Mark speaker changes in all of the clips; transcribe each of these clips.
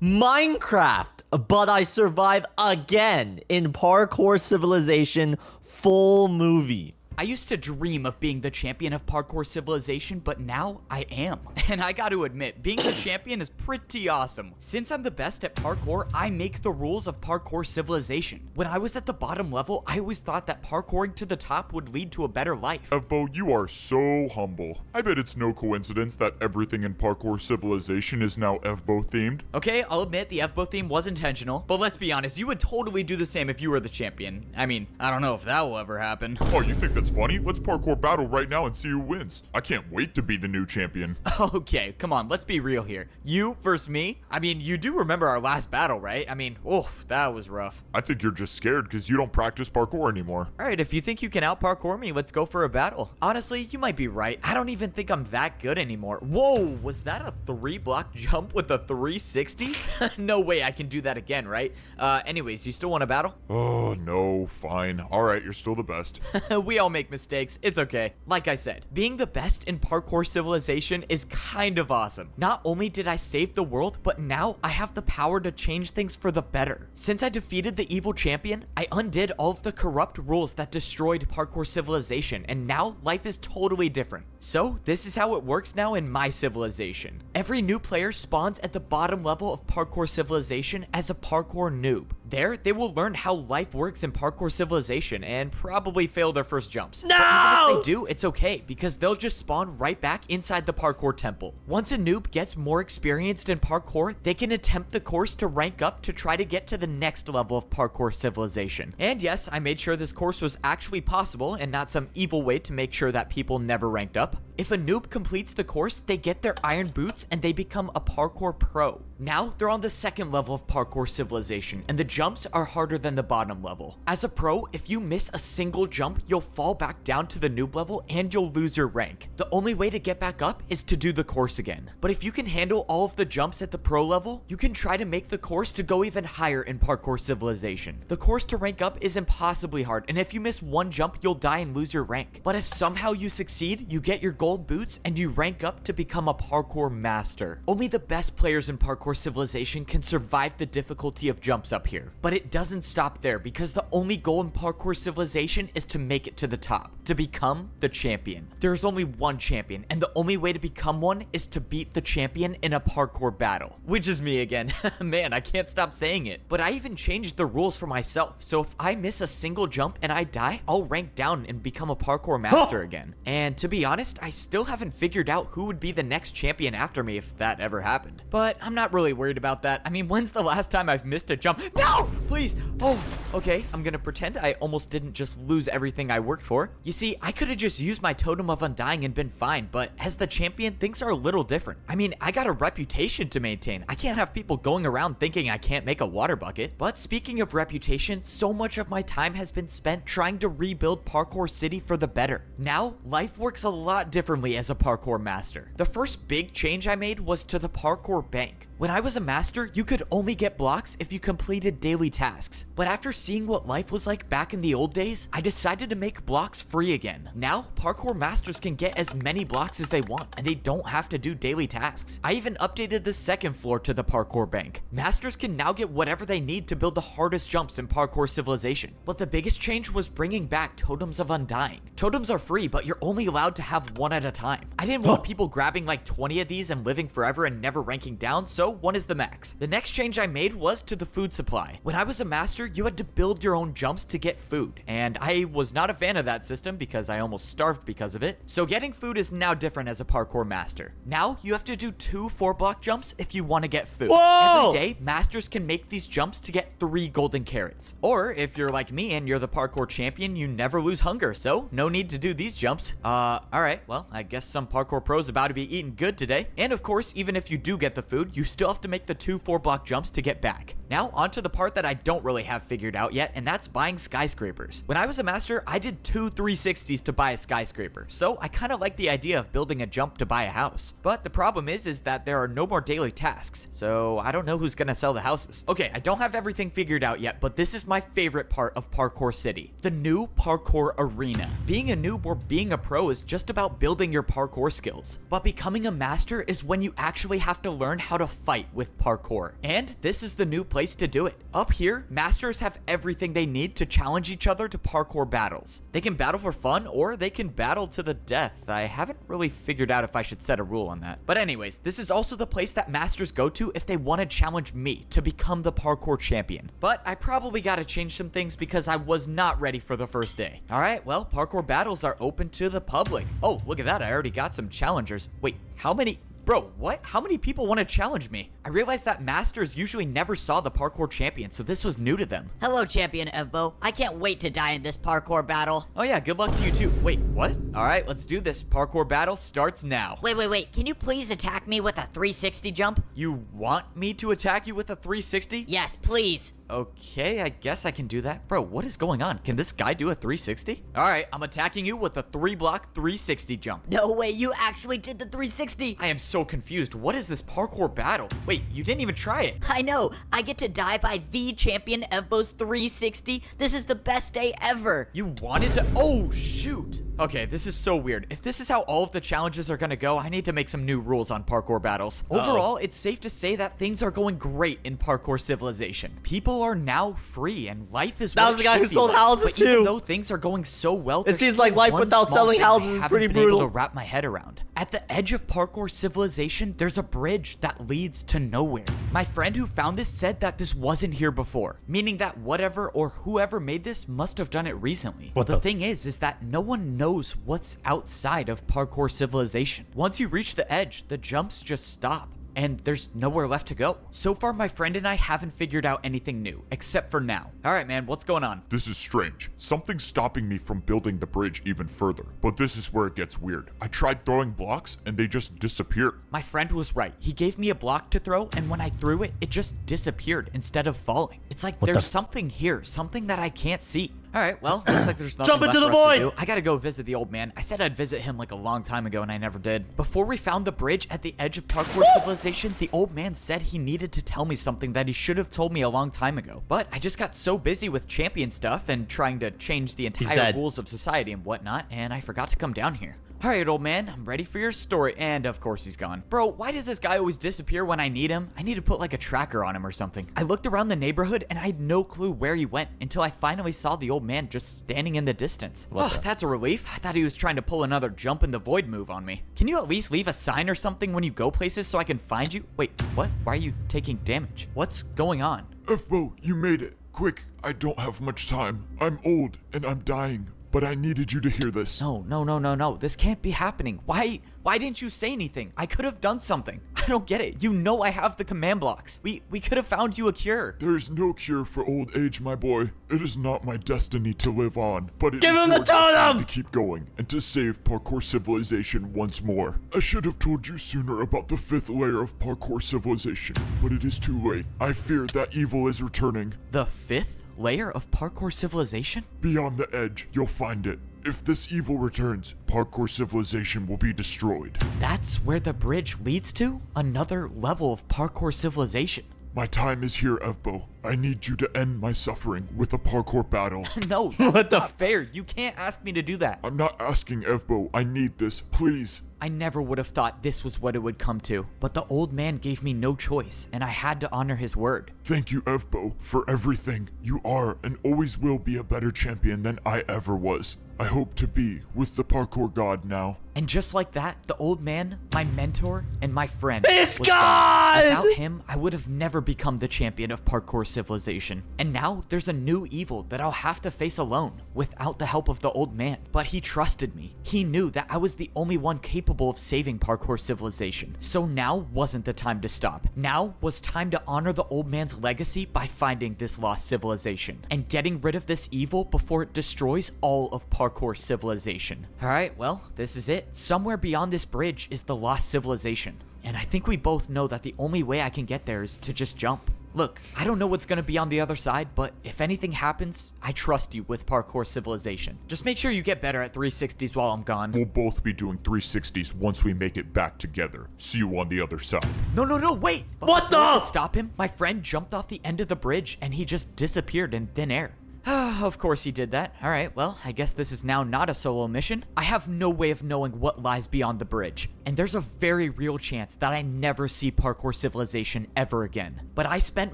Speaker 1: Minecraft, but I survive again in Parkour Civilization full movie.
Speaker 2: I used to dream of being the champion of Parkour Civilization, but now I am. And I got to admit, being the champion is pretty awesome. Since I'm the best at parkour, I make the rules of Parkour Civilization. When I was at the bottom level, I always thought that parkouring to the top would lead to a better life.
Speaker 3: Evbo, you are so humble. I bet it's no coincidence that everything in Parkour Civilization is now Evbo themed.
Speaker 2: Okay, I'll admit the F-Bow theme was intentional, but let's be honest, you would totally do the same if you were the champion. I mean, I don't know if that will ever happen.
Speaker 3: Oh, you think that's funny? Let's parkour battle right now and see who wins. I can't wait to be the new champion.
Speaker 2: Okay, come on, let's be real here. You versus me? I mean, you do remember our last battle, right? I mean, oof, that was rough.
Speaker 3: I think you're just scared because you don't practice parkour anymore.
Speaker 2: Alright, if you think you can out-parkour me, let's go for a battle. Honestly, you might be right. I don't even think I'm that good anymore. Whoa, was that a 3-block jump with a 360? No way I can do that again, right? Anyways, you still want to battle?
Speaker 3: Oh, no, fine. All right, you're still the best.
Speaker 2: We all make mistakes. It's okay. Like I said, being the best in Parkour Civilization is kind of awesome. Not only did I save the world, but now I have the power to change things for the better. Since I defeated the evil champion, I undid all of the corrupt rules that destroyed Parkour Civilization, and now life is totally different. So, this is how it works now in my civilization. Every new player spawns at the bottom level of Parkour Civilization as a parkour noob. There, they will learn how life works in Parkour Civilization and probably fail their first jumps.
Speaker 1: No!
Speaker 2: But even if they do, it's okay, because they'll just spawn right back inside the parkour temple. Once a noob gets more experienced in parkour, they can attempt the course to rank up to try to get to the next level of Parkour Civilization. And yes, I made sure this course was actually possible and not some evil way to make sure that people never ranked up. If a noob completes the course, they get their iron boots and they become a parkour pro. Now, they're on the second level of Parkour Civilization, and the jumps are harder than the bottom level. As a pro, if you miss a single jump, you'll fall back down to the noob level and you'll lose your rank. The only way to get back up is to do the course again. But if you can handle all of the jumps at the pro level, you can try to make the course to go even higher in Parkour Civilization. The course to rank up is impossibly hard, and if you miss one jump, you'll die and lose your rank. But if somehow you succeed, you get your gold boots and you rank up to become a parkour master. Only the best players in Parkour Civilization can survive the difficulty of jumps up here. But it doesn't stop there, because the only goal in Parkour Civilization is to make it to the top, to become the champion. There's only one champion, and the only way to become one is to beat the champion in a parkour battle. Which is me again. Man, I can't stop saying it. But I even changed the rules for myself, so if I miss a single jump and I die, I'll rank down and become a parkour master again. And to be honest, I still haven't figured out who would be the next champion after me if that ever happened. But I'm not really worried about that. I mean, when's the last time I've missed a jump? No! Please! Oh, okay, I'm gonna pretend I almost didn't just lose everything I worked for. You see, I could have just used my Totem of Undying and been fine, but as the champion, things are a little different. I mean, I got a reputation to maintain. I can't have people going around thinking I can't make a water bucket. But speaking of reputation, so much of my time has been spent trying to rebuild Parkour City for the better. Now, life works a lot differently as a parkour master. The first big change I made was to the parkour bank. When I was a master, you could only get blocks if you completed daily tasks. But after seeing what life was like back in the old days, I decided to make blocks free again. Now, parkour masters can get as many blocks as they want, and they don't have to do daily tasks. I even updated the second floor to the parkour bank. Masters can now get whatever they need to build the hardest jumps in Parkour Civilization. But the biggest change was bringing back Totems of Undying. Totems are free, but you're only allowed to have one at a time. I didn't want people grabbing like 20 of these and living forever and never ranking down, so one is the max. The next change I made was to the food supply. When I was a master, you had to build your own jumps to get food, and I was not a fan of that system because I almost starved because of it. So getting food is now different as a parkour master. Now you have to do 2 4-block jumps if you want to get food.
Speaker 1: Whoa!
Speaker 2: Every day, masters can make these jumps to get 3 golden carrots. Or if you're like me and you're the parkour champion, you never lose hunger, so no need to do these jumps. Alright, well, I guess some parkour pros about to be eating good today. And of course, even if you do get the food, you still have to make the 2 4-block jumps to get back. Now, onto the part that I I don't really have figured out yet, and that's buying skyscrapers. When I was a master, I did 2 360s to buy a skyscraper, so I kind of like the idea of building a jump to buy a house. But the problem is that there are no more daily tasks, so I don't know who's gonna sell the houses. Okay, I don't have everything figured out yet, but this is my favorite part of Parkour City, the new parkour arena. Being a noob or being a pro is just about building your parkour skills, but becoming a master is when you actually have to learn how to fight with parkour. And this is the new place to do it. Up here, masters have everything they need to challenge each other to parkour battles. They can battle for fun, or they can battle to the death. I haven't really figured out if I should set a rule on that. But anyways, this is also the place that masters go to if they want to challenge me to become the parkour champion. But I probably gotta change some things because I was not ready for the first day. Alright, well, parkour battles are open to the public. Oh, look at that, I already got some challengers. Wait, how many? Bro, what? How many people want to challenge me? I realized that masters usually never saw the parkour champion, so this was new to them.
Speaker 4: Hello, Champion Evbo. I can't wait to die in this parkour battle.
Speaker 2: Oh yeah, good luck to you too. Wait, what? Alright, let's do this. Parkour battle starts now.
Speaker 4: Wait. Can you please attack me with a 360 jump?
Speaker 2: You want me to attack you with a 360?
Speaker 4: Yes, please.
Speaker 2: Okay, I guess I can do that. Bro, what is going on? Can this guy do a 360? Alright, I'm attacking you with a 3-block 360 jump.
Speaker 4: No way, you actually did the 360.
Speaker 2: I am so confused. What is this parkour battle? Wait, you didn't even try it.
Speaker 4: I know. I get to die by the Champion Evbo's 360. This is the best day ever.
Speaker 2: You wanted to? Oh, shoot. Okay, this is so weird. If this is how all of the challenges are gonna go, I need to make some new rules on parkour battles. Overall, it's safe to say that things are going great in Parkour Civilization. People are now free, and life is
Speaker 1: That was the guy who sold houses
Speaker 2: but even
Speaker 1: too.
Speaker 2: though things are going so well,
Speaker 1: It seems like life without selling houses is pretty
Speaker 2: Able
Speaker 1: brutal.
Speaker 2: to wrap my head around. At the edge of Parkour Civilization, there's a bridge that leads to nowhere. My friend who found this said that this wasn't here before, meaning that whatever or whoever made this must have done it recently.
Speaker 1: What
Speaker 2: the
Speaker 1: the-
Speaker 2: thing is that no one knows what's outside of Parkour Civilization. Once you reach the edge, the jumps just stop, and there's nowhere left to go. So far, my friend and I haven't figured out anything new, except for now. All right, man, what's going on?
Speaker 3: This is strange. Something's stopping me from building the bridge even further. But this is where it gets weird. I tried throwing blocks and they just disappeared.
Speaker 2: My friend was right. He gave me a block to throw, and when I threw it, it just disappeared instead of falling. It's like there's something here, something that I can't see. All right, well, looks like there's nothing
Speaker 1: Jump into
Speaker 2: left
Speaker 1: the
Speaker 2: for us to
Speaker 1: void!
Speaker 2: do. I gotta go visit the old man. I said I'd visit him like a long time ago, and I never did. Before we found the bridge at the edge of Parkour Civilization, the old man said he needed to tell me something that he should have told me a long time ago. But I just got so busy with champion stuff and trying to change the entire
Speaker 1: dead.
Speaker 2: rules of society and whatnot, and I forgot to come down here. Alright, old man, I'm ready for your story. And of course he's gone. Bro, why does this guy always disappear when I need him? I need to put like a tracker on him or something. I looked around the neighborhood and I had no clue where he went until I finally saw the old man just standing in the distance. Oh, that's a relief. I thought he was trying to pull another jump in the void move on me. Can you at least leave a sign or something when you go places so I can find you? Wait, what? Why are you taking damage? What's going on?
Speaker 3: Fbo, you made it. Quick, I don't have much time. I'm old and I'm dying. But I needed you to hear this.
Speaker 2: No. This can't be happening. Why didn't you say anything? I could have done something. I don't get it. You know I have the command blocks. We could have found you a cure.
Speaker 3: There is no cure for old age, my boy. It is not my destiny to live on, but it
Speaker 1: Give
Speaker 3: is
Speaker 1: him the
Speaker 3: your destiny
Speaker 1: totem!
Speaker 3: to keep going and to save Parkour Civilization once more. I should have told you sooner about the 5th layer of Parkour Civilization, but it is too late. I fear that evil is returning.
Speaker 2: The 5th layer of Parkour Civilization?
Speaker 3: Beyond the edge, you'll find it. If this evil returns, Parkour Civilization will be destroyed.
Speaker 2: That's where the bridge leads to? Another level of Parkour Civilization.
Speaker 3: My time is here, Evbo. I need you to end my suffering with a parkour battle.
Speaker 2: No, that's not fair. You can't ask me to do that.
Speaker 3: I'm not asking, Evbo. I need this, please.
Speaker 2: I never would have thought this was what it would come to, but the old man gave me no choice, and I had to honor his word.
Speaker 3: Thank you, Evbo, for everything. You are and always will be a better champion than I ever was. I hope to be with the parkour god now.
Speaker 2: And just like that, the old man, my mentor, and my friend
Speaker 1: It's
Speaker 2: was
Speaker 1: gone!
Speaker 2: Without him, I would have never become the champion of Parkour Civilization. And now, there's a new evil that I'll have to face alone, without the help of the old man. But he trusted me. He knew that I was the only one capable of saving Parkour Civilization. So now wasn't the time to stop. Now was time to honor the old man's legacy by finding this lost civilization, and getting rid of this evil before it destroys all of Parkour Civilization. Alright, well, this is it. Somewhere beyond this bridge is the lost civilization. And I think we both know that the only way I can get there is to just jump. Look, I don't know what's gonna be on the other side, but if anything happens, I trust you with Parkour Civilization. Just make sure you get better at 360s while I'm gone.
Speaker 3: We'll both be doing 360s once we make it back together. See you on the other side.
Speaker 2: No, wait! But
Speaker 1: What
Speaker 2: before I
Speaker 1: the-
Speaker 2: could stop him, my friend jumped off the end of the bridge and he just disappeared in thin air. Of course he did that. Alright, well, I guess this is now not a solo mission. I have no way of knowing what lies beyond the bridge, and there's a very real chance that I never see Parkour Civilization ever again. But I spent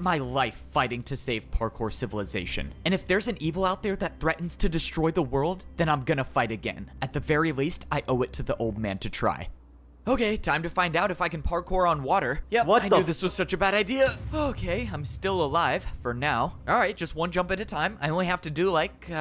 Speaker 2: my life fighting to save Parkour Civilization, and if there's an evil out there that threatens to destroy the world, then I'm gonna fight again. At the very least, I owe it to the old man to try. Okay, time to find out if I can parkour on water. Yep,
Speaker 1: What
Speaker 2: I
Speaker 1: the
Speaker 2: knew this was such a bad idea. Okay, I'm still alive for now. All right, just one jump at a time. I only have to do like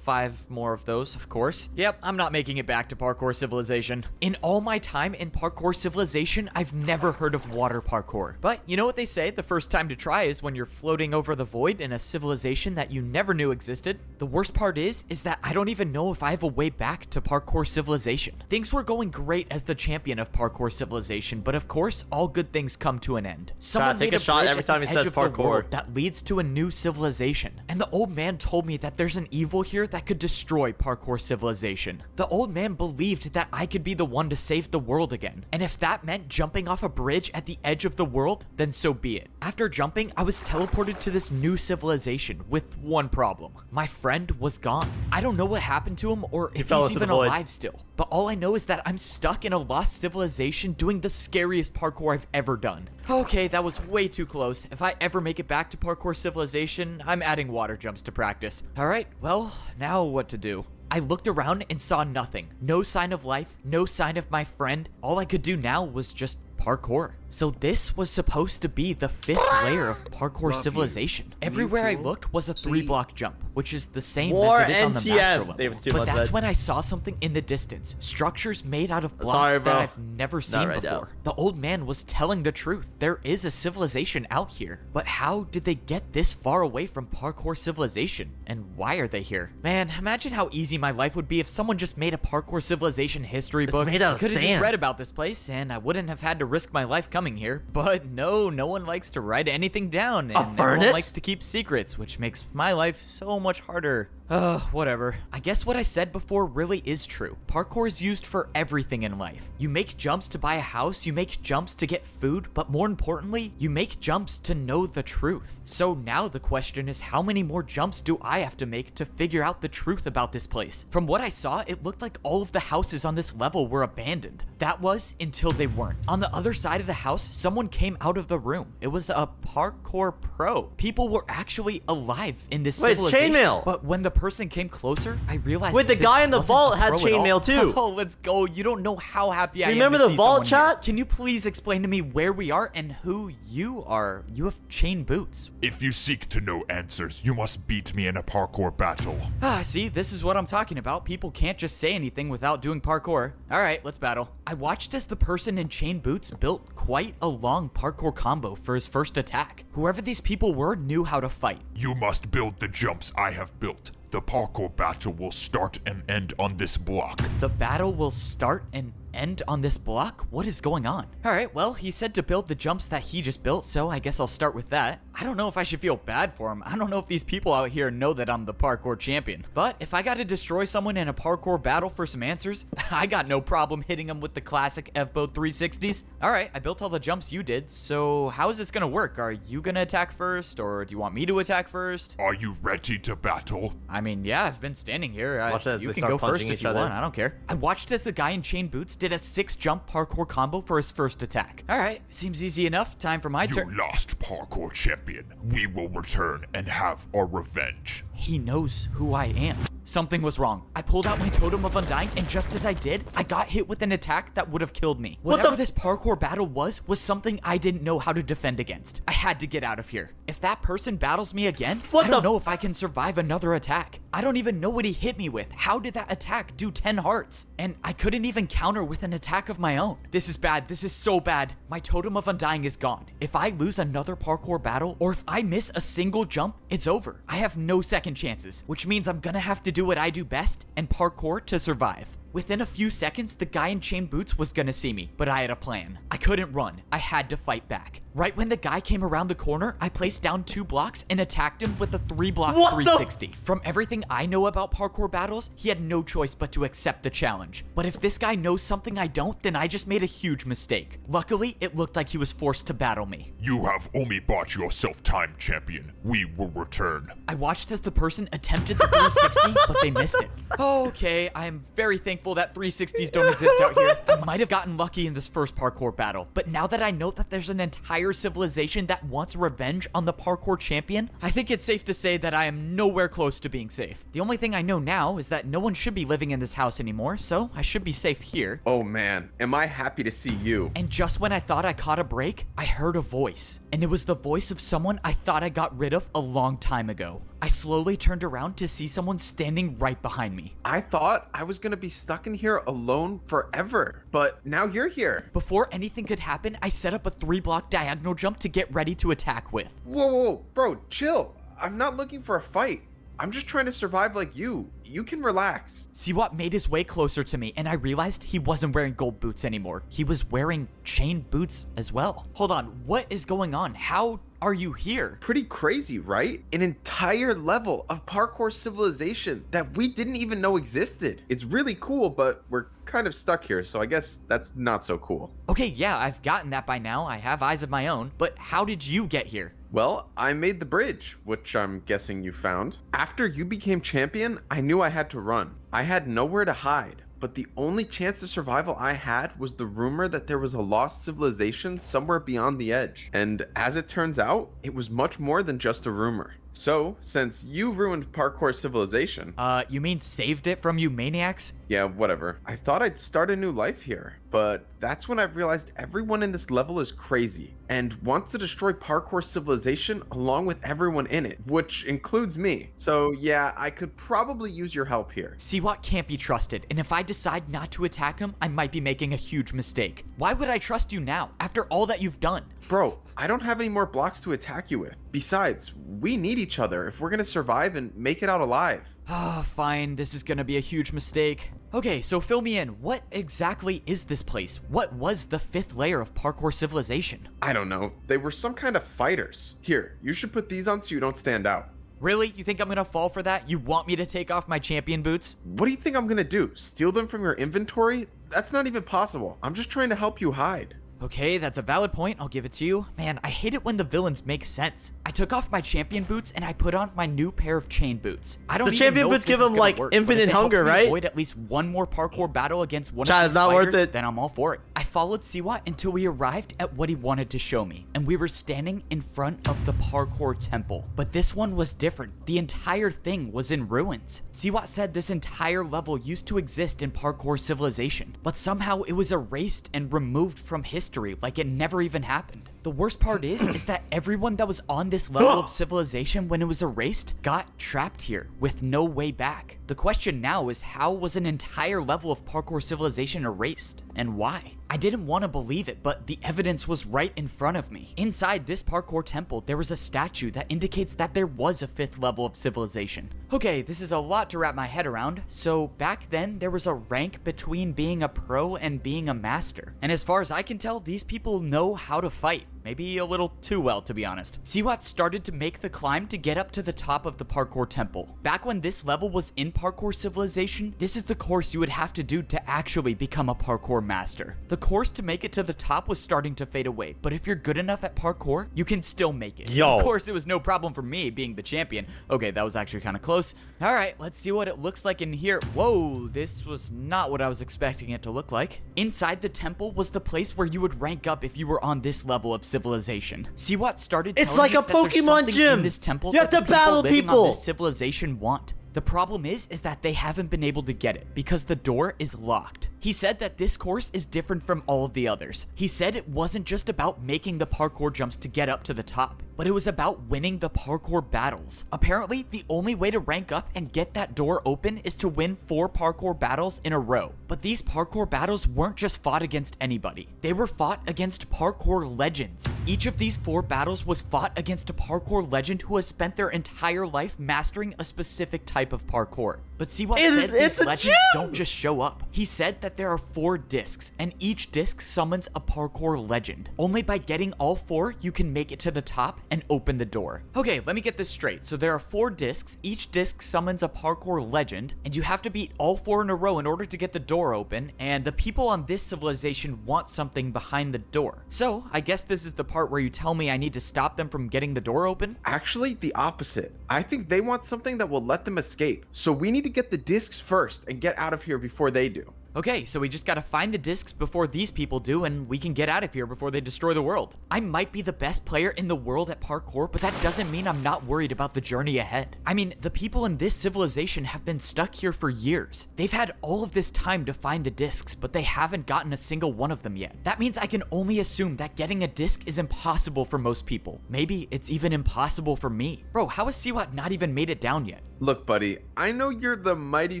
Speaker 2: 5 more of those, of course. Yep, I'm not making it back to Parkour Civilization. In all my time in Parkour Civilization, I've never heard of water parkour. But you know what they say, the first time to try is when you're floating over the void in a civilization that you never knew existed. The worst part is that I don't even know if I have a way back to Parkour Civilization. Things were going great as the champion of Parkour Civilization, but of course, all good things come to an end. Someone
Speaker 1: take
Speaker 2: made
Speaker 1: a shot
Speaker 2: bridge
Speaker 1: every
Speaker 2: at the
Speaker 1: time he
Speaker 2: edge
Speaker 1: says
Speaker 2: of the
Speaker 1: parkour.
Speaker 2: world that leads to a new civilization. And the old man told me that there's an evil here that could destroy Parkour Civilization. The old man believed that I could be the one to save the world again. And if that meant jumping off a bridge at the edge of the world, then so be it. After jumping, I was teleported to this new civilization with one problem. My friend was gone. I don't know what happened to him or if
Speaker 1: fell
Speaker 2: he's
Speaker 1: into the
Speaker 2: even
Speaker 1: void.
Speaker 2: alive still. But all I know is that I'm stuck in a lost civilization doing the scariest parkour I've ever done. Okay, that was way too close. If I ever make it back to Parkour Civilization, I'm adding water jumps to practice. Alright, well, now what to do? I looked around and saw nothing. No sign of life, no sign of my friend. All I could do now was just parkour. So this was supposed to be the 5th layer of Parkour Civilization. Everywhere I looked was a 3-block jump, which is the same
Speaker 1: More
Speaker 2: as it is on the
Speaker 1: NTM.
Speaker 2: master level.
Speaker 1: They have 2
Speaker 2: But
Speaker 1: months
Speaker 2: that's
Speaker 1: ahead.
Speaker 2: when I saw something in the distance. Structures made out of blocks
Speaker 1: Sorry, bro.
Speaker 2: that I've never seen
Speaker 1: right
Speaker 2: before.
Speaker 1: now.
Speaker 2: The old man was telling the truth. There is a civilization out here. But how did they get this far away from Parkour Civilization? And why are they here? Man, imagine how easy my life would be if someone just made a Parkour Civilization history book.
Speaker 1: made out of
Speaker 2: I could have just
Speaker 1: sand.
Speaker 2: read about this place, and I wouldn't have had to risk my life coming here. But no one likes to write anything down, and everyone
Speaker 1: furnace?
Speaker 2: likes to keep secrets, which makes my life so much harder. Whatever. I guess what I said before really is true. Parkour is used for everything in life. You make jumps to buy a house, you make jumps to get food, but more importantly, you make jumps to know the truth. So now the question is, how many more jumps do I have to make to figure out the truth about this place? From what I saw, it looked like all of the houses on this level were abandoned. That was until they weren't. On the other side of the house, someone came out of the room. It was a parkour pro. People were actually alive in this
Speaker 1: Wait, it's
Speaker 2: civilization.
Speaker 1: chainmail.
Speaker 2: But when the person came closer, I realized
Speaker 1: Wait, the
Speaker 2: this
Speaker 1: guy in the
Speaker 2: wasn't
Speaker 1: vault
Speaker 2: a
Speaker 1: had
Speaker 2: pro at all.
Speaker 1: chainmail too.
Speaker 2: Oh, let's go. You don't know how happy I am
Speaker 1: Remember
Speaker 2: to
Speaker 1: the
Speaker 2: see
Speaker 1: vault
Speaker 2: someone here.
Speaker 1: chat?
Speaker 2: Can you please explain to me where we are and who you are? You have chain boots.
Speaker 3: If you seek to know answers, you must beat me in a parkour battle.
Speaker 2: See, this is what I'm talking about. People can't just say anything without doing parkour. All right, let's battle. I watched as the person in chain boots built quite a long parkour combo for his first attack. Whoever these people were knew how to fight.
Speaker 3: You must build the jumps I have built. The parkour battle will start and end on this block.
Speaker 2: The battle will start and end on this block? What is going on? Alright, well, he said to build the jumps that he just built, so I guess I'll start with that. I don't know if I should feel bad for him. I don't know if these people out here know that I'm the parkour champion. But if I gotta destroy someone in a parkour battle for some answers, I got no problem hitting them with the classic F-Boat 360s. Alright, I built all the jumps you did, so how is this gonna work? Are you gonna attack first, or do you want me to attack first?
Speaker 3: Are you ready to battle?
Speaker 2: I mean, yeah, I've been standing here.
Speaker 1: Watch as
Speaker 2: You
Speaker 1: they
Speaker 2: can
Speaker 1: start
Speaker 2: go first
Speaker 1: punching
Speaker 2: if
Speaker 1: each
Speaker 2: you
Speaker 1: other.
Speaker 2: want. I don't care. I watched as the guy in chain boots did a 6-jump parkour combo for his first attack. All right, seems easy enough. Time for my
Speaker 3: You
Speaker 2: turn.
Speaker 3: lost, parkour champion. We will return and have our revenge.
Speaker 2: He knows who I am. Something was wrong. I pulled out my Totem of Undying, and just as I did, I got hit with an attack that would have killed me. Whatever this parkour battle was something I didn't know how to defend against. I had to get out of here. If that person battles me again, I don't know if I can survive another attack. I don't even know what he hit me with. How did that attack do 10 hearts? And I couldn't even counter with an attack of my own. This is bad. This is so bad. My Totem of Undying is gone. If I lose another parkour battle, or if I miss a single jump, it's over. I have no second chances, which means I'm gonna have to do what I do best and parkour to survive. Within a few seconds, the guy in chain boots was gonna see me, but I had a plan. I couldn't run. I had to fight back. Right when the guy came around the corner, I placed down 2 blocks and attacked him with a 3-block 360. From everything I know about parkour battles, he had no choice but to accept the challenge. But if this guy knows something I don't, then I just made a huge mistake. Luckily, it looked like he was forced to battle me.
Speaker 3: You have only bought yourself time, champion. We will return.
Speaker 2: I watched as the person attempted the 360, but they missed it. Okay, I am very thankful that 360s don't exist out here. I might have gotten lucky in this first parkour battle, but now that I know that there's an entire civilization that wants revenge on the parkour champion, I think it's safe to say that I am nowhere close to being safe. The only thing I know now is that no one should be living in this house anymore, so I should be safe here.
Speaker 5: Oh man, am I happy to see you.
Speaker 2: And just when I thought I caught a break, I heard a voice. And it was the voice of someone I thought I got rid of a long time ago. I slowly turned around to see someone standing right behind me.
Speaker 5: I thought I was gonna be stuck in here alone forever, but now you're here.
Speaker 2: Before anything could happen, I set up a 3-block diagonal jump to get ready to attack with.
Speaker 5: Whoa, bro, chill. I'm not looking for a fight. I'm just trying to survive like you. You can relax.
Speaker 2: Seawat made his way closer to me, and I realized he wasn't wearing gold boots anymore. He was wearing chain boots as well. Hold on, what is going on? How are you here?
Speaker 5: Pretty crazy, right? An entire level of parkour civilization that we didn't even know existed. It's really cool, but we're kind of stuck here, so I guess that's not so cool.
Speaker 2: Okay, yeah, I've gotten that by now. I have eyes of my own, but how did you get here?
Speaker 5: Well, I made the bridge, which I'm guessing you found. After you became champion, I knew I had to run. I had nowhere to hide, but the only chance of survival I had was the rumor that there was a lost civilization somewhere beyond the edge. And as it turns out, it was much more than just a rumor. So, since you ruined parkour civilization...
Speaker 2: You mean saved it from you maniacs?
Speaker 5: Yeah, whatever. I thought I'd start a new life here, but that's when I realized everyone in this level is crazy and wants to destroy parkour civilization along with everyone in it, which includes me. So yeah, I could probably use your help here.
Speaker 2: Seawat can't be trusted, and if I decide not to attack him, I might be making a huge mistake. Why would I trust you now, after all that you've done?
Speaker 5: Bro, I don't have any more blocks to attack you with. Besides, we need each other if we're gonna survive and make it out alive.
Speaker 2: Ah, fine, this is gonna be a huge mistake. Okay, so fill me in. What exactly is this place? What was the 5th layer of parkour civilization?
Speaker 5: I don't know. They were some kind of fighters. Here, you should put these on so you don't stand out.
Speaker 2: Really? You think I'm gonna fall for that? You want me to take off my champion boots?
Speaker 5: What do you think I'm gonna do? Steal them from your inventory? That's not even possible. I'm just trying to help you hide.
Speaker 2: Okay, that's a valid point. I'll give it to you. Man, I hate it when the villains make sense. I took off my champion boots and I put on my new pair of chain boots. I don't
Speaker 1: The
Speaker 2: even
Speaker 1: champion
Speaker 2: know if
Speaker 1: boots
Speaker 2: this
Speaker 1: give
Speaker 2: is
Speaker 1: him,
Speaker 2: gonna
Speaker 1: like,
Speaker 2: work, but if
Speaker 1: infinite
Speaker 2: it helps
Speaker 1: hunger,
Speaker 2: me
Speaker 1: right?
Speaker 2: avoid at least one more parkour battle against one
Speaker 1: Chad,
Speaker 2: of
Speaker 1: it's
Speaker 2: these
Speaker 1: not worth
Speaker 2: fighters,
Speaker 1: it.
Speaker 2: then I'm all for it. I followed Seawat until we arrived at what he wanted to show me, and we were standing in front of the parkour temple. But this one was different. The entire thing was in ruins. Seawat said this entire level used to exist in parkour civilization, but somehow it was erased and removed from history like it never even happened. The worst part is that everyone that was on this level of civilization when it was erased got trapped here with no way back. The question now is, how was an entire level of parkour civilization erased, and why? I didn't want to believe it, but the evidence was right in front of me. Inside this parkour temple, there was a statue that indicates that there was a 5th level of civilization. Okay, this is a lot to wrap my head around. So back then, there was a rank between being a pro and being a master. And as far as I can tell, these people know how to fight. Maybe a little too well, to be honest. Seawat started to make the climb to get up to the top of the parkour temple. Back when this level was in parkour civilization, this is the course you would have to do to actually become a parkour master. The course to make it to the top was starting to fade away, but if you're good enough at parkour, you can still make it.
Speaker 1: Yo.
Speaker 2: Of course, it was no problem for me being the champion. Okay, that was actually kind of close. All right, let's see what it looks like in here. Whoa, this was not what I was expecting it to look like. Inside the temple was the place where you would rank up if you were on this level of civilization. Seawat started
Speaker 1: It's
Speaker 2: telling
Speaker 1: like
Speaker 2: me
Speaker 1: a
Speaker 2: that there's
Speaker 1: Pokemon
Speaker 2: something
Speaker 1: gym.
Speaker 2: in this temple
Speaker 1: You have
Speaker 2: that
Speaker 1: to
Speaker 2: the
Speaker 1: battle
Speaker 2: living
Speaker 1: people.
Speaker 2: on this civilization want. The problem is that they haven't been able to get it because the door is locked. He said that this course is different from all of the others. He said it wasn't just about making the parkour jumps to get up to the top, but it was about winning the parkour battles. Apparently, the only way to rank up and get that door open is to win 4 parkour battles in a row. But these parkour battles weren't just fought against anybody. They were fought against parkour legends. Each of these 4 battles was fought against a parkour legend who has spent their entire life mastering a specific type of parkour. But seawat
Speaker 1: It's-
Speaker 2: said
Speaker 1: it's
Speaker 2: these
Speaker 1: a
Speaker 2: legends
Speaker 1: gem!
Speaker 2: don't just show up. He said that there are 4 discs, and each disc summons a parkour legend. Only by getting all 4, you can make it to the top and open the door. Okay, let me get this straight. So there are 4 discs, each disc summons a parkour legend, and you have to beat all 4 in a row in order to get the door open, and the people on this civilization want something behind the door. So, I guess this is the part where you tell me I need to stop them from getting the door open?
Speaker 5: Actually, the opposite. I think they want something that will let them escape. So we need to get the discs first and get out of here before they do.
Speaker 2: Okay, so we just gotta find the discs before these people do, and we can get out of here before they destroy the world. I might be the best player in the world at parkour, but that doesn't mean I'm not worried about the journey ahead. I mean, the people in this civilization have been stuck here for years. They've had all of this time to find the discs, but they haven't gotten a single one of them yet. That means I can only assume that getting a disc is impossible for most people. Maybe it's even impossible for me. Bro, how has seawat not even made it down yet?
Speaker 5: Look, buddy, I know you're the mighty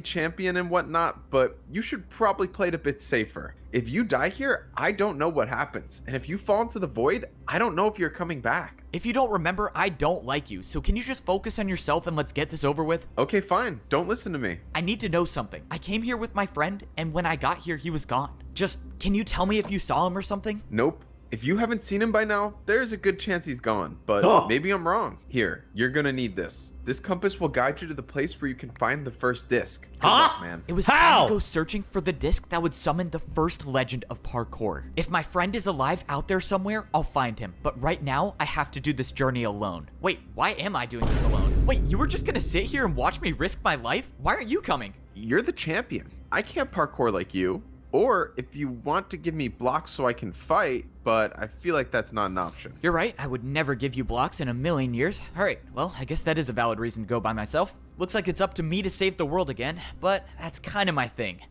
Speaker 5: champion and whatnot, but you should probably play it a bit safer. If you die here, I don't know what happens. And if you fall into the void, I don't know if you're coming back.
Speaker 2: If you don't remember, I don't like you, so can you just focus on yourself and let's get this over with?
Speaker 5: Okay, fine. Don't listen to me.
Speaker 2: I need to know something. I came here with my friend, and when I got here, he was gone. Just, can you tell me if you saw him or something?
Speaker 5: Nope. If you haven't seen him by now, there's a good chance he's gone, but maybe I'm wrong. Here, you're gonna need this. This compass will guide you to the place where you can find the first disc. Good luck, man.
Speaker 2: It was time to go searching for the disc that would summon the first legend of parkour. If my friend is alive out there somewhere, I'll find him. But right now, I have to do this journey alone. Wait, why am I doing this alone? Wait, you were just gonna sit here and watch me risk my life? Why aren't you coming?
Speaker 5: You're the champion. I can't parkour like you. Or if you want to give me blocks so I can fight, but I feel like that's not an option.
Speaker 2: You're right, I would never give you blocks in a million years. Alright, well, I guess that is a valid reason to go by myself. Looks like it's up to me to save the world again, but that's kind of my thing.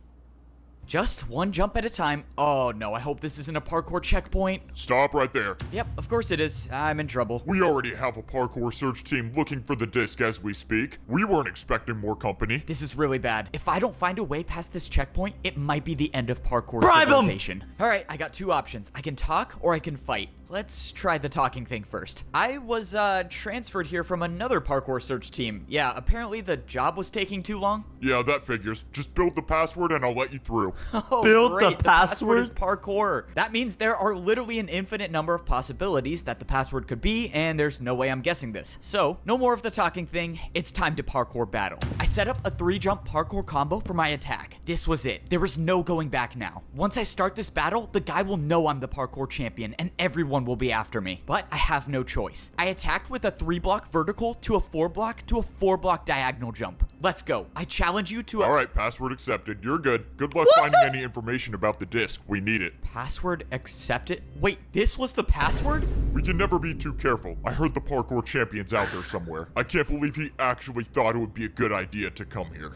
Speaker 2: Just one jump at a time. Oh no, I hope this isn't a parkour checkpoint.
Speaker 3: Stop right there.
Speaker 2: Yep, of course it is. I'm in trouble.
Speaker 3: We already have a parkour search team looking for the disc as we speak. We weren't expecting more company.
Speaker 2: This is really bad. If I don't find a way past this checkpoint, it might be the end of parkour
Speaker 1: Bribe 'em!
Speaker 2: civilization. Alright, I got 2 options. I can talk or I can fight. Let's try the talking thing first. I was transferred here from another parkour search team. Yeah, apparently the job was taking too long.
Speaker 3: Yeah, that figures. Just build the password and I'll let you through.
Speaker 2: Oh,
Speaker 1: Build the
Speaker 2: great.
Speaker 1: password?
Speaker 2: Is parkour. That means there are literally an infinite number of possibilities that the password could be, and there's no way I'm guessing this. So, no more of the talking thing. It's time to parkour battle. I set up a 3-jump parkour combo for my attack. This was it. There is no going back now. Once I start this battle, the guy will know I'm the parkour champion, and everyone will be after me. But I have no choice. I attacked with a 3-block vertical to a 4-block to a 4-block diagonal jump. Let's go. I challenge you to a—
Speaker 3: Alright, password accepted. You're good. Good luck finding any information about the disc. We need it.
Speaker 2: Password accepted? Wait, this was the password?
Speaker 3: We can never be too careful. I heard the parkour champion's out there somewhere. I can't believe he actually thought it would be a good idea to come here.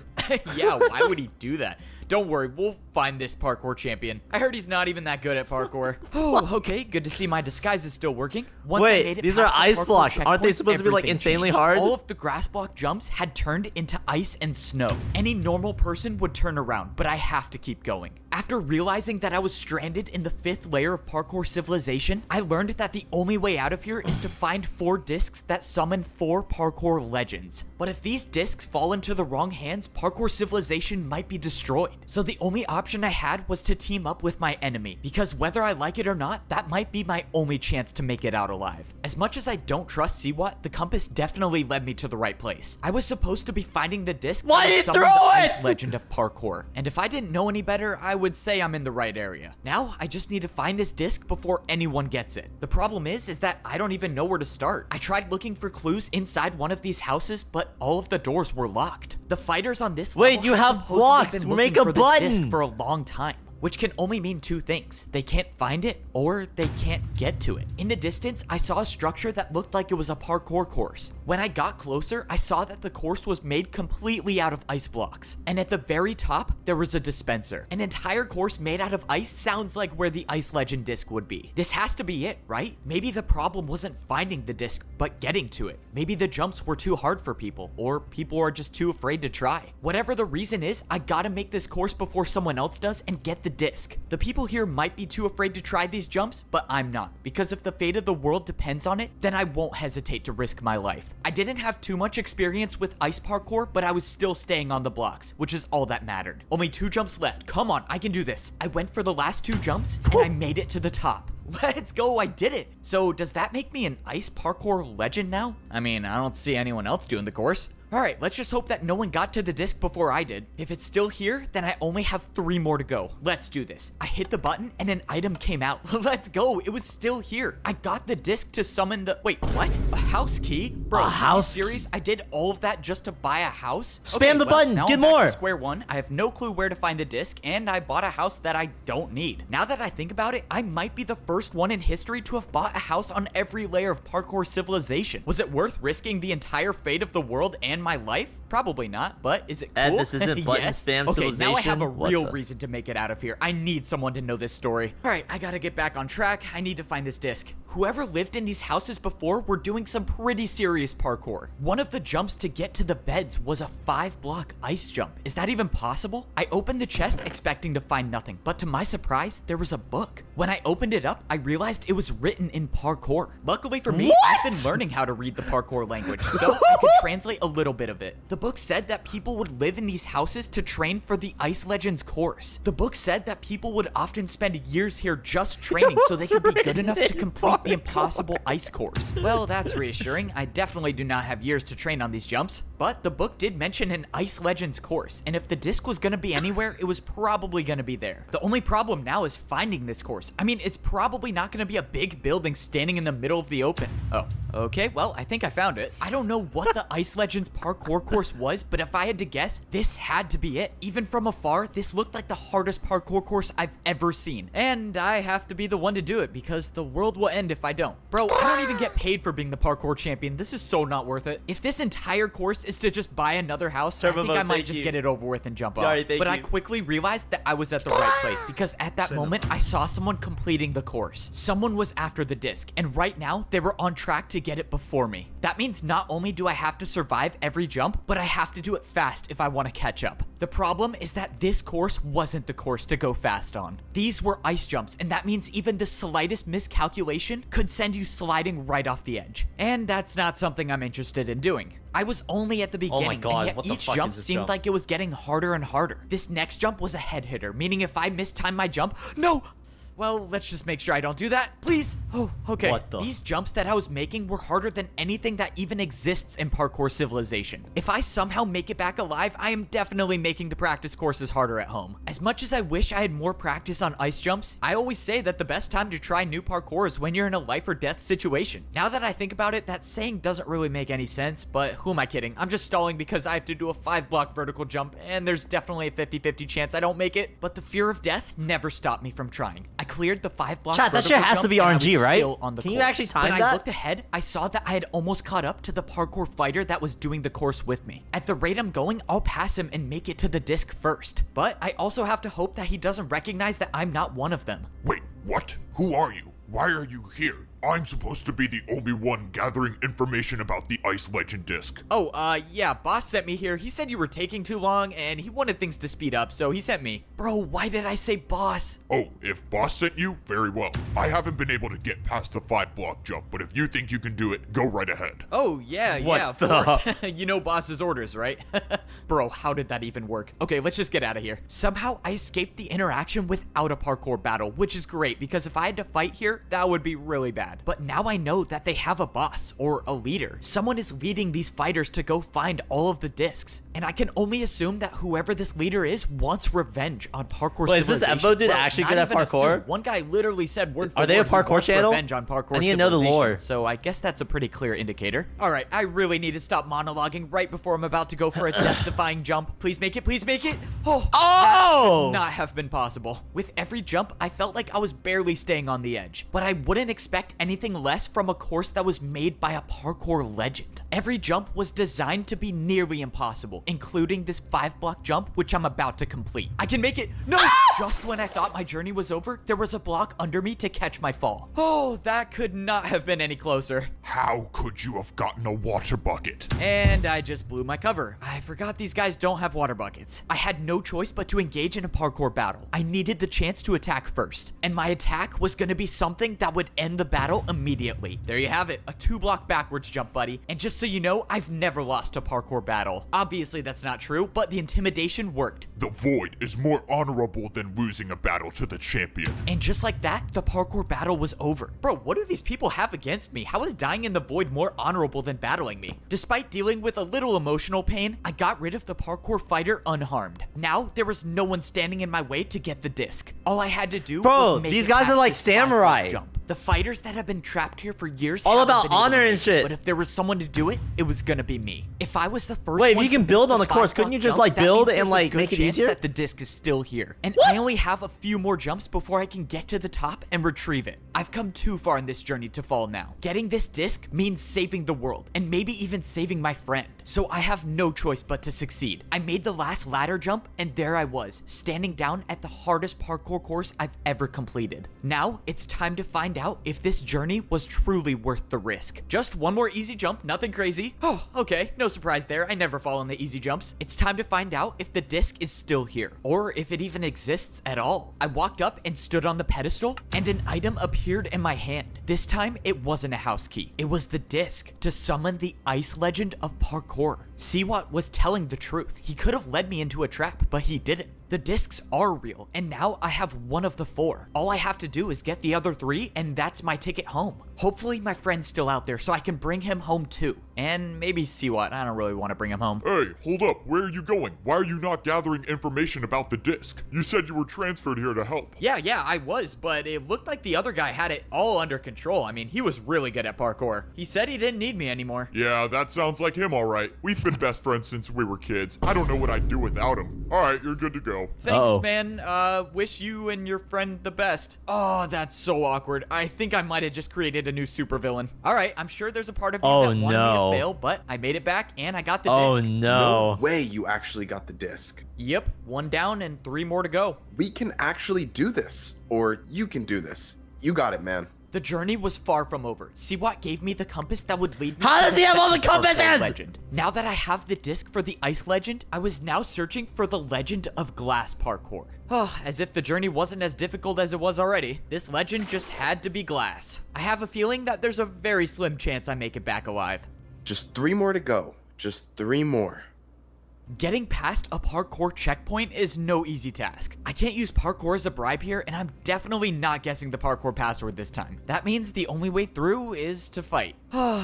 Speaker 2: Yeah, why would he do that? Don't worry, we'll find this parkour champion. I heard he's not even that good at parkour. Oh, okay, good to see my disguise is still working. Once I made
Speaker 1: Wait,
Speaker 2: it
Speaker 1: these
Speaker 2: past
Speaker 1: are
Speaker 2: the
Speaker 1: ice
Speaker 2: parkour
Speaker 1: blocks. Aren't they
Speaker 2: checkpoint,
Speaker 1: supposed to be like
Speaker 2: everything
Speaker 1: insanely
Speaker 2: changed.
Speaker 1: hard?
Speaker 2: All of the grass block jumps had turned into ice and snow. Any normal person would turn around, but I have to keep going. After realizing that I was stranded in the 5th layer of parkour civilization, I learned that the only way out of here is to find 4 discs that summon 4 parkour legends. But if these discs fall into the wrong hands, parkour civilization might be destroyed. So the only option I had was to team up with my enemy, because whether I like it or not, that might be my only chance to make it out alive. As much as I don't trust seawat, the compass definitely led me to the right place. I was supposed to be finding the disc
Speaker 1: Why
Speaker 2: that
Speaker 1: did you
Speaker 2: summoned
Speaker 1: throw
Speaker 2: the ice
Speaker 1: it?
Speaker 2: legend of parkour, and if I didn't know any better, I would say I'm in the right area. Now, I just need to find this disc before anyone gets it. The problem is that I don't even know where to start. I tried looking for clues inside one of these houses, but all of the doors were locked. The fighters on this
Speaker 1: Wait,
Speaker 2: level
Speaker 1: you have
Speaker 2: supposedly
Speaker 1: blocks.
Speaker 2: been
Speaker 1: Make
Speaker 2: looking
Speaker 1: a
Speaker 2: for this disc
Speaker 1: button.
Speaker 2: for a long time, which can only mean 2 things. They can't find it, or they can't get to it. In the distance, I saw a structure that looked like it was a parkour course. When I got closer, I saw that the course was made completely out of ice blocks. And at the very top, there was a dispenser. An entire course made out of ice sounds like where the ice legend disc would be. This has to be it, right? Maybe the problem wasn't finding the disc, but getting to it. Maybe the jumps were too hard for people, or people are just too afraid to try. Whatever the reason is, I gotta make this course before someone else does and get the the disc. The people here might be too afraid to try these jumps, but I'm not, because if the fate of the world depends on it, then I won't hesitate to risk my life. I didn't have too much experience with ice parkour, but I was still staying on the blocks, which is all that mattered. Only 2 jumps left. Come on, I can do this. I went for the last 2 jumps, and I made it to the top. Let's go, I did it. So does that make me an ice parkour legend now? I mean, I don't see anyone else doing the course. Alright, let's just hope that no one got to the disc before I did. If it's still here, then I only have 3 more to go. Let's do this. I hit the button and an item came out. Let's go, it was still here. I got the disc to summon the... Wait, what? A house key? Bro,
Speaker 1: A house
Speaker 2: are you serious? I did all of that just to buy a house?
Speaker 1: Spam the button,
Speaker 2: now
Speaker 1: get
Speaker 2: I'm back
Speaker 1: more.
Speaker 2: to square one. I have no clue where to find the disc, and I bought a house that I don't need. Now that I think about it, I might be the first one in history to have bought a house on every layer of parkour civilization. Was it worth risking the entire fate of the world and my life? Probably not, but is it cool?
Speaker 1: Ed, this isn't button
Speaker 2: Yes.
Speaker 1: spam
Speaker 2: Okay, now I have a
Speaker 1: civilization. What
Speaker 2: real
Speaker 1: the-
Speaker 2: reason to make it out of here. I need someone to know this story. All right, I gotta get back on track. I need to find this disc. Whoever lived in these houses before were doing some pretty serious parkour. One of the jumps to get to the beds was a 5-block ice jump. Is that even possible? I opened the chest expecting to find nothing, but to my surprise, there was a book. When I opened it up, I realized it was written in parkour. Luckily for me, I've been learning how to read the parkour language, so I could translate a little bit of it. The book said that people would live in these houses to train for the Ice Legends course. The book said that people would often spend years here just training so they could be good enough to complete the impossible ice course. Well, that's reassuring. I definitely do not have years to train on these jumps, but the book did mention an Ice Legends course, and if the disc was gonna be anywhere, it was probably gonna be there. The only problem now is finding this course. I mean, it's probably not gonna be a big building standing in the middle of the open. Oh, okay, well, I think I found it. I don't know what the Ice Legends parkour course was, but if I had to guess, this had to be it. Even from afar, this looked like the hardest parkour course I've ever seen. And I have to be the one to do it because the world will end if I don't. Bro, I don't even get paid for being the parkour champion. This is so not worth it. If this entire course is to just buy another house, I think I might just get it over with and jump off. But I quickly realized that I was at the right place because at that moment, I saw someone completing the course. Someone was after the disc, and right now, they were on track to get it before me. That means not only do I have to survive every jump, but I have to do it fast if I want to catch up. The problem is that this course wasn't the course to go fast on. These were ice jumps, and that means even the slightest miscalculation could send you sliding right off the edge. And that's not something I'm interested in doing. I was only at the beginning,
Speaker 1: God,
Speaker 2: and yet
Speaker 1: what the
Speaker 2: each
Speaker 1: fuck
Speaker 2: jump
Speaker 1: is this
Speaker 2: seemed
Speaker 1: jump?
Speaker 2: like it was getting harder and harder. This next jump was a head hitter, meaning if I mistimed my jump, no! Well, let's just make sure I don't do that, please. Oh, okay.
Speaker 1: What the-
Speaker 2: These jumps that I was making were harder than anything that even exists in parkour civilization. If I somehow make it back alive, I am definitely making the practice courses harder at home. As much as I wish I had more practice on ice jumps, I always say that the best time to try new parkour is when you're in a life or death situation. Now that I think about it, that saying doesn't really make any sense, but who am I kidding? I'm just stalling because I have to do a 5-block vertical jump, and there's definitely a 50-50 chance I don't make it, but the fear of death never stopped me from trying. I cleared the 5-block
Speaker 1: Chat, that shit
Speaker 2: vertical
Speaker 1: has to
Speaker 2: jump,
Speaker 1: be
Speaker 2: and I
Speaker 1: RNG,
Speaker 2: was
Speaker 1: right?
Speaker 2: still on the
Speaker 1: Can you
Speaker 2: course.
Speaker 1: actually time
Speaker 2: When
Speaker 1: that?
Speaker 2: I looked ahead, I saw that I had almost caught up to the parkour fighter that was doing the course with me. At the rate I'm going, I'll pass him and make it to the disc first. But I also have to hope that he doesn't recognize that I'm not one of them.
Speaker 3: Wait, what? Who are you? Why are you here? I'm supposed to be the only one gathering information about the Ice Legend disc.
Speaker 2: Oh, yeah, boss sent me here. He said you were taking too long and he wanted things to speed up, so he sent me. Bro, why did I say boss?
Speaker 3: Oh, if boss sent you, very well. I haven't been able to get past the 5-block jump, but if you think you can do it, go right ahead.
Speaker 2: Oh, yeah,
Speaker 1: What
Speaker 2: of
Speaker 1: the-
Speaker 2: course. You know boss's orders, right? Bro, how did that even work? Okay, let's just get out of here. Somehow I escaped the interaction without a parkour battle, which is great because if I had to fight here, that would be really bad. But now I know that they have a boss or a leader. Someone is leading these fighters to go find all of the discs. And I can only assume that whoever this leader is wants revenge on parkour
Speaker 1: Wait, is this
Speaker 2: civilization.
Speaker 1: Evo dude
Speaker 2: Bro,
Speaker 1: actually
Speaker 2: not
Speaker 1: good at
Speaker 2: even
Speaker 1: parkour?
Speaker 2: assume. One guy literally said word for
Speaker 1: Are they a
Speaker 2: word he
Speaker 1: parkour
Speaker 2: wants
Speaker 1: channel?
Speaker 2: revenge on parkour
Speaker 1: I need to know the
Speaker 2: civilization.
Speaker 1: lore.
Speaker 2: So I guess that's a pretty clear indicator. All right, I really need to stop monologuing right before I'm about to go for a death-defying jump. Please make it, please make it. Oh,
Speaker 1: Oh!
Speaker 2: that should not have been possible. With every jump, I felt like I was barely staying on the edge, but I wouldn't expect anything less from a course that was made by a parkour legend. Every jump was designed to be nearly impossible, including this 5-block jump, which I'm about to complete. I can make it. No! just when I thought my journey was over, there was a block under me to catch my fall. Oh, that could not have been any closer.
Speaker 3: How could you have gotten a water bucket?
Speaker 2: And I just blew my cover. I forgot these guys don't have water buckets. I had no choice but to engage in a parkour battle. I needed the chance to attack first, and my attack was going to be something that would end the battle immediately. There you have it, a 2-block backwards jump, buddy. And just so you know, I've never lost a parkour battle. Obviously that's not true, but the intimidation worked.
Speaker 3: The void is more honorable than losing a battle to the champion.
Speaker 2: And just like that, the parkour battle was over. Bro, what do these people have against me? How is dying in the void more honorable than battling me? Despite dealing with a little emotional pain, I got rid of the parkour fighter unharmed. Now, there was no one standing in my way to get the disc. All I had to do was make
Speaker 1: these
Speaker 2: it
Speaker 1: guys
Speaker 2: past
Speaker 1: are like
Speaker 2: this 5-block
Speaker 1: samurai.
Speaker 2: jump. The fighters that have been trapped here for years
Speaker 1: All
Speaker 2: haven't
Speaker 1: about
Speaker 2: been able to
Speaker 1: honor
Speaker 2: make
Speaker 1: and
Speaker 2: it,
Speaker 1: shit.
Speaker 2: But if there was someone to do it, it was gonna be me. If I was the first
Speaker 1: Wait, if
Speaker 2: one
Speaker 1: you
Speaker 2: to
Speaker 1: can
Speaker 2: make
Speaker 1: build on the course,
Speaker 2: 5-block
Speaker 1: couldn't you just,
Speaker 2: jump,
Speaker 1: like,
Speaker 2: that
Speaker 1: build
Speaker 2: means
Speaker 1: and,
Speaker 2: there's a
Speaker 1: like,
Speaker 2: good
Speaker 1: make it
Speaker 2: chance
Speaker 1: easier?
Speaker 2: that the disc is still here. And I only have a few more jumps before I can get to the top and retrieve it. I've come too far in this journey to fall now. Getting this disc means saving the world, and maybe even saving my friend. So I have no choice but to succeed. I made the last ladder jump, and there I was, standing down at the hardest parkour course I've ever completed. Now, it's time to find out if this journey was truly worth the risk. Just one more easy jump, nothing crazy. Oh, okay, no surprise there. I never fall on the easy jumps. It's time to find out if the disc is still here, or if it even exists at all. I walked up and stood on the pedestal, and an item appeared in my hand. This time, it wasn't a house key. It was the disc to summon the ice legend of parkour. Seawat was telling the truth. He could have led me into a trap, but he didn't. The discs are real, and now I have one of the 4. All I have to do is get the other 3, and that's my ticket home. Hopefully my friend's still out there so I can bring him home too. And maybe Seawat. I don't really want to bring him home.
Speaker 3: Hey, hold up. Where are you going? Why are you not gathering information about the disc? You said you were transferred here to help.
Speaker 2: Yeah, I was, but it looked like the other guy had it all under control. I mean, he was really good at parkour. He said he didn't need me anymore.
Speaker 3: Yeah, that sounds like him, all right. We've been best friends since we were kids. I don't know what I'd do without him. All right, you're good to go.
Speaker 2: Thanks,
Speaker 1: Uh-oh.
Speaker 2: man. Wish you and your friend the best. Oh, that's so awkward. I think I might have just created a new supervillain. All right, I'm sure there's a part of me
Speaker 1: Oh,
Speaker 2: that wanted me
Speaker 1: no.
Speaker 2: to fail, but I made it back and I got the
Speaker 1: Oh
Speaker 2: disc.
Speaker 1: no.
Speaker 5: Way you actually got the disc.
Speaker 2: Yep, 1 down and 3 more to go.
Speaker 5: We can actually do this. Or you can do this. You got it, man.
Speaker 2: The journey was far from over. Seawat gave me the compass that would lead me
Speaker 1: How
Speaker 2: to
Speaker 1: does he have all the
Speaker 2: second parkour
Speaker 1: compasses?
Speaker 2: legend. Now that I have the disc for the ice legend, I was now searching for the legend of glass parkour. Oh, as if the journey wasn't as difficult as it was already. This legend just had to be glass. I have a feeling that there's a very slim chance I make it back alive.
Speaker 5: Just 3 more to go. Just 3 more.
Speaker 2: Getting past a parkour checkpoint is no easy task. I can't use parkour as a bribe here, and I'm definitely not guessing the parkour password this time. That means the only way through is to fight.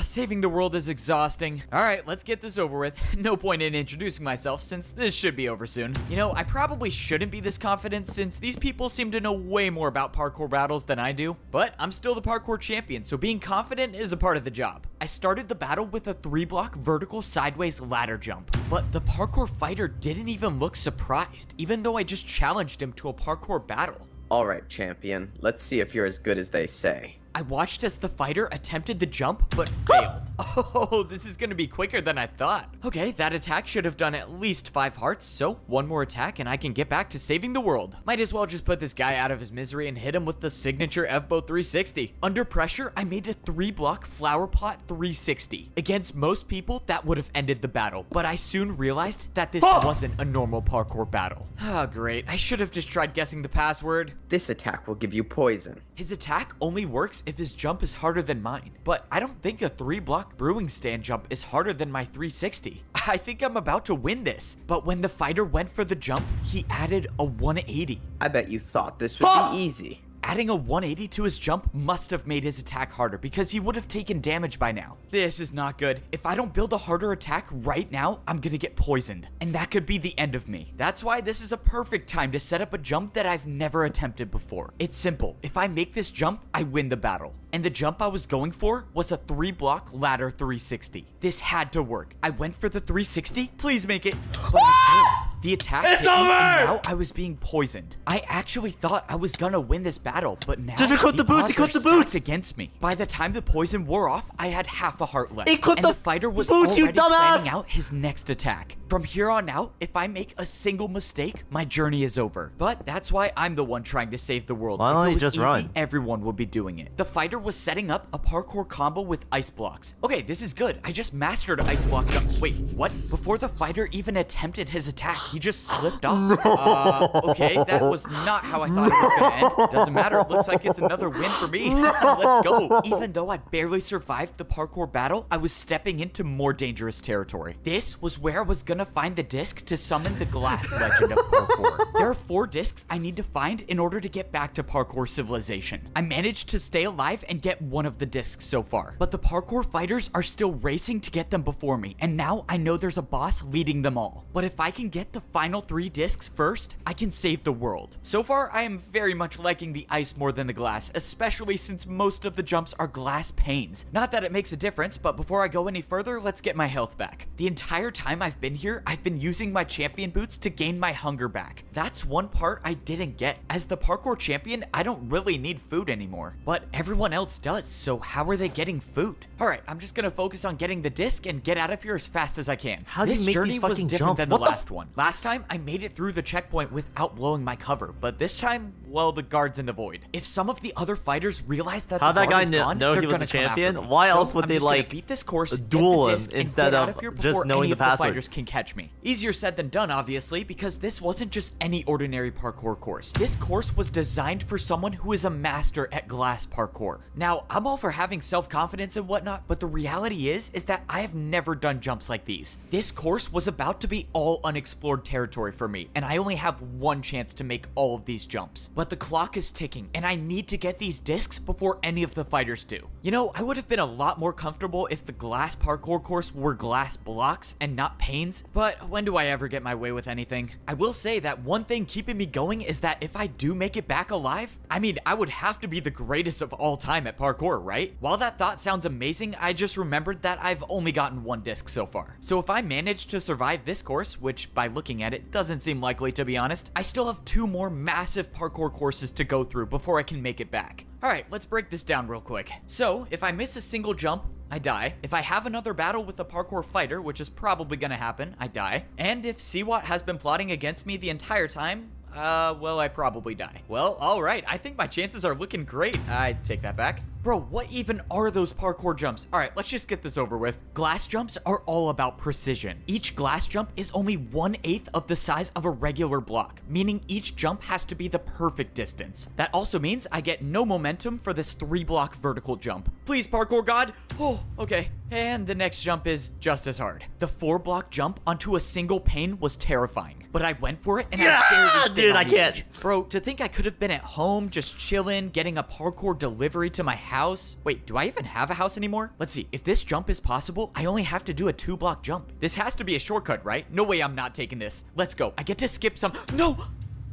Speaker 2: Saving the world is exhausting. Alright, let's get this over with. No point in introducing myself since this should be over soon. You know, I probably shouldn't be this confident since these people seem to know way more about parkour battles than I do, but I'm still the parkour champion, so being confident is a part of the job. I started the battle with a 3-block vertical sideways ladder jump, but the parkour fighter didn't even look surprised, even though I just challenged him to a parkour battle.
Speaker 6: Alright, champion. Let's see if you're as good as they say.
Speaker 2: I watched as the fighter attempted the jump, but failed. Oh, this is gonna be quicker than I thought. Okay, that attack should have done at least 5 hearts, so 1 more attack and I can get back to saving the world. Might as well just put this guy out of his misery and hit him with the signature F-Bow 360. Under pressure, I made a 3-block flower pot 360. Against most people, that would have ended the battle, but I soon realized that this wasn't a normal parkour battle. Oh, great. I should have just tried guessing the password.
Speaker 6: This attack will give you poison.
Speaker 2: His attack only works if his jump is harder than mine, but I don't think a 3-block brewing stand jump is harder than my 360. I think I'm about to win this, but when the fighter went for the jump, he added a 180.
Speaker 6: I bet you thought this would be easy.
Speaker 2: Adding a 180 to his jump must have made his attack harder because he would have taken damage by now. This is not good. If I don't build a harder attack right now, I'm gonna get poisoned, and that could be the end of me. That's why this is a perfect time to set up a jump that I've never attempted before. It's simple. If I make this jump, I win the battle. And the jump I was going for was a 3-block ladder 360. This had to work. I went for the 360. Please make it. But I failed. The attack
Speaker 1: It's
Speaker 2: hit me,
Speaker 1: over!
Speaker 2: and now I was being poisoned. I actually thought I was gonna win this battle, but now
Speaker 1: Just equip the boots,
Speaker 2: odds
Speaker 1: equip
Speaker 2: are
Speaker 1: the boots!
Speaker 2: stacked against me. By the time the poison wore off, I had half a heart left.
Speaker 1: Equip
Speaker 2: and
Speaker 1: the
Speaker 2: the fighter was
Speaker 1: boots, you
Speaker 2: already
Speaker 1: dumbass!
Speaker 2: planning out his next attack. From here on out, if I make a single mistake, my journey is over. But that's why I'm the one trying to save the world.
Speaker 1: Why don't
Speaker 2: If it
Speaker 1: you
Speaker 2: was
Speaker 1: just
Speaker 2: easy,
Speaker 1: run?
Speaker 2: everyone would be doing it. The fighter was setting up a parkour combo with ice blocks. Okay, this is good. I just mastered ice block jump. Wait, what? Before the fighter even attempted his attack, he just slipped off. Okay, that was not how I thought it was gonna end. Doesn't matter. It looks like it's another win for me. Let's go. Even though I barely survived the parkour battle, I was stepping into more dangerous territory. This was where I was gonna find the disc to summon the glass legend of parkour. There are 4 discs I need to find in order to get back to parkour civilization. I managed to stay alive and get one of the discs so far, but the parkour fighters are still racing to get them before me, and now I know there's a boss leading them all. But if I can get the final 3 discs first, I can save the world. So far, I am very much liking the ice more than the glass, especially since most of the jumps are glass panes. Not that it makes a difference, but before I go any further, let's get my health back. The entire time I've been here, I've been using my champion boots to gain my hunger back. That's one part I didn't get. As the parkour champion, I don't really need food anymore, but everyone else does, so how are they getting food? Alright, I'm just gonna focus on getting the disc and get out of here as fast as I can.
Speaker 1: How do you
Speaker 2: This
Speaker 1: make
Speaker 2: journey
Speaker 1: these
Speaker 2: was
Speaker 1: fucking
Speaker 2: different
Speaker 1: jumps?
Speaker 2: than the
Speaker 1: What the
Speaker 2: last one. Last time, I made it through the checkpoint without blowing my cover, but this time, well, the guard's in the void. If some of the other fighters realize that
Speaker 1: How'd
Speaker 2: the
Speaker 1: that
Speaker 2: guard
Speaker 1: guy
Speaker 2: is
Speaker 1: know
Speaker 2: gone,
Speaker 1: he
Speaker 2: they're
Speaker 1: was
Speaker 2: gonna
Speaker 1: the
Speaker 2: come after
Speaker 1: champion?
Speaker 2: me.
Speaker 1: Why
Speaker 2: So
Speaker 1: else would
Speaker 2: I'm
Speaker 1: they,
Speaker 2: just gonna
Speaker 1: like,
Speaker 2: beat this course, get
Speaker 1: duel
Speaker 2: the
Speaker 1: him
Speaker 2: disc, and
Speaker 1: instead
Speaker 2: get out
Speaker 1: of
Speaker 2: here
Speaker 1: just
Speaker 2: before
Speaker 1: knowing
Speaker 2: any
Speaker 1: the
Speaker 2: of the
Speaker 1: password?
Speaker 2: fighters can catch me. Easier said than done, obviously, because this wasn't just any ordinary parkour course. This course was designed for someone who is a master at glass parkour. Now, I'm all for having self-confidence and whatnot, but the reality is that I have never done jumps like these. This course was about to be all unexplored territory for me, and I only have one chance to make all of these jumps. But the clock is ticking, and I need to get these discs before any of the fighters do. You know, I would have been a lot more comfortable if the glass parkour course were glass blocks and not panes, but when do I ever get my way with anything? I will say that one thing keeping me going is that if I do make it back alive, I mean, I would have to be the greatest of all time at parkour, right? While that thought sounds amazing, I just remembered that I've only gotten 1 disc so far. So if I manage to survive this course, which by looking at it doesn't seem likely to be honest, I still have 2 more massive parkour courses to go through before I can make it back. Alright, let's break this down real quick. So, if I miss a single jump, I die. If I have another battle with a parkour fighter, which is probably gonna happen, I die. And if seawat has been plotting against me the entire time, well, I probably die. Well, alright, I think my chances are looking great. I take that back. Bro, what even are those parkour jumps? Alright, let's just get this over with. Glass jumps are all about precision. Each glass jump is only 1/8 of the size of a regular block, meaning each jump has to be the perfect distance. That also means I get no momentum for this 3-block vertical jump. Please, parkour god. Oh, okay. And the next jump is just as hard. The 4-block jump onto a single pane was terrifying, but I went for it and I barely stayed
Speaker 1: dude,
Speaker 2: on
Speaker 1: I
Speaker 2: the
Speaker 1: can't.
Speaker 2: edge. Bro, to think I could have been at home just chilling, getting a parkour delivery to my house. Wait, do I even have a house anymore? Let's see. If this jump is possible, I only have to do a 2-block jump. This has to be a shortcut, right? No way I'm not taking this. Let's go. I get to skip some.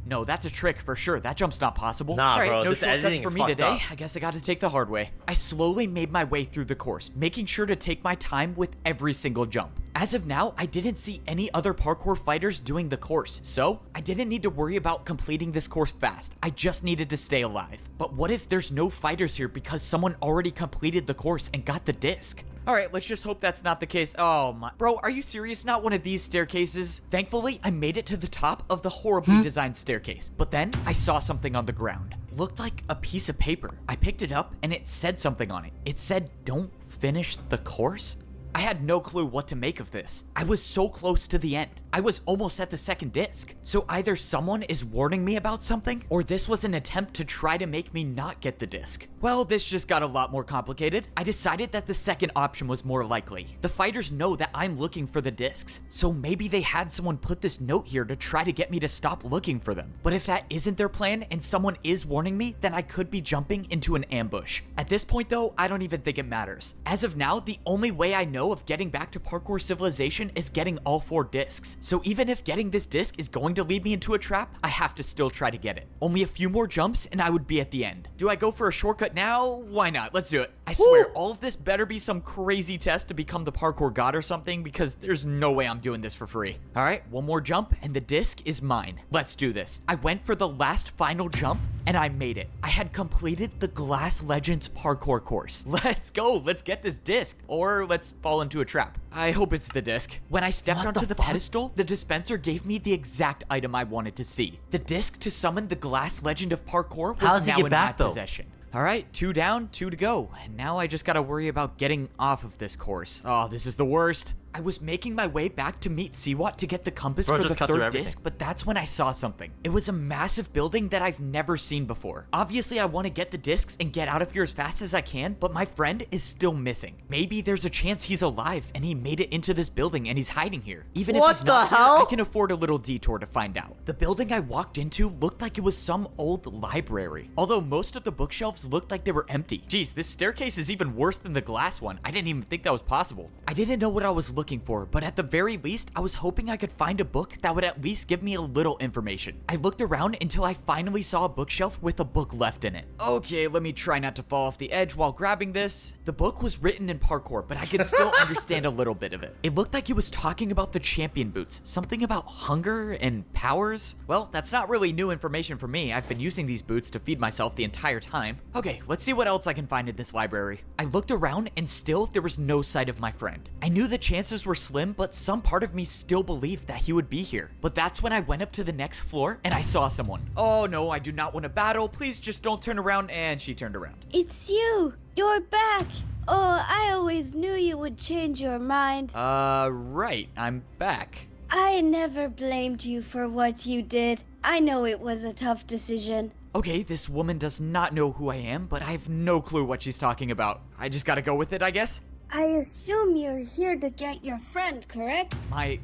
Speaker 2: No, that's a trick for sure. That jump's not possible.
Speaker 1: Nah,
Speaker 2: Alright,
Speaker 1: bro,
Speaker 2: no
Speaker 1: this
Speaker 2: shortcuts
Speaker 1: editing
Speaker 2: for
Speaker 1: is
Speaker 2: me
Speaker 1: fucked
Speaker 2: today.
Speaker 1: up.
Speaker 2: I guess I gotta take the hard way. I slowly made my way through the course, making sure to take my time with every single jump. As of now, I didn't see any other parkour fighters doing the course, so I didn't need to worry about completing this course fast. I just needed to stay alive. But what if there's no fighters here because someone already completed the course and got the disc? Alright, let's just hope that's not the case. Oh my. Bro, are you serious? Not one of these staircases? Thankfully, I made it to the top of the horribly designed staircase. But then, I saw something on the ground. It looked like a piece of paper. I picked it up and it said something on it. It said, "Don't finish the course?" I had no clue what to make of this. I was so close to the end. I was almost at the second disc. So either someone is warning me about something, or this was an attempt to try to make me not get the disc. Well, this just got a lot more complicated. I decided that the second option was more likely. The fighters know that I'm looking for the discs, so maybe they had someone put this note here to try to get me to stop looking for them. But if that isn't their plan and someone is warning me, then I could be jumping into an ambush. At this point though, I don't even think it matters. As of now, the only way I know of getting back to parkour civilization is getting all 4 discs. So even if getting this disc is going to lead me into a trap, I have to still try to get it. Only a few more jumps and I would be at the end. Do I go for a shortcut now? Why not? Let's do it. I swear, all of this better be some crazy test to become the parkour god or something, because there's no way I'm doing this for free. All right, one more jump and the disc is mine. Let's do this. I went for the last final jump and I made it. I had completed the Glass Legends parkour course. Let's go. Let's get this disc, or let's fall into a trap. I hope it's the disc. When I stepped onto the pedestal, the dispenser gave me the exact item I wanted to see. The disc to summon the Glass Legend of Parkour was now in my possession. All right, 2 down, 2 to go. And now I just gotta worry about getting off of this course. Oh, this is the worst. I was making my way back to meet seawat to get the compass for the third disc, but that's when I saw something. It was a massive building that I've never seen before. Obviously, I want to get the discs and get out of here as fast as I can, but my friend is still missing. Maybe there's a chance he's alive and he made it into this building and he's hiding here. Even if he's not here, I can afford a little detour to find out. The building I walked into looked like it was some old library, although most of the bookshelves looked like they were empty. Geez, this staircase is even worse than the glass one. I didn't even think that was possible. I didn't know what I was looking for, but at the very least, I was hoping I could find a book that would at least give me a little information. I looked around until I finally saw a bookshelf with a book left in it. Okay, let me try not to fall off the edge while grabbing this. The book was written in parkour, but I could still understand a little bit of it. It looked like it was talking about the champion boots, something about hunger and powers. Well, that's not really new information for me. I've been using these boots to feed myself the entire time. Okay, let's see what else I can find in this library. I looked around and still there was no sight of my friend. I knew the chances were slim, but some part of me still believed that he would be here. But that's when I went up to the next floor and I saw someone. Oh no, I do not want to battle. Please just don't turn around. And she turned around.
Speaker 7: It's you! You're back! Oh, I always knew you would change your mind.
Speaker 2: Right. I'm back.
Speaker 7: I never blamed you for what you did. I know it was a tough decision.
Speaker 2: Okay, this woman does not know who I am, but I have no clue what she's talking about. I just gotta go with it, I guess?
Speaker 7: I assume you're here to get your friend, correct?
Speaker 2: My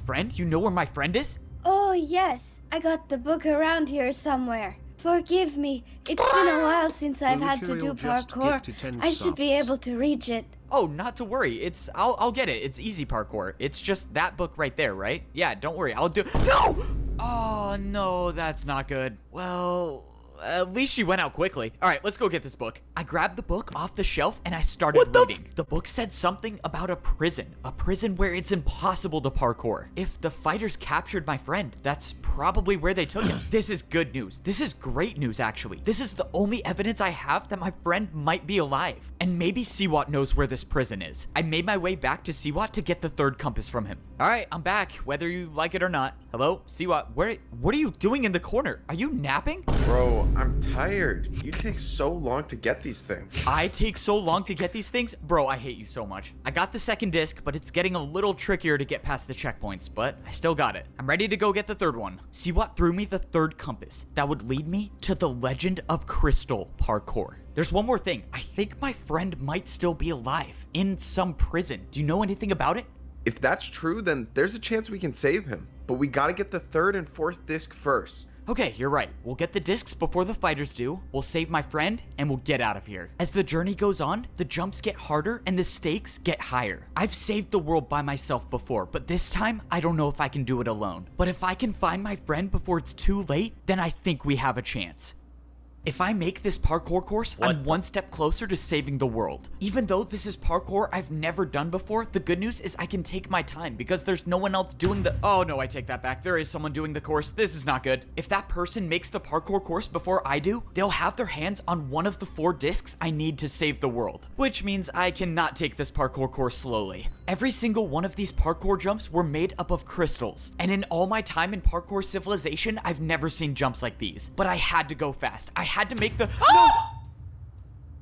Speaker 2: friend? You know where my friend is?
Speaker 7: Oh, yes. I got the book around here somewhere. Forgive me. It's been a while since I've had to do parkour. I should be able to reach it.
Speaker 2: Oh, not to worry. I'll get it. It's easy parkour. It's just that book right there, right? Yeah, don't worry. I'll do. No! Oh, no, that's not good. Well, at least she went out quickly. All right, let's go get this book. I grabbed the book off the shelf and I started reading. The book said something about a prison where it's impossible to parkour. If the fighters captured my friend, that's probably where they took him. This is good news. This is great news, actually. This is the only evidence I have that my friend might be alive. And maybe seawat knows where this prison is. I made my way back to seawat to get the third compass from him. All right, I'm back, whether you like it or not. Hello, seawat, what are you doing in the corner? Are you napping?
Speaker 5: Bro, I'm tired. You take so long to get these things.
Speaker 2: I take so long to get these things? Bro, I hate you so much. I got the second disc, but it's getting a little trickier to get past the checkpoints, but I still got it. I'm ready to go get the third one. seawat threw me the third compass that would lead me to the Legend of Crystal parkour. There's one more thing. I think my friend might still be alive in some prison. Do you know anything about it?
Speaker 5: If that's true, then there's a chance we can save him. But we gotta get the third and fourth disc first.
Speaker 2: Okay, you're right. We'll get the discs before the fighters do, we'll save my friend, and we'll get out of here. As the journey goes on, the jumps get harder and the stakes get higher. I've saved the world by myself before, but this time, I don't know if I can do it alone. But if I can find my friend before it's too late, then I think we have a chance. If I make this parkour course, I'm one step closer to saving the world. Even though this is parkour I've never done before, the good news is I can take my time because there's no one else doing the— Oh no, I take that back. There is someone doing the course. This is not good. If that person makes the parkour course before I do, they'll have their hands on one of the 4 discs I need to save the world, which means I cannot take this parkour course slowly. Every single one of these parkour jumps were made up of crystals, and in all my time in Parkour Civilization, I've never seen jumps like these. But I had to go fast. I had to make the— No!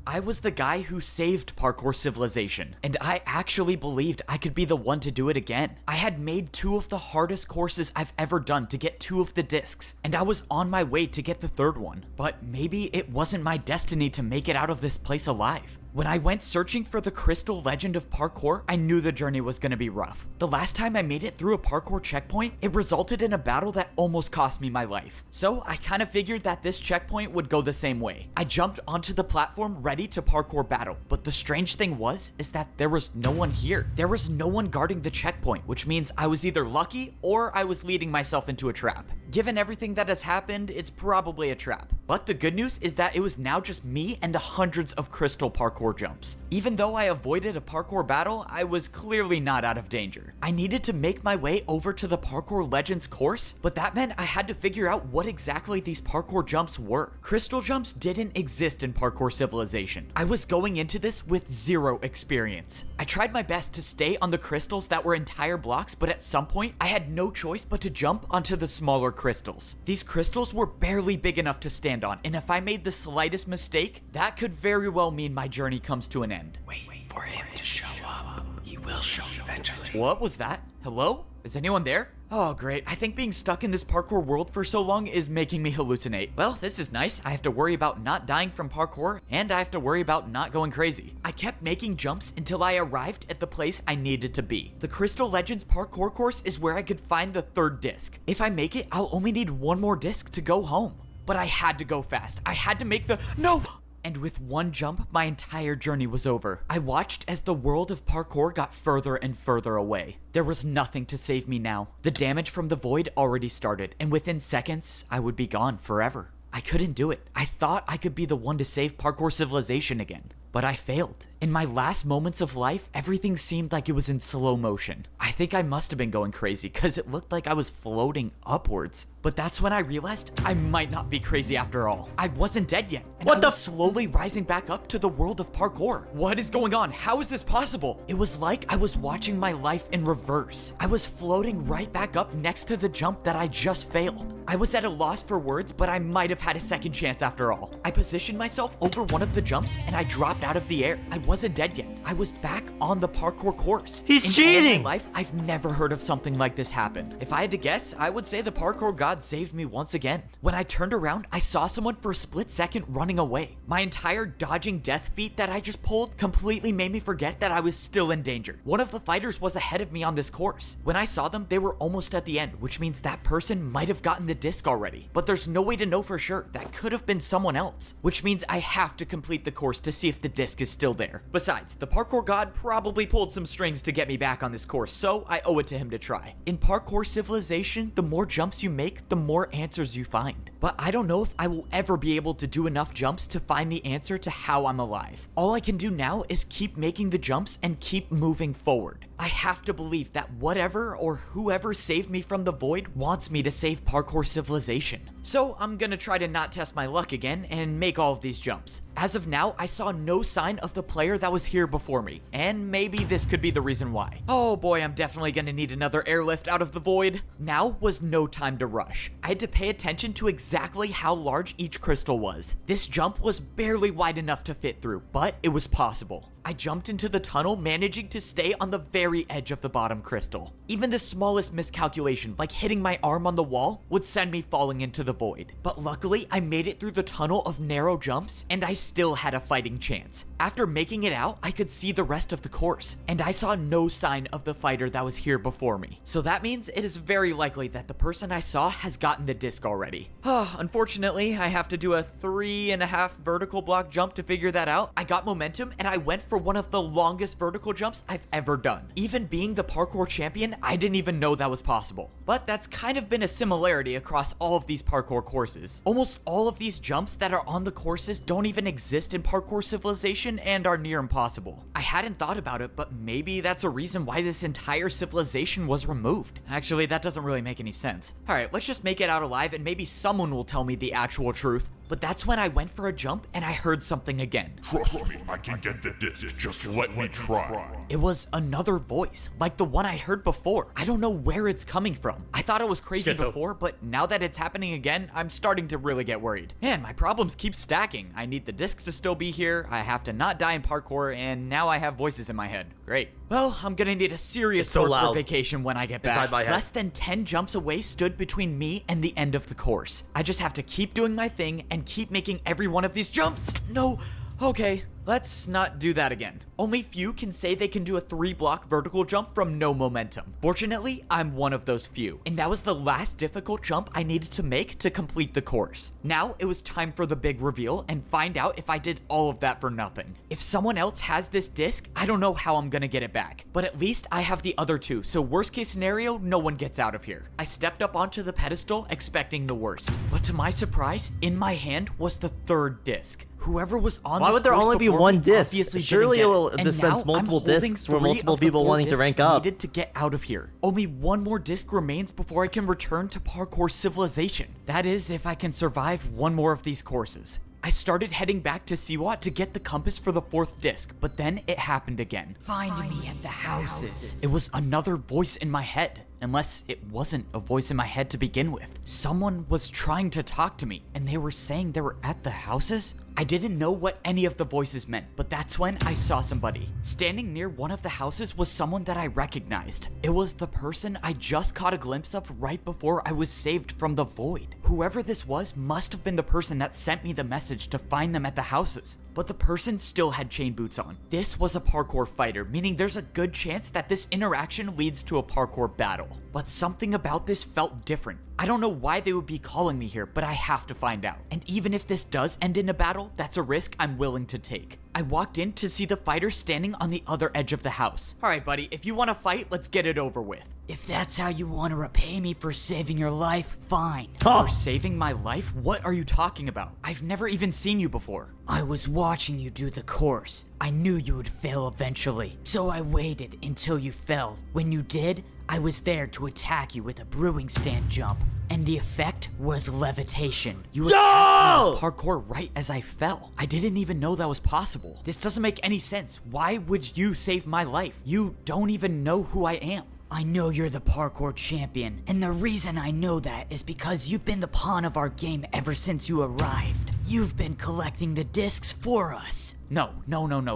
Speaker 2: I was the guy who saved Parkour Civilization, and I actually believed I could be the one to do it again. I had made 2 of the hardest courses I've ever done to get 2 of the discs, and I was on my way to get the third one. But maybe it wasn't my destiny to make it out of this place alive. When I went searching for the crystal legend of parkour, I knew the journey was going to be rough. The last time I made it through a parkour checkpoint, it resulted in a battle that almost cost me my life. So I kind of figured that this checkpoint would go the same way. I jumped onto the platform ready to parkour battle, but the strange thing is that there was no one here. There was no one guarding the checkpoint, which means I was either lucky or I was leading myself into a trap. Given everything that has happened, it's probably a trap. But the good news is that it was now just me and the hundreds of crystal parkour jumps. Even though I avoided a parkour battle, I was clearly not out of danger. I needed to make my way over to the Parkour Legends course, but that meant I had to figure out what exactly these parkour jumps were. Crystal jumps didn't exist in Parkour Civilization. I was going into this with zero experience. I tried my best to stay on the crystals that were entire blocks, but at some point, I had no choice but to jump onto the smaller crystals. These crystals were barely big enough to stand on, and if I made the slightest mistake, that could very well mean my journey comes to an end.
Speaker 8: Wait for him to show up. He will show eventually.
Speaker 2: What was that? Hello? Is anyone there? Oh great, I think being stuck in this parkour world for so long is making me hallucinate. Well, this is nice. I have to worry about not dying from parkour, and I have to worry about not going crazy. I kept making jumps until I arrived at the place I needed to be. The Crystal Legends parkour course is where I could find the third disc. If I make it, I'll only need one more disc to go home. But I had to go fast. I had to make the— No! And with one jump, my entire journey was over. I watched as the world of parkour got further and further away. There was nothing to save me now. The damage from the void already started, and within seconds, I would be gone forever. I couldn't do it. I thought I could be the one to save Parkour Civilization again. But I failed. In my last moments of life, everything seemed like it was in slow motion. I think I must have been going crazy because it looked like I was floating upwards. But that's when I realized I might not be crazy after all. I wasn't dead yet, and I was slowly rising back up to the world of parkour. What is going on? How is this possible? It was like I was watching my life in reverse. I was floating right back up next to the jump that I just failed. I was at a loss for words, but I might have had a second chance after all. I positioned myself over one of the jumps and I dropped out of the air. I wasn't dead yet. I was back on the parkour course.
Speaker 1: He's cheating!
Speaker 2: In my life, I've never heard of something like this happen. If I had to guess, I would say the parkour god saved me once again. When I turned around, I saw someone for a split second running away. My entire dodging death feat that I just pulled completely made me forget that I was still in danger. One of the fighters was ahead of me on this course. When I saw them, they were almost at the end, which means that person might have gotten the disc already. But there's no way to know for sure. That could have been someone else, which means I have to complete the course to see if the disc is still there. Besides, the parkour god probably pulled some strings to get me back on this course, so I owe it to him to try. In Parkour Civilization, the more jumps you make, the more answers you find. But I don't know if I will ever be able to do enough jumps to find the answer to how I'm alive. All I can do now is keep making the jumps and keep moving forward. I have to believe that whatever or whoever saved me from the void wants me to save Parkour Civilization. So I'm gonna try to not test my luck again and make all of these jumps. As of now, I saw no sign of the player that was here before me, and maybe this could be the reason why. Oh boy, I'm definitely gonna need another airlift out of the void. Now was no time to rush. I had to pay attention to exactly how large each crystal was. This jump was barely wide enough to fit through, but it was possible. I jumped into the tunnel, managing to stay on the very edge of the bottom crystal. Even the smallest miscalculation, like hitting my arm on the wall, would send me falling into the void. But luckily, I made it through the tunnel of narrow jumps, and I still had a fighting chance. After making it out, I could see the rest of the course, and I saw no sign of the fighter that was here before me. So that means it is very likely that the person I saw has gotten the disc already. Unfortunately, I have to do a 3.5 vertical block jump to figure that out. I got momentum, and I went for one of the longest vertical jumps I've ever done. Even being the parkour champion, I didn't even know that was possible. But that's kind of been a similarity across all of these parkour courses. Almost all of these jumps that are on the courses don't even exist in Parkour Civilization and are near impossible. I hadn't thought about it, but maybe that's a reason why this entire civilization was removed. Actually, that doesn't really make any sense. Alright, let's just make it out alive and maybe someone will tell me the actual truth. But that's when I went for a jump and I heard something again.
Speaker 3: Trust me, I can get the disc. Just let me try.
Speaker 2: It was another voice, like the one I heard before. I don't know where it's coming from. I thought it was crazy before, but now that it's happening again, I'm starting to really get worried. Man, my problems keep stacking. I need the disc to still be here, I have to not die in parkour, and now I have voices in my head. Great. Well, I'm gonna need a serious parkour vacation when I get back. Less than 10 jumps away stood between me and the end of the course. I just have to keep doing my thing and keep making every one of these jumps. No. Okay, Let's not do that again. Only few can say they can do a 3-block vertical jump from no momentum. Fortunately, I'm one of those few, and that was the last difficult jump I needed to make to complete the course. Now it was time for the big reveal and find out if I did all of that for nothing. If someone else has this disc, I don't know how I'm gonna get it back, but at least I have the other two, so worst case scenario, no one gets out of here. I stepped up onto the pedestal expecting the worst, but to my surprise, in my hand was the 3rd disc. Whoever was on
Speaker 1: Why
Speaker 2: this
Speaker 1: would there
Speaker 2: course
Speaker 1: only be
Speaker 2: before
Speaker 1: one
Speaker 2: me
Speaker 1: disc?
Speaker 2: obviously
Speaker 1: Surely
Speaker 2: didn't
Speaker 1: it will
Speaker 2: get it. And
Speaker 1: dispense
Speaker 2: now I'm
Speaker 1: multiple
Speaker 2: holding
Speaker 1: discs for
Speaker 2: 3
Speaker 1: multiple
Speaker 2: of the
Speaker 1: people
Speaker 2: 4
Speaker 1: wanting to
Speaker 2: discs
Speaker 1: rank up.
Speaker 2: needed to get out of here. Only one more disc remains before I can return to Parkour Civilization. That is, if I can survive one more of these courses. I started heading back to seawat to get the compass for the 4th disc, but then it happened again.
Speaker 4: Find me at the houses.
Speaker 2: It was another voice in my head. Unless it wasn't a voice in my head to begin with. Someone was trying to talk to me, and they were saying they were at the houses? I didn't know what any of the voices meant, but that's when I saw somebody. Standing near one of the houses was someone that I recognized. It was the person I just caught a glimpse of right before I was saved from the void. Whoever this was must have been the person that sent me the message to find them at the houses. But the person still had chain boots on. This was a parkour fighter, meaning there's a good chance that this interaction leads to a parkour battle. But something about this felt different. I don't know why they would be calling me here, but I have to find out. And even if this does end in a battle, that's a risk I'm willing to take. I walked in to see the fighter standing on the other edge of the house. Alright buddy, if you want to fight, let's get it over with.
Speaker 4: If that's how you want to repay me for saving your life, fine.
Speaker 2: For saving my life? What are you talking about? I've never even seen you before.
Speaker 4: I was watching you do the course. I knew you would fail eventually, so I waited until you fell. When you did, I was there to attack you with a brewing stand jump, and the effect was levitation.
Speaker 2: You attacked me with parkour right as I fell. I didn't even know that was possible. This doesn't make any sense. Why would you save my life? You don't even know who I am.
Speaker 4: I know you're the parkour champion, and the reason I know that is because you've been the pawn of our game ever since you arrived. You've been collecting the discs for us.
Speaker 2: No,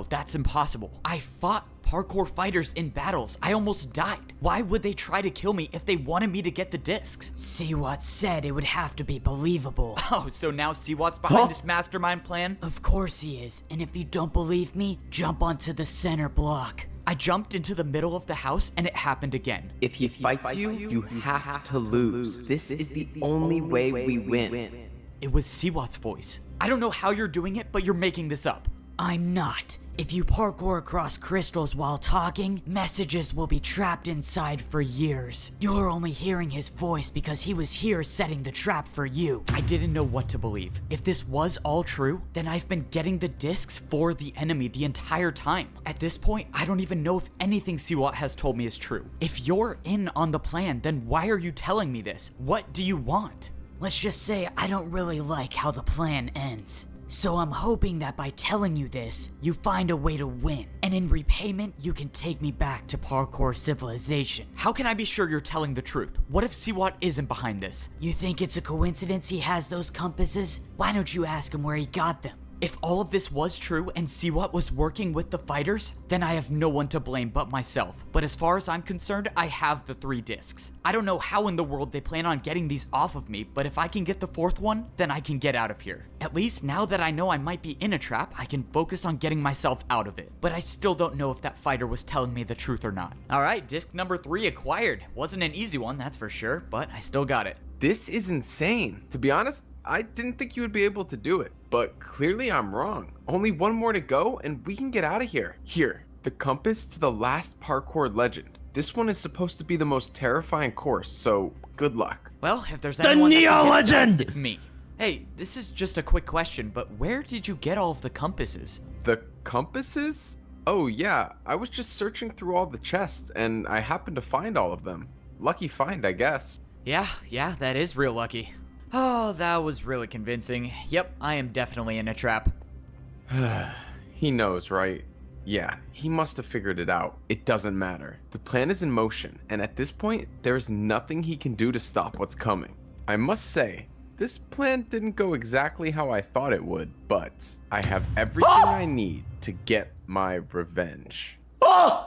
Speaker 2: that's impossible. I fought parkour fighters in battles. I almost died. Why would they try to kill me if they wanted me to get the discs?
Speaker 4: seawat said it would have to be believable.
Speaker 2: Oh, so now seawat's behind this mastermind plan?
Speaker 4: Of course he is, and if you don't believe me, jump onto the center block.
Speaker 2: I jumped into the middle of the house and it happened again.
Speaker 6: If he fights you, you have to lose. This is the only way we win.
Speaker 2: It was seawat's voice. I don't know how you're doing it, but you're making this up.
Speaker 4: I'm not. If you parkour across crystals while talking, messages will be trapped inside for years. You're only hearing his voice because he was here setting the trap for you.
Speaker 2: I didn't know what to believe. If this was all true, then I've been getting the discs for the enemy the entire time. At this point, I don't even know if anything seawat has told me is true. If you're in on the plan, then why are you telling me this? What do you want?
Speaker 4: Let's just say I don't really like how the plan ends. So I'm hoping that by telling you this, you find a way to win. And in repayment, you can take me back to Parkour Civilization.
Speaker 2: How can I be sure you're telling the truth? What if seawat isn't behind this?
Speaker 4: You think it's a coincidence he has those compasses? Why don't you ask him where he got them?
Speaker 2: If all of this was true and seawat was working with the fighters, then I have no one to blame but myself. But as far as I'm concerned, I have the 3 discs. I don't know how in the world they plan on getting these off of me, but if I can get the 4th one, then I can get out of here. At least now that I know I might be in a trap, I can focus on getting myself out of it. But I still don't know if that fighter was telling me the truth or not. Alright, disc number 3 acquired. Wasn't an easy one, that's for sure, but I still got it.
Speaker 5: This is insane. To be honest, I didn't think you would be able to do it, but clearly I'm wrong. Only one more to go and we can get out of here. Here, the compass to the last parkour legend. This one is supposed to be the most terrifying course, so good luck.
Speaker 2: Well, if there's
Speaker 1: The
Speaker 2: anyone that can
Speaker 1: Neo
Speaker 2: get it,
Speaker 1: Legend!
Speaker 2: it's me. Hey, this is just a quick question, but where did you get all of the compasses?
Speaker 5: The compasses? Oh yeah, I was just searching through all the chests and I happened to find all of them. Lucky find, I guess.
Speaker 2: Yeah, that is real lucky. Oh, that was really convincing. Yep, I am definitely in a trap.
Speaker 5: He knows, right? Yeah, he must have figured it out. It doesn't matter. The plan is in motion, and at this point, there is nothing he can do to stop what's coming. I must say, this plan didn't go exactly how I thought it would, but I have everything I need to get my revenge.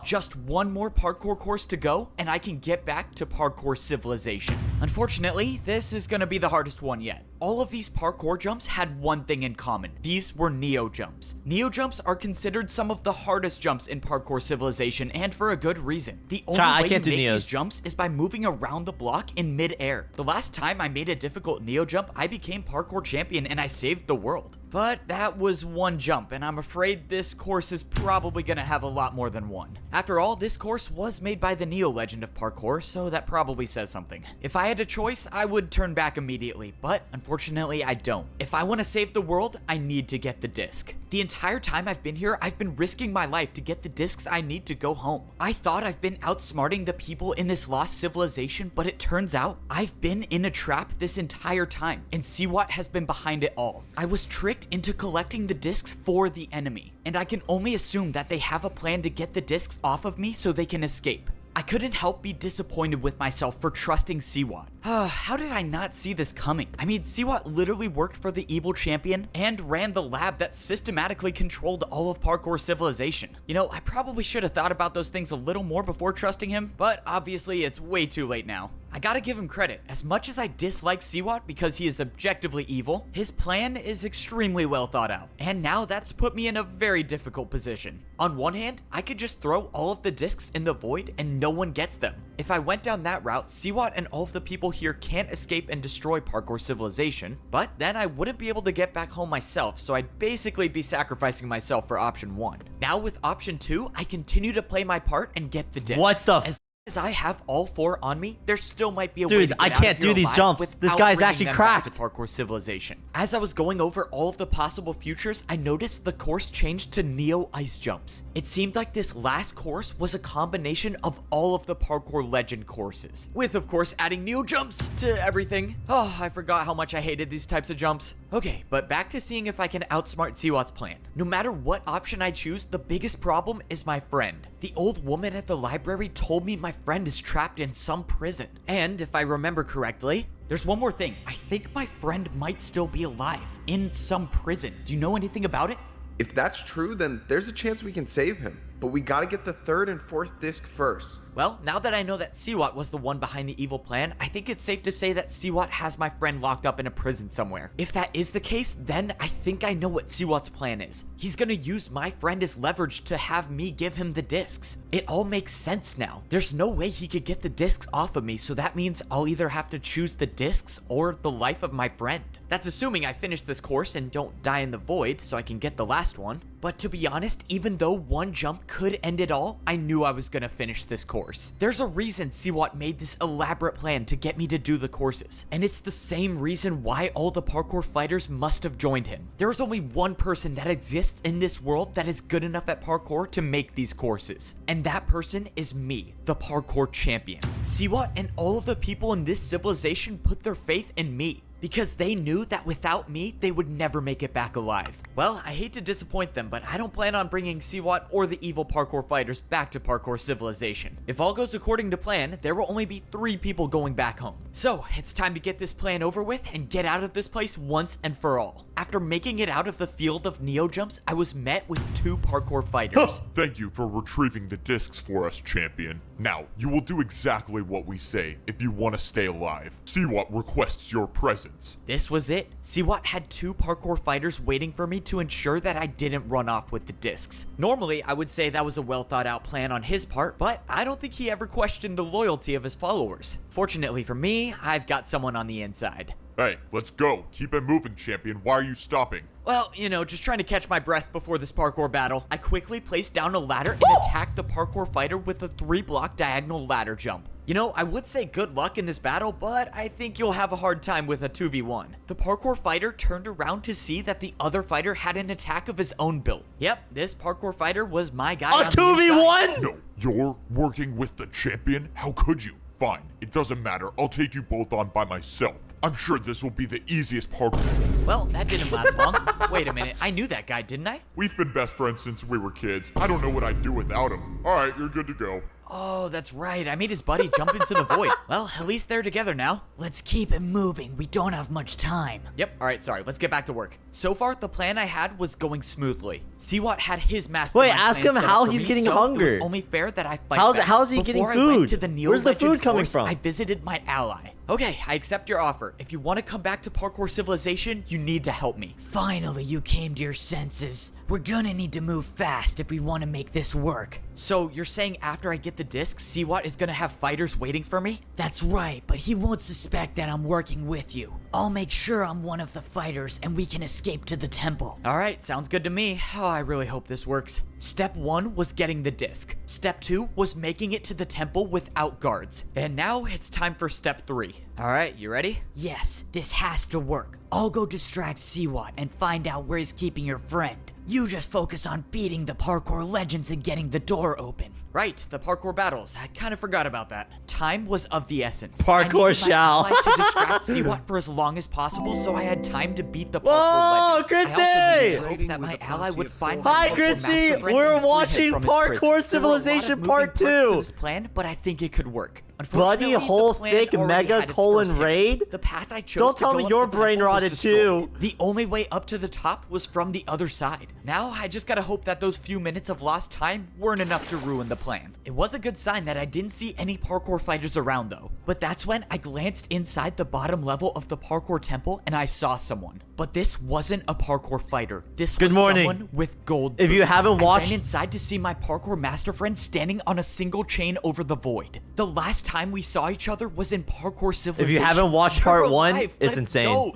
Speaker 2: Just one more parkour course to go, and I can get back to Parkour Civilization. Unfortunately, this is gonna be the hardest one yet. All of these parkour jumps had one thing in common. These were Neo jumps. Neo jumps are considered some of the hardest jumps in Parkour Civilization, and for a good reason. The only
Speaker 1: I
Speaker 2: way
Speaker 1: can't
Speaker 2: you
Speaker 1: do
Speaker 2: make
Speaker 1: Neos.
Speaker 2: these jumps is by moving around the block in mid-air. The last time I made a difficult Neo jump, I became parkour champion and I saved the world. But that was one jump, and I'm afraid this course is probably gonna have a lot more than one. After all, this course was made by the Neo legend of parkour, so that probably says something. If I had a choice, I would turn back immediately, but unfortunately I don't. If I want to save the world, I need to get the disc. The entire time I've been here, I've been risking my life to get the discs I need to go home. I thought I've been outsmarting the people in this lost civilization, but it turns out I've been in a trap this entire time, and seawat has been behind it all. I was tricked into collecting the discs for the enemy, and I can only assume that they have a plan to get the discs off of me so they can escape. I couldn't help be disappointed with myself for trusting seawat. How did I not see this coming? I mean, seawat literally worked for the evil champion and ran the lab that systematically controlled all of Parkour Civilization. You know, I probably should have thought about those things a little more before trusting him, but obviously it's way too late now. I gotta give him credit. As much as I dislike seawat because he is objectively evil, his plan is extremely well thought out. And now that's put me in a very difficult position. On one hand, I could just throw all of the discs in the void and no one gets them. If I went down that route, seawat and all of the people here can't escape and destroy Parkour Civilization, but then I wouldn't be able to get back home myself, so I'd basically be sacrificing myself for option 1. Now with option 2, I continue to play my part and get the disc.
Speaker 1: What stuff?
Speaker 2: As I have all 4 on me, there still might be a way to
Speaker 1: Dude,
Speaker 2: get
Speaker 1: I
Speaker 2: out
Speaker 1: can't
Speaker 2: of here
Speaker 1: do these
Speaker 2: alive
Speaker 1: jumps. This
Speaker 2: without
Speaker 1: guy's
Speaker 2: bringing
Speaker 1: actually
Speaker 2: them back
Speaker 1: cracked.
Speaker 2: to Parkour Civilization. As I was going over all of the possible futures, I noticed the course changed to Neo Ice Jumps. It seemed like this last course was a combination of all of the Parkour Legend courses, with of course adding Neo Jumps to everything. Oh, I forgot how much I hated these types of jumps. Okay, but back to seeing if I can outsmart seawat's plan. No matter what option I choose, the biggest problem is my friend. The old woman at the library told me my friend is trapped in some prison. And if I remember correctly, there's one more thing. I think my friend might still be alive in some prison. Do you know anything about it?
Speaker 5: If that's true, then there's a chance we can save him. But we gotta get the 3rd and 4th disc first.
Speaker 2: Well, now that I know that seawat was the one behind the evil plan, I think it's safe to say that seawat has my friend locked up in a prison somewhere. If that is the case, then I think I know what seawat's plan is. He's gonna use my friend as leverage to have me give him the discs. It all makes sense now. There's no way he could get the discs off of me, so that means I'll either have to choose the discs or the life of my friend. That's assuming I finish this course and don't die in the void so I can get the last one. But to be honest, even though one jump could end it all, I knew I was gonna finish this course. There's a reason seawat made this elaborate plan to get me to do the courses, and it's the same reason why all the parkour fighters must have joined him. There's only one person that exists in this world that is good enough at parkour to make these courses, and that person is me, the parkour champion. Seawat and all of the people in this civilization put their faith in me, because they knew that without me, they would never make it back alive. Well, I hate to disappoint them, but I don't plan on bringing seawat or the evil parkour fighters back to Parkour Civilization. If all goes according to plan, there will only be 3 people going back home. So, it's time to get this plan over with and get out of this place once and for all. After making it out of the field of Neo Jumps, I was met with 2 parkour fighters.
Speaker 3: Thank you for retrieving the discs for us, champion. Now, you will do exactly what we say if you want to stay alive. seawat requests your presence.
Speaker 2: This was it. seawat had 2 parkour fighters waiting for me to ensure that I didn't run off with the discs. Normally, I would say that was a well thought out plan on his part, but I don't think he ever questioned the loyalty of his followers. Fortunately for me, I've got someone on the inside.
Speaker 3: Hey, let's go. Keep it moving, champion. Why are you stopping?
Speaker 2: Well, you know, just trying to catch my breath before this parkour battle. I quickly placed down a ladder and attacked the parkour fighter with a 3-block diagonal ladder jump. You know, I would say good luck in this battle, but I think you'll have a hard time with a 2v1. The parkour fighter turned around to see that the other fighter had an attack of his own build. Yep, this parkour fighter was my guy.
Speaker 1: A 2v1?
Speaker 3: No, you're working with the champion? How could you? Fine, it doesn't matter. I'll take you both on by myself. I'm sure this will be the easiest parkour.
Speaker 2: Well, that didn't last long. Wait a minute, I knew that guy, didn't I?
Speaker 3: We've been best friends since we were kids. I don't know what I'd do without him. All right, you're good to go.
Speaker 2: Oh, that's right. I made his buddy jump into the void. Well, at least they're together now.
Speaker 4: Let's keep it moving. We don't have much time.
Speaker 2: Yep. All right. Sorry. Let's get back to work. So far, the plan I had was going smoothly. seawat had his mastermind
Speaker 1: Wait, ask
Speaker 2: plan
Speaker 1: him
Speaker 2: set
Speaker 1: how
Speaker 2: up for
Speaker 1: he's
Speaker 2: me,
Speaker 1: getting
Speaker 2: so
Speaker 1: hunger.
Speaker 2: It was only fair that I fight
Speaker 1: How's
Speaker 2: back.
Speaker 1: he getting
Speaker 2: Before I went
Speaker 1: food?
Speaker 2: to the Neo
Speaker 1: Where's the
Speaker 2: Legend
Speaker 1: food coming
Speaker 2: course,
Speaker 1: from?
Speaker 2: I visited my ally. Okay, I accept your offer. If you want to come back to Parkour Civilization, you need to help me.
Speaker 4: Finally, you came to your senses. We're gonna need to move fast if we want to make this work.
Speaker 2: So you're saying after I get the disc, seawat is gonna have fighters waiting for me?
Speaker 4: That's right, but he won't suspect that I'm working with you. I'll make sure I'm one of the fighters and we can escape to the temple.
Speaker 2: Alright, sounds good to me. Oh, I really hope this works. Step 1 was getting the disc. Step 2 was making it to the temple without guards. And now it's time for step 3. Alright, you ready?
Speaker 4: Yes, this has to work. I'll go distract seawat and find out where he's keeping your friend. You just focus on beating the parkour legends and getting the door open.
Speaker 2: Right, the parkour battles. I kind of forgot about that. Time was of the essence.
Speaker 1: Parkour
Speaker 2: I
Speaker 1: shall.
Speaker 2: needed my ally to distract seawat for as long as possible, so I had time to beat the parkour
Speaker 1: Whoa,
Speaker 2: legends.
Speaker 1: Christy!
Speaker 2: I also needed to hope that my ally would find my
Speaker 1: Hi,
Speaker 2: local
Speaker 1: Christy!
Speaker 2: master friend
Speaker 1: We're
Speaker 2: and free him
Speaker 1: watching
Speaker 2: from his
Speaker 1: Parkour
Speaker 2: prison. There were a lot of
Speaker 1: Civilization
Speaker 2: moving
Speaker 1: Part
Speaker 2: parts to
Speaker 1: 2.
Speaker 2: this plan, but I think it could work.
Speaker 1: Bloody
Speaker 2: Unfortunately,
Speaker 1: whole
Speaker 2: the plan
Speaker 1: thick
Speaker 2: already
Speaker 1: mega
Speaker 2: had its
Speaker 1: colon
Speaker 2: first hit.
Speaker 1: raid?
Speaker 2: The path I chose
Speaker 1: Don't
Speaker 2: to
Speaker 1: tell
Speaker 2: go
Speaker 1: me
Speaker 2: up
Speaker 1: your
Speaker 2: the
Speaker 1: brain
Speaker 2: temple was
Speaker 1: rotted
Speaker 2: destroyed.
Speaker 1: too.
Speaker 2: The only way up to the top was from the other side. Now I just gotta hope that those few minutes of lost time weren't enough to ruin the plan. It was a good sign that I didn't see any parkour fighters around though. But that's when I glanced inside the bottom level of the parkour temple and I saw someone. But this wasn't a parkour fighter. This
Speaker 1: Good
Speaker 2: was
Speaker 1: morning.
Speaker 2: someone with gold
Speaker 1: If you
Speaker 2: boots.
Speaker 1: haven't watched-
Speaker 2: I ran inside to see my parkour master friend standing on a single chain over the void. The last time we saw each other was in Parkour Civilization.
Speaker 1: If you haven't watched
Speaker 2: You're
Speaker 1: part 1,
Speaker 2: alive.
Speaker 1: it's
Speaker 2: Let's
Speaker 1: insane.
Speaker 2: go.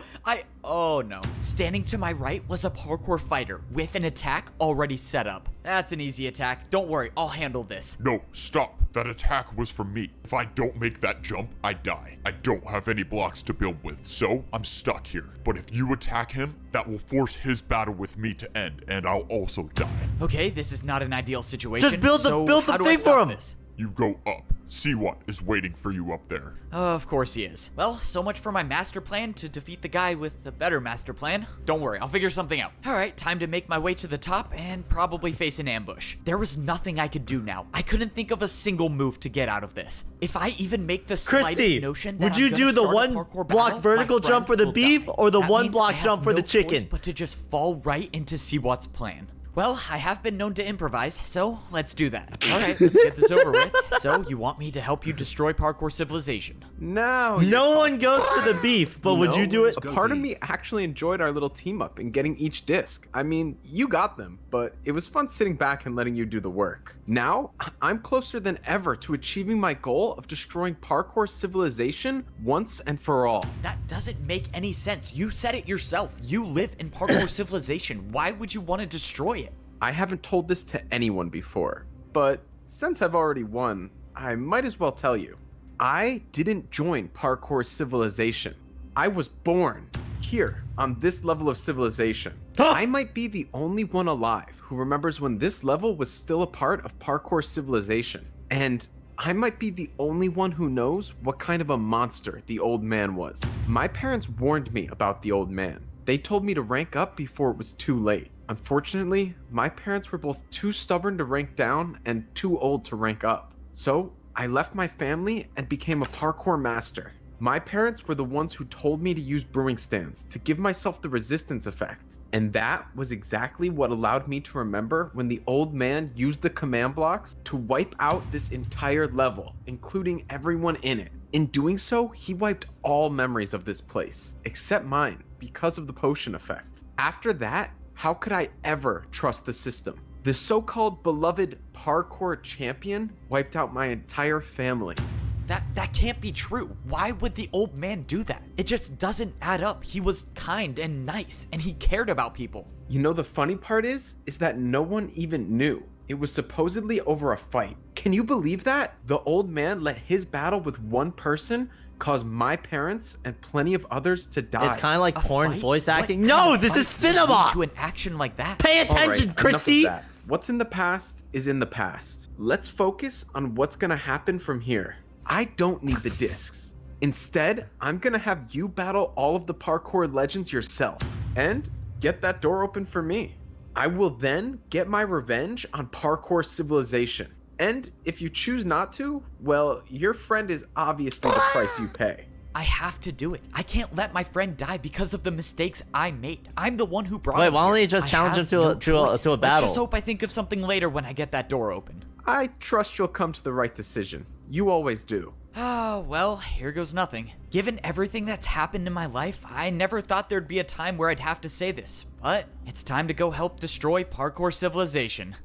Speaker 2: Oh no. Standing to my right was a parkour fighter with an attack already set up. That's an easy attack. Don't worry, I'll handle this.
Speaker 3: No, stop. That attack was from me. If I don't make that jump, I die. I don't have any blocks to build with, so I'm stuck here. But if you attack him, that will force his battle with me to end, and I'll also die.
Speaker 2: Okay, this is not an ideal situation.
Speaker 1: Just build the
Speaker 2: so
Speaker 1: build the
Speaker 2: how do I
Speaker 1: thing for
Speaker 2: stop
Speaker 1: him.
Speaker 2: this?
Speaker 3: You go up. Seawat is waiting for you up there.
Speaker 2: Of course he is. Well, so much for my master plan to defeat the guy with the better master plan. Don't worry, I'll figure something out. Alright, time to make my way to the top and probably face an ambush. There was nothing I could do now. I couldn't think of a single move to get out of this. If I even make the slightest
Speaker 1: Christy,
Speaker 2: notion that
Speaker 1: would
Speaker 2: I'm
Speaker 1: you
Speaker 2: gonna
Speaker 1: do the
Speaker 2: start a
Speaker 1: one
Speaker 2: parkour
Speaker 1: block
Speaker 2: battle,
Speaker 1: vertical
Speaker 2: my
Speaker 1: jump for
Speaker 2: friend
Speaker 1: the
Speaker 2: will
Speaker 1: beef
Speaker 2: die.
Speaker 1: or the
Speaker 2: That
Speaker 1: one
Speaker 2: means
Speaker 1: block
Speaker 2: I have
Speaker 1: jump for the
Speaker 2: no choice
Speaker 1: chicken?
Speaker 2: but to just fall right into Seawat's plan. Well, I have been known to improvise, so let's do that. Alright, let's get this over with. So, you want me to help you destroy Parkour Civilization?
Speaker 5: No.
Speaker 1: No one goes for the beef, but would you do it?
Speaker 5: A part of me actually enjoyed our little team up and getting each disc. I mean, you got them, but it was fun sitting back and letting you do the work. Now, I'm closer than ever to achieving my goal of destroying Parkour Civilization once and for all.
Speaker 2: That doesn't make any sense. You said it yourself. You live in Parkour Civilization. Why would you want to destroy it?
Speaker 5: I haven't told this to anyone before, but since I've already won, I might as well tell you. I didn't join Parkour Civilization. I was born here on this level of civilization. I might be the only one alive who remembers when this level was still a part of Parkour Civilization. And I might be the only one who knows what kind of a monster the old man was. My parents warned me about the old man. They told me to rank up before it was too late. Unfortunately, my parents were both too stubborn to rank down and too old to rank up. So I left my family and became a parkour master. My parents were the ones who told me to use brewing stands to give myself the resistance effect. And that was exactly what allowed me to remember when the old man used the command blocks to wipe out this entire level, including everyone in it. In doing so, he wiped all memories of this place, except mine, because of the potion effect. After that, how could I ever trust the system? The so-called beloved parkour champion wiped out my entire family.
Speaker 2: That can't be true. Why would the old man do that? It just doesn't add up. He was kind and nice, and he cared about people.
Speaker 5: You know, the funny part is that no one even knew. It was supposedly over a fight. Can you believe that? The old man let his battle with one person cause my parents and plenty of others to die.
Speaker 1: It's kind of like
Speaker 2: A
Speaker 1: porn
Speaker 2: fight?
Speaker 1: voice
Speaker 2: What
Speaker 1: acting.
Speaker 2: kind
Speaker 1: No,
Speaker 2: of
Speaker 1: this is
Speaker 2: fight would
Speaker 1: cinema!
Speaker 2: lead to an action like that?
Speaker 1: Pay
Speaker 5: All right,
Speaker 1: attention,
Speaker 5: enough of
Speaker 1: Christy!
Speaker 5: that. What's in the past is in the past. Let's focus on what's gonna happen from here. I don't need the discs. Instead, I'm gonna have you battle all of the parkour legends yourself and get that door open for me. I will then get my revenge on Parkour Civilization. And if you choose not to, well, your friend is obviously the price you pay.
Speaker 2: I have to do it. I can't let my friend die because of the mistakes I made. I'm the one who brought
Speaker 1: Wait,
Speaker 2: him
Speaker 1: why don't
Speaker 2: here.
Speaker 1: you just
Speaker 2: I
Speaker 1: challenge him
Speaker 2: have
Speaker 1: to
Speaker 2: no
Speaker 1: a
Speaker 2: choice.
Speaker 1: battle?
Speaker 2: Let's just hope I think of something later when I get that door open.
Speaker 5: I trust you'll come to the right decision. You always do.
Speaker 2: Ah, well, here goes nothing. Given everything that's happened in my life, I never thought there'd be a time where I'd have to say this, but it's time to go help destroy Parkour Civilization.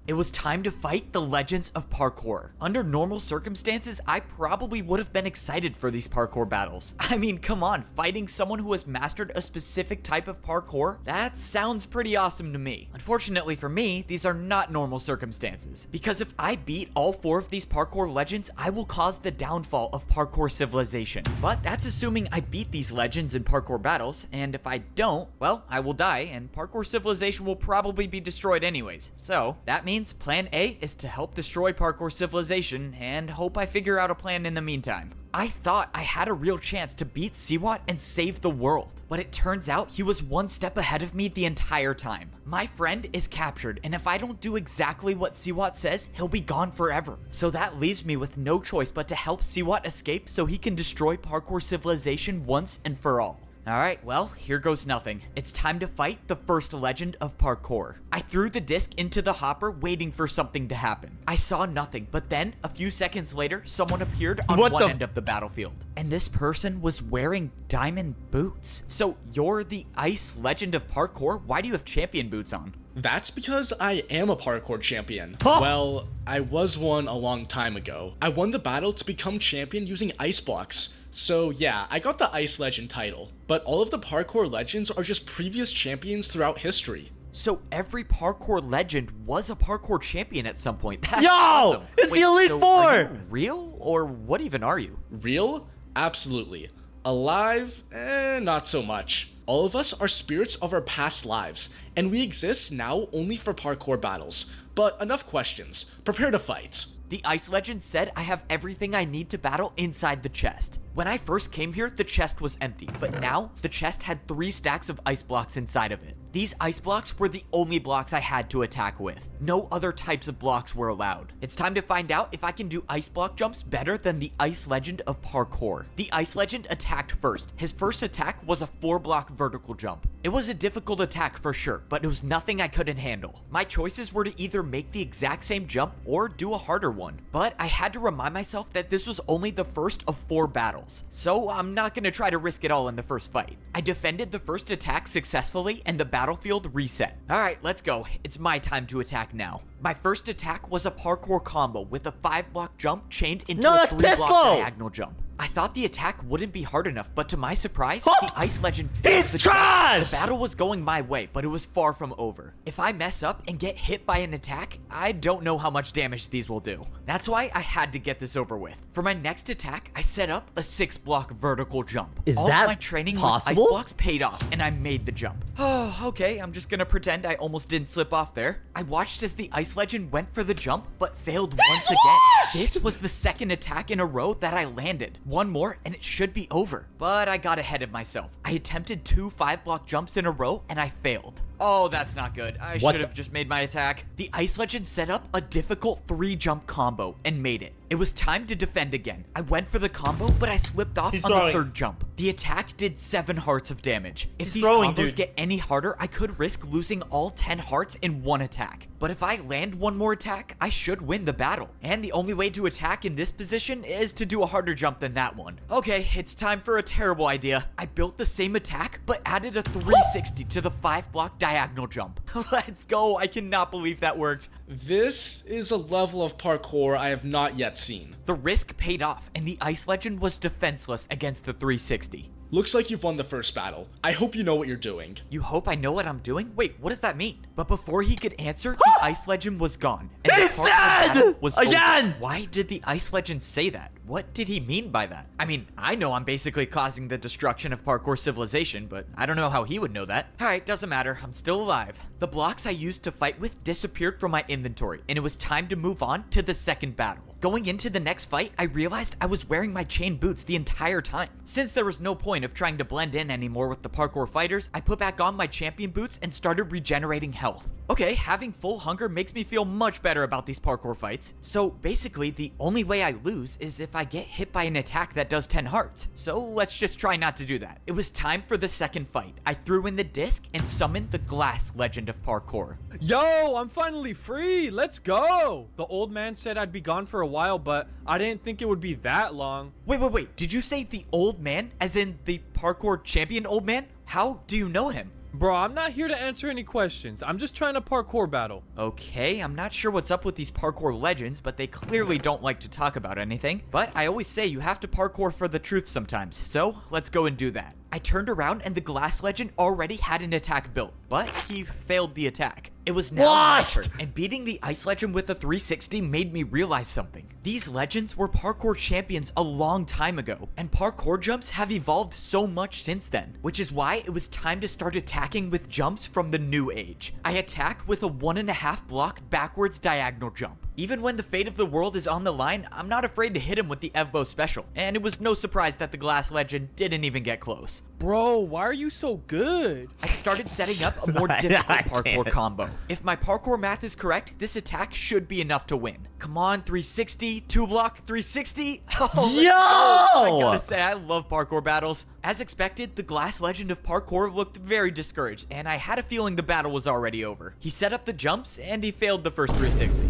Speaker 2: It was time to fight the legends of parkour. Under normal circumstances, I probably would have been excited for these parkour battles. I mean, come on, fighting someone who has mastered a specific type of parkour? That sounds pretty awesome to me. Unfortunately for me, these are not normal circumstances. Because if I beat all 4 of these parkour legends, I will cause the downfall of Parkour Civilization. But that's assuming I beat these legends in parkour battles, and if I don't, well, I will die, and Parkour Civilization will probably be destroyed anyways. So, that means plan A is to help destroy Parkour Civilization and hope I figure out a plan in the meantime. I thought I had a real chance to beat seawat and save the world, but it turns out he was 1 step ahead of me the entire time. My friend is captured, and if I don't do exactly what seawat says, he'll be gone forever. So that leaves me with no choice but to help seawat escape so he can destroy Parkour Civilization once and for all. Alright, well, here goes nothing. It's time to fight the first legend of parkour. I threw the disc into the hopper waiting for something to happen. I saw nothing, but then, a few seconds later, someone appeared on one end of the battlefield. And this person was wearing diamond boots. So, you're the ice legend of parkour? Why do you have champion boots on?
Speaker 9: That's because I am a parkour champion.
Speaker 1: Huh?
Speaker 9: Well, I was one a long time ago. I won the battle to become champion using ice blocks. So yeah, I got the Ice Legend title, but all of the parkour legends are just previous champions throughout history.
Speaker 2: So every parkour legend was a parkour champion at some point. That's
Speaker 1: Yo!
Speaker 2: awesome.
Speaker 1: It's the Elite
Speaker 2: so
Speaker 1: Four!
Speaker 2: Are you real? Or what even are you?
Speaker 9: Real? Absolutely. Alive? Not so much. All of us are spirits of our past lives, and we exist now only for parkour battles. But enough questions. Prepare to fight.
Speaker 2: The Ice Legend said I have everything I need to battle inside the chest. When I first came here, the chest was empty, but now the chest had 3 stacks of ice blocks inside of it. These ice blocks were the only blocks I had to attack with. No other types of blocks were allowed. It's time to find out if I can do ice block jumps better than the Ice Legend of parkour. The Ice Legend attacked first. His first attack was a 4-block vertical jump. It was a difficult attack for sure, but it was nothing I couldn't handle. My choices were to either make the exact same jump or do a harder one, but I had to remind myself that this was only the first of 4 battles, so I'm not going to try to risk it all in the first fight. I defended the first attack successfully and the battlefield reset. Alright, let's go. It's my time to attack now. My first attack was a parkour combo with a 5-block jump chained into a 3-block diagonal jump. I thought the attack wouldn't be hard enough, but to my surprise, the Ice Legend failed the jump. The battle was going my way, but it was far from over. If I mess up and get hit by an attack, I don't know how much damage these will do. That's why I had to get this over with. For my next attack, I set up a 6-block vertical jump.
Speaker 1: Is
Speaker 2: all
Speaker 1: that
Speaker 2: my training
Speaker 1: possible?
Speaker 2: with ice blocks paid off, and I made the jump. Oh, okay, I'm just gonna pretend I almost didn't slip off there. I watched as the Ice Legend went for the jump, but failed once again. This was the 2nd attack in a row that I landed. One more, and it should be over. But I got ahead of myself. I attempted 2 5-block jumps in a row, and I failed. Oh, that's not good. I should have just made my attack. The Ice Legend set up a difficult 3-jump combo and made it. It was time to defend again. I went for the combo, but I slipped off on the 3rd jump. The attack did 7 hearts of damage. If these combos get any harder, I could risk losing all 10 hearts in one attack. But if I land one more attack, I should win the battle. And the only way to attack in this position is to do a harder jump than that one. Okay, it's time for a terrible idea. I built the same attack, but added a 360 to the 5-block diagonal jump. Let's go. I cannot believe that worked.
Speaker 9: This is a level of parkour I have not yet seen.
Speaker 2: The risk paid off, and the Ice Legend was defenseless against the 360.
Speaker 9: Looks like you've won the first battle. I hope you know what you're doing.
Speaker 2: You hope I know what I'm doing? Wait, what does that mean? But before he could answer, the Ice Legend was gone. And
Speaker 1: He's dead!
Speaker 2: Was
Speaker 1: again!
Speaker 2: Over. Why did the Ice Legend say that? What did he mean by that? I mean, I know I'm basically causing the destruction of Parkour Civilization, but I don't know how he would know that. Alright, doesn't matter. I'm still alive. The blocks I used to fight with disappeared from my inventory, and it was time to move on to the 2nd battle. Going into the next fight, I realized I was wearing my chain boots the entire time. Since there was no point of trying to blend in anymore with the parkour fighters, I put back on my champion boots and started regenerating health. Okay, having full hunger makes me feel much better about these parkour fights. So basically, the only way I lose is if I get hit by an attack that does 10 hearts. So let's just try not to do that. It was time for the 2nd fight. I threw in the disc and summoned the Glass Legend of parkour.
Speaker 10: Yo, I'm finally free. Let's go. The old man said I'd be gone for a while, but I didn't think it would be that long.
Speaker 2: Wait. Did you say the old man? As in the parkour champion old man? How do you know him?
Speaker 10: Bro, I'm not here to answer any questions. I'm just trying to parkour battle.
Speaker 2: Okay, I'm not sure what's up with these parkour legends, but they clearly don't like to talk about anything. But I always say you have to parkour for the truth sometimes, so let's go and do that. I turned around and the glass legend already had an attack built, but he failed the attack. It was now my turn, and beating the ice legend with a 360 made me realize something. These legends were parkour champions a long time ago, and parkour jumps have evolved so much since then, which is why it was time to start attacking with jumps from the new age. I attacked with a 1.5 block backwards diagonal jump. Even when the fate of the world is on the line, I'm not afraid to hit him with the Evbo special, and it was no surprise that the glass legend didn't even get close.
Speaker 10: Bro, why are you so good?
Speaker 2: I started setting up a more difficult parkour combo. If my parkour math is correct, this attack should be enough to win. Come on, 360, 2-block, 360. Oh, let's go. I gotta say, I love parkour battles. As expected, the glass legend of parkour looked very discouraged, and I had a feeling the battle was already over. He set up the jumps, and he failed the first 360.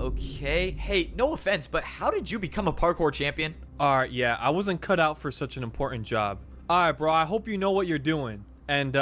Speaker 2: Okay. Hey, no offense, but how did you become a parkour champion?
Speaker 10: Alright, yeah, I wasn't cut out for such an important job. Alright, bro, I hope you know what you're doing. And,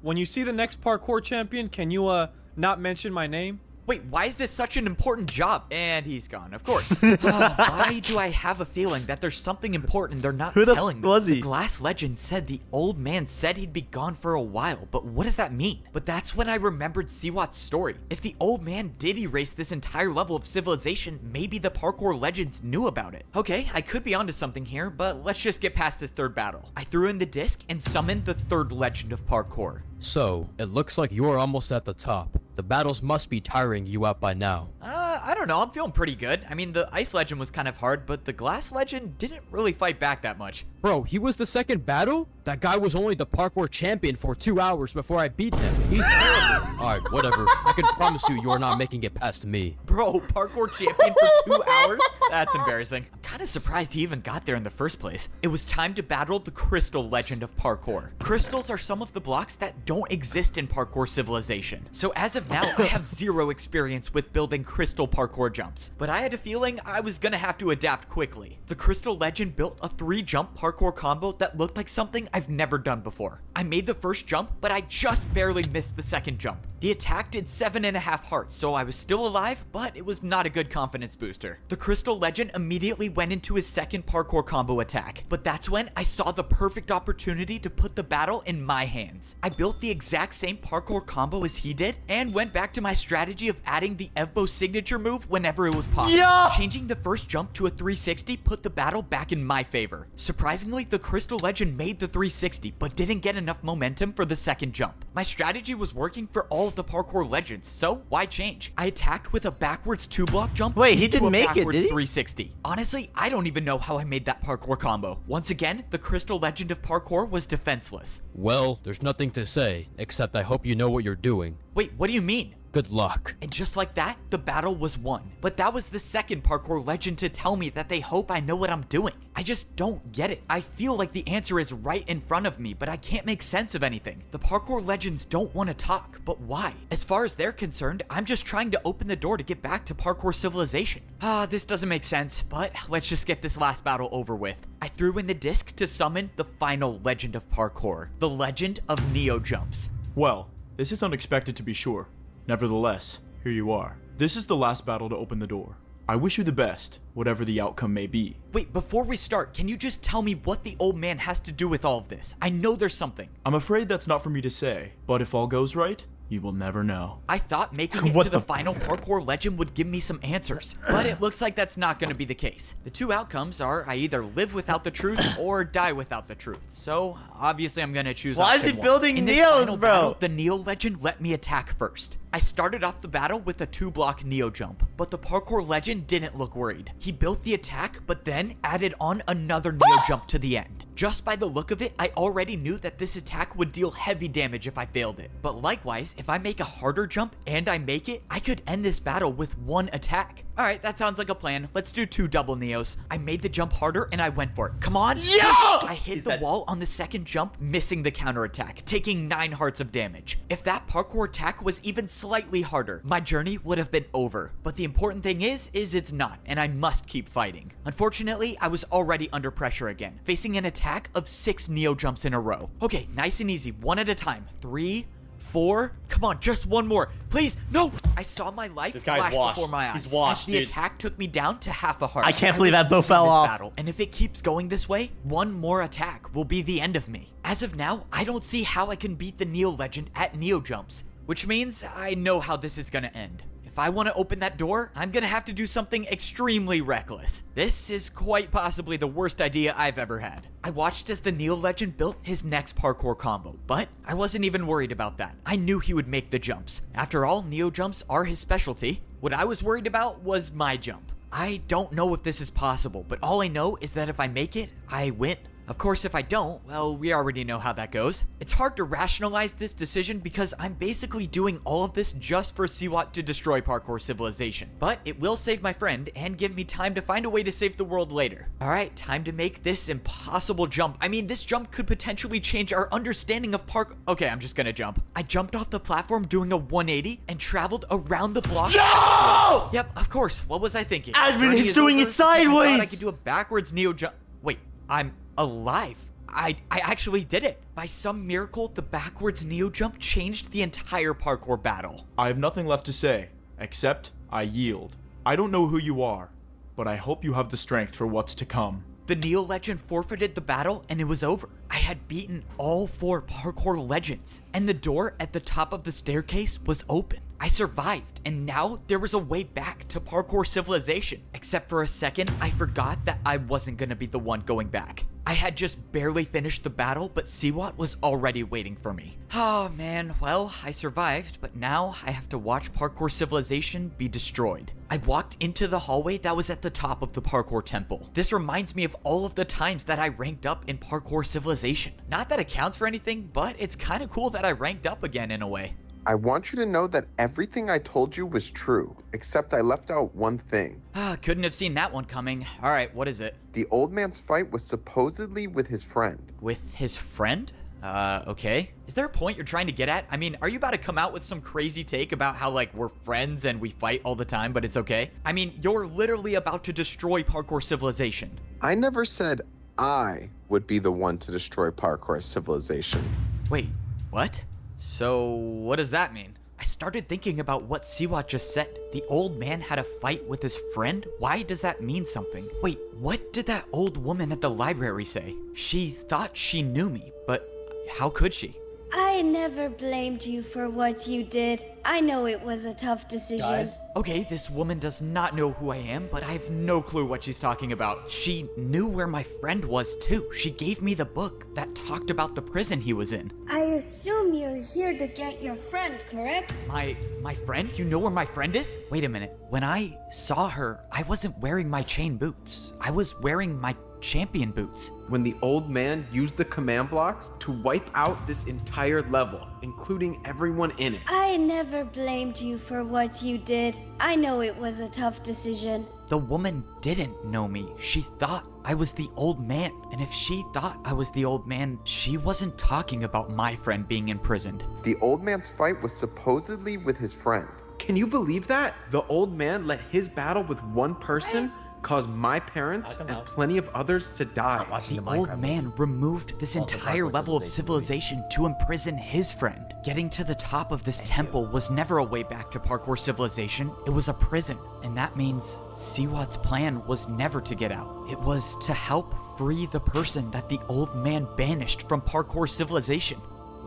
Speaker 10: when you see the next parkour champion, can you, not mention my name?
Speaker 2: Wait, why is this such an important job? And he's gone, of course. Why do I have a feeling that there's something important they're not telling me?
Speaker 1: Was he?
Speaker 2: The glass legend said the old man said he'd be gone for a while, but what does that mean? But that's when I remembered seawat's story. If the old man did erase this entire level of civilization, maybe the parkour legends knew about it. Okay, I could be onto something here, but let's just get past this third battle. I threw in the disc and summoned the third legend of parkour.
Speaker 11: So, it looks like you're almost at the top. The battles must be tiring you out by now.
Speaker 2: I don't know, I'm feeling pretty good. I mean, the ice legend was kind of hard, but the glass legend didn't really fight back that much.
Speaker 11: Bro, he was the second battle? That guy was only the parkour champion for 2 hours before I beat him. He's terrible. Alright, whatever. I can promise you are not making it past me.
Speaker 2: Bro, parkour champion for 2 hours? That's embarrassing. I'm kind of surprised he even got there in the first place. It was time to battle the crystal legend of parkour. Crystals are some of the blocks that don't exist in parkour civilization. So as of now, I have zero experience with building crystal parkour jumps. But I had a feeling I was gonna have to adapt quickly. The crystal legend built a 3-jump parkour combo that looked like something I've never done before. I made the first jump, but I just barely missed the second jump. The attack did 7.5 hearts, so I was still alive, but it was not a good confidence booster. The crystal legend immediately went into his second parkour combo attack, but that's when I saw the perfect opportunity to put the battle in my hands. I built the exact same parkour combo as he did, and went back to my strategy of adding the Evbo signature move whenever it was possible.
Speaker 1: Yeah!
Speaker 2: Changing the first jump to a 360 put the battle back in my favor. Surprisingly, the crystal legend made the 360, but didn't get enough momentum for the second jump. My strategy was working for all of the parkour legends, so why change? I attacked with a backwards 2-block jump.
Speaker 1: Wait, he
Speaker 2: into
Speaker 1: didn't
Speaker 2: a
Speaker 1: make it,
Speaker 2: backwards
Speaker 1: did he?
Speaker 2: 360. Honestly, I don't even know how I made that parkour combo. Once again, the crystal legend of parkour was defenseless.
Speaker 11: Well, there's nothing to say, except I hope you know what you're doing.
Speaker 2: Wait, what do you mean?
Speaker 11: Good luck.
Speaker 2: And just like that, the battle was won. But that was the second parkour legend to tell me that they hope I know what I'm doing. I just don't get it. I feel like the answer is right in front of me, but I can't make sense of anything. The parkour legends don't want to talk, but why? As far as they're concerned, I'm just trying to open the door to get back to parkour civilization. This doesn't make sense, but let's just get this last battle over with. I threw in the disc to summon the final legend of parkour, the legend of Neo Jumps.
Speaker 12: Well, this is unexpected to be sure. Nevertheless, here you are. This is the last battle to open the door. I wish you the best, whatever the outcome may be.
Speaker 2: Wait, before we start, can you just tell me what the old man has to do with all of this? I know there's something.
Speaker 12: I'm afraid that's not for me to say, but if all goes right, you will never know.
Speaker 2: I thought making it to the final parkour legend would give me some answers, but it looks like that's not going to be the case. The two outcomes are I either live without the truth or die without the truth. So obviously I'm going to choose
Speaker 1: Why is he
Speaker 2: option one.
Speaker 1: building
Speaker 2: In this
Speaker 1: Neos,
Speaker 2: final
Speaker 1: bro?
Speaker 2: battle, the Neo legend let me attack first. I started off the battle with a 2-block Neo jump, but the parkour legend didn't look worried. He built the attack, but then added on another Neo jump to the end. Just by the look of it, I already knew that this attack would deal heavy damage if I failed it. But likewise, if I make a harder jump and I make it, I could end this battle with one attack. All right, that sounds like a plan. Let's do 2 double Neos. I made the jump harder and I went for it. Come on.
Speaker 1: Yeah!
Speaker 2: I hit the wall on the second jump, missing the counterattack, taking 9 hearts of damage. If that parkour attack was even slightly harder, my journey would have been over. But the important thing is it's not, and I must keep fighting. Unfortunately, I was already under pressure again, facing an attack of 6 Neo jumps in a row. Okay, nice and easy, one at a time. 3, 4, come on, just one more. Please, no! I saw my life flash before my eyes.
Speaker 1: He's washed,
Speaker 2: as the
Speaker 1: dude.
Speaker 2: attack took me down to half a heart.
Speaker 1: I can't believe that bow fell off.
Speaker 2: Battle. And if it keeps going this way, one more attack will be the end of me. As of now, I don't see how I can beat the Neo legend at Neo jumps, which means I know how this is gonna end. If I want to open that door, I'm gonna have to do something extremely reckless. This is quite possibly the worst idea I've ever had. I watched as the Neo legend built his next parkour combo, but I wasn't even worried about that. I knew he would make the jumps. After all, Neo jumps are his specialty. What I was worried about was my jump. I don't know if this is possible, but all I know is that if I make it, I win. Of course, if I don't, well, we already know how that goes. It's hard to rationalize this decision because I'm basically doing all of this just for seawat to destroy Parkour Civilization. But it will save my friend and give me time to find a way to save the world later. Alright, time to make this impossible jump. I mean, this jump could potentially change our understanding of Okay, I'm just gonna jump. I jumped off the platform doing a 180 and traveled around the block.
Speaker 1: No!
Speaker 2: Yep, of course. What was I thinking?
Speaker 1: Admin,
Speaker 2: Journey
Speaker 1: he's
Speaker 2: is
Speaker 1: doing
Speaker 2: over
Speaker 1: it
Speaker 2: because I thought
Speaker 1: sideways!
Speaker 2: I could do a backwards Neo jump. Wait, I'm alive. I actually did it. By some miracle, the backwards Neo jump changed the entire parkour battle.
Speaker 12: I have nothing left to say, except I yield. I don't know who you are, but I hope you have the strength for what's to come.
Speaker 2: The Neo legend forfeited the battle and it was over. I had beaten all 4 parkour legends, and the door at the top of the staircase was open. I survived, and now there was a way back to Parkour Civilization. Except for a second, I forgot that I wasn't gonna be the one going back. I had just barely finished the battle, but seawat was already waiting for me. Oh man, well, I survived, but now I have to watch Parkour Civilization be destroyed. I walked into the hallway that was at the top of the Parkour Temple. This reminds me of all of the times that I ranked up in Parkour Civilization. Not that it counts for anything, but it's kind of cool that I ranked up again in a way.
Speaker 5: I want you to know that everything I told you was true, except I left out one thing.
Speaker 2: Couldn't have seen that one coming. All right, what is it?
Speaker 5: The old man's fight was supposedly with his friend.
Speaker 2: With his friend? Okay. Is there a point you're trying to get at? I mean, are you about to come out with some crazy take about how, like, we're friends and we fight all the time, but it's okay? I mean, you're literally about to destroy Parkour Civilization.
Speaker 5: I never said I would be the one to destroy Parkour Civilization.
Speaker 2: Wait, what? So, what does that mean? I started thinking about what seawat just said. The old man had a fight with his friend? Why does that mean something? Wait, what did that old woman at the library say? She thought she knew me, but how could she?
Speaker 7: I never blamed you for what you did. I know it was a tough decision.
Speaker 2: Okay, this woman does not know who I am, but I have no clue what she's talking about. She knew where my friend was too. She gave me the book that talked about the prison he was in.
Speaker 7: I assume you're here to get your friend, correct?
Speaker 2: My friend? You know where my friend is? Wait a minute. When I saw her, I wasn't wearing my chain boots. I was wearing my champion boots.
Speaker 5: When the old man used the command blocks to wipe out this entire level, including everyone in it.
Speaker 7: I never blamed you for what you did. I know it was a tough decision.
Speaker 2: The woman didn't know me. She thought I was the old man. And if she thought I was the old man, she wasn't talking about my friend being imprisoned.
Speaker 5: The old man's fight was supposedly with his friend. Can you believe that? The old man let his battle with one person cause my parents and plenty of others to die.
Speaker 2: The old man removed this entire level of civilization to imprison his friend. Getting to the top of this temple was never a way back to Parkour Civilization. It was a prison. And that means seawat's plan was never to get out. It was to help free the person that the old man banished from Parkour Civilization.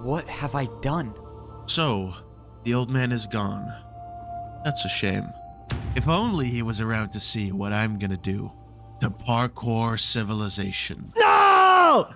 Speaker 2: What have I done?
Speaker 13: So, the old man is gone. That's a shame. If only he was around to see what I'm gonna do to Parkour Civilization.
Speaker 1: No!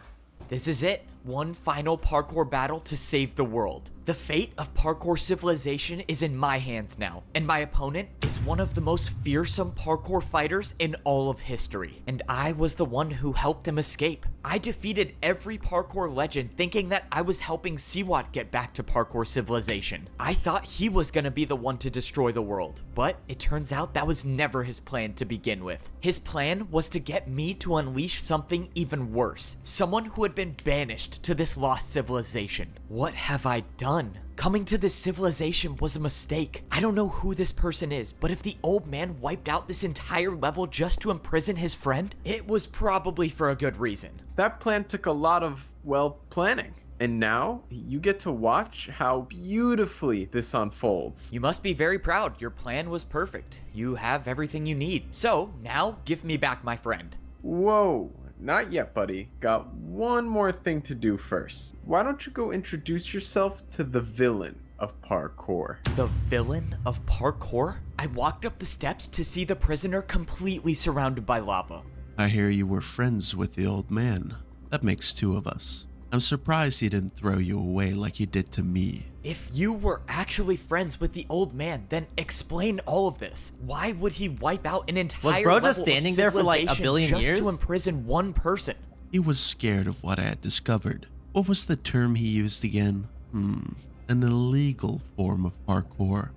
Speaker 2: This is it. one final parkour battle to save the world. The fate of parkour civilization is in my hands now, and my opponent is one of the most fearsome parkour fighters in all of history, and I was the one who helped him escape. I defeated every parkour legend thinking that I was helping seawat get back to parkour civilization. I thought he was gonna be the one to destroy the world, but it turns out that was never his plan to begin with. His plan was to get me to unleash something even worse, someone who had been banished to this lost civilization. What have I done? Coming to this civilization was a mistake. I don't know who this person is, but if the old man wiped out this entire level just to imprison his friend, it was probably for a good reason.
Speaker 5: That plan took a lot of, well, planning. And now, you get to watch how beautifully this unfolds.
Speaker 2: You must be very proud. Your plan was perfect. You have everything you need. So, now, give me back my friend.
Speaker 5: Whoa, not yet, buddy. Got one more thing to do first. Why don't you go introduce yourself to the villain of parkour?
Speaker 2: The villain of parkour? I walked up the steps to see the prisoner completely surrounded by lava.
Speaker 13: I hear you were friends with the old man. That makes two of us. I'm surprised he didn't throw you away like he did to me.
Speaker 2: If you were actually friends with the old man, then explain all of this. Why would he wipe out an entire
Speaker 1: Was bro
Speaker 2: level
Speaker 1: just standing
Speaker 2: of
Speaker 1: there for like a
Speaker 2: civilization
Speaker 1: billion
Speaker 2: just
Speaker 1: years?
Speaker 2: to imprison one person?
Speaker 13: He was scared of what I had discovered. What was the term he used again? An illegal form of parkour.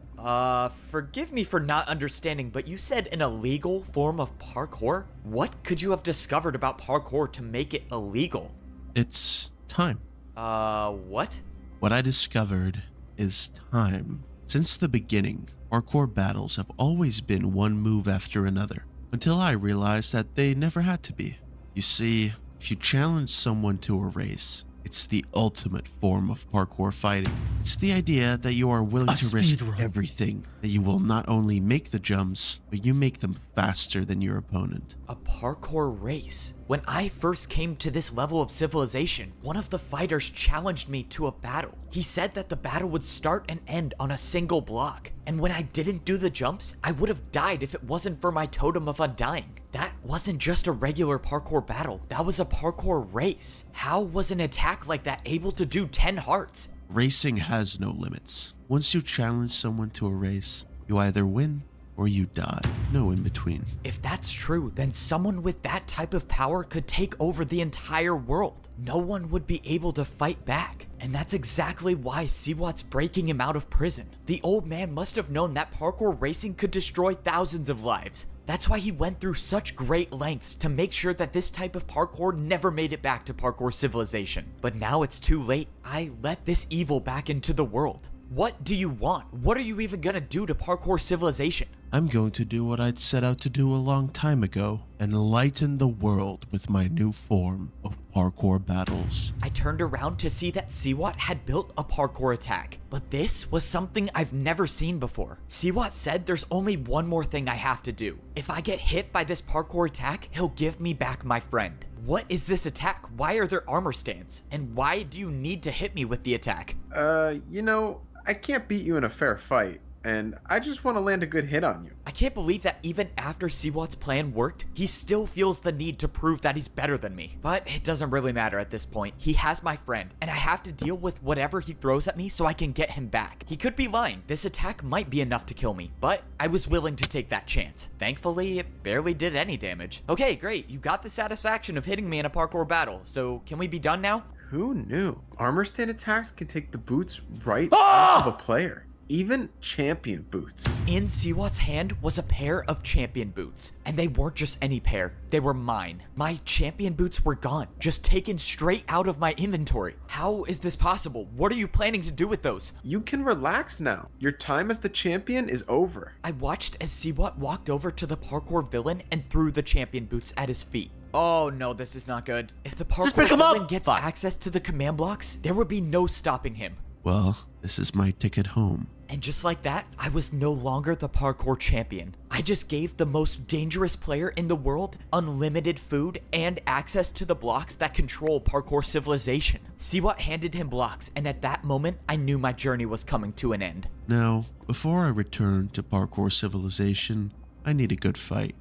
Speaker 2: Forgive me for not understanding, but you said an illegal form of parkour? What could you have discovered about parkour to make it illegal?
Speaker 13: It's time.
Speaker 2: What?
Speaker 13: What I discovered is time. Since the beginning, parkour battles have always been one move after another, until I realized that they never had to be. You see, if you challenge someone to a race, it's the ultimate form of parkour fighting. It's the idea that you are willing to risk everything, that you will not only make the jumps, but you make them faster than your opponent.
Speaker 2: A parkour race? When I first came to this level of civilization, one of the fighters challenged me to a battle. He said that the battle would start and end on a single block, and when I didn't do the jumps, I would have died if it wasn't for my totem of undying. That wasn't just a regular parkour battle, that was a parkour race. How was an attack like that able to do 10 hearts?
Speaker 13: Racing has no limits. Once you challenge someone to a race, you either win or you die. No in between.
Speaker 2: If that's true, then someone with that type of power could take over the entire world. No one would be able to fight back. And that's exactly why seawat's breaking him out of prison. The old man must have known that parkour racing could destroy thousands of lives. That's why he went through such great lengths to make sure that this type of parkour never made it back to parkour civilization. But now it's too late. I let this evil back into the world. What do you want? What are you even gonna do to parkour civilization?
Speaker 13: I'm going to do what I'd set out to do a long time ago, enlighten the world with my new form of parkour battles.
Speaker 2: I turned around to see that seawat had built a parkour attack, but this was something I've never seen before. seawat said there's only one more thing I have to do. If I get hit by this parkour attack, he'll give me back my friend. What is this attack? Why are there armor stands? And why do you need to hit me with the attack?
Speaker 5: You know, I can't beat you in a fair fight, and I just want to land a good hit on you.
Speaker 2: I can't believe that even after seawat's plan worked, he still feels the need to prove that he's better than me. But it doesn't really matter at this point. He has my friend, and I have to deal with whatever he throws at me so I can get him back. He could be lying. This attack might be enough to kill me, but I was willing to take that chance. Thankfully, it barely did any damage. Okay, great. You got the satisfaction of hitting me in a parkour battle, so can we be done now?
Speaker 5: Who knew? Armor stand attacks can take the boots right off of a player. Even champion boots.
Speaker 2: In seawat's hand was a pair of champion boots, and they weren't just any pair, they were mine. My champion boots were gone, just taken straight out of my inventory. How is this possible? What are you planning to do with those?
Speaker 5: You can relax now. Your time as the champion is over.
Speaker 2: I watched as seawat walked over to the parkour villain and threw the champion boots at his feet. Oh no, this is not good. If the parkour villain gets access to the command blocks, there would be no stopping him.
Speaker 13: Well, this is my ticket home.
Speaker 2: And just like that, I was no longer the parkour champion. I just gave the most dangerous player in the world unlimited food and access to the blocks that control parkour civilization. seawat handed him blocks, and at that moment, I knew my journey was coming to an end.
Speaker 13: Now, before I return to parkour civilization, I need a good fight.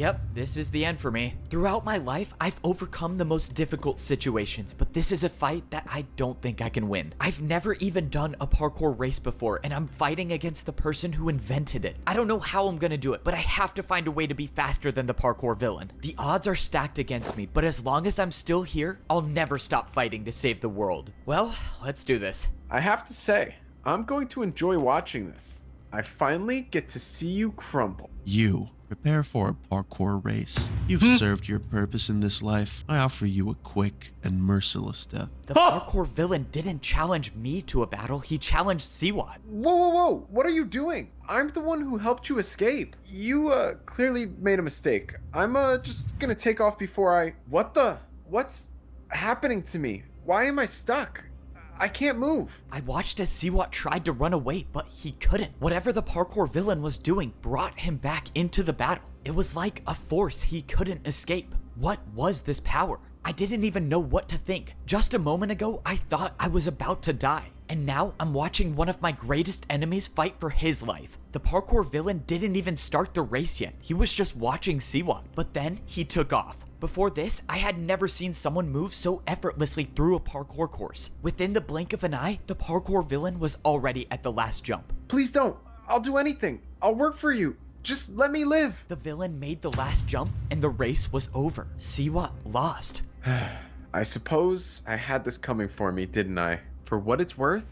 Speaker 2: Yep, this is the end for me. Throughout my life, I've overcome the most difficult situations, but this is a fight that I don't think I can win. I've never even done a parkour race before, and I'm fighting against the person who invented it. I don't know how I'm gonna do it, but I have to find a way to be faster than the parkour villain. The odds are stacked against me, but as long as I'm still here, I'll never stop fighting to save the world. Well, let's do this.
Speaker 5: I have to say, I'm going to enjoy watching this. I finally get to see you crumble.
Speaker 13: You prepare for a parkour race. You've served your purpose in this life. I offer you a quick and merciless death.
Speaker 2: The parkour villain didn't challenge me to a battle, he challenged seawat.
Speaker 5: Whoa. What are you doing? I'm the one who helped you escape. You, clearly made a mistake. I'm, just gonna take off before What's happening to me? Why am I stuck? I can't move.
Speaker 2: I watched as seawat tried to run away, but he couldn't. Whatever the parkour villain was doing brought him back into the battle. It was like a force he couldn't escape. What was this power? I didn't even know what to think. Just a moment ago, I thought I was about to die. And now I'm watching one of my greatest enemies fight for his life. The parkour villain didn't even start the race yet. He was just watching seawat, but then he took off. Before this, I had never seen someone move so effortlessly through a parkour course. Within the blink of an eye, the parkour villain was already at the last jump.
Speaker 5: Please don't. I'll do anything. I'll work for you. Just let me live.
Speaker 2: The villain made the last jump and the race was over. seawat lost.
Speaker 5: I suppose I had this coming for me, didn't I? For what it's worth,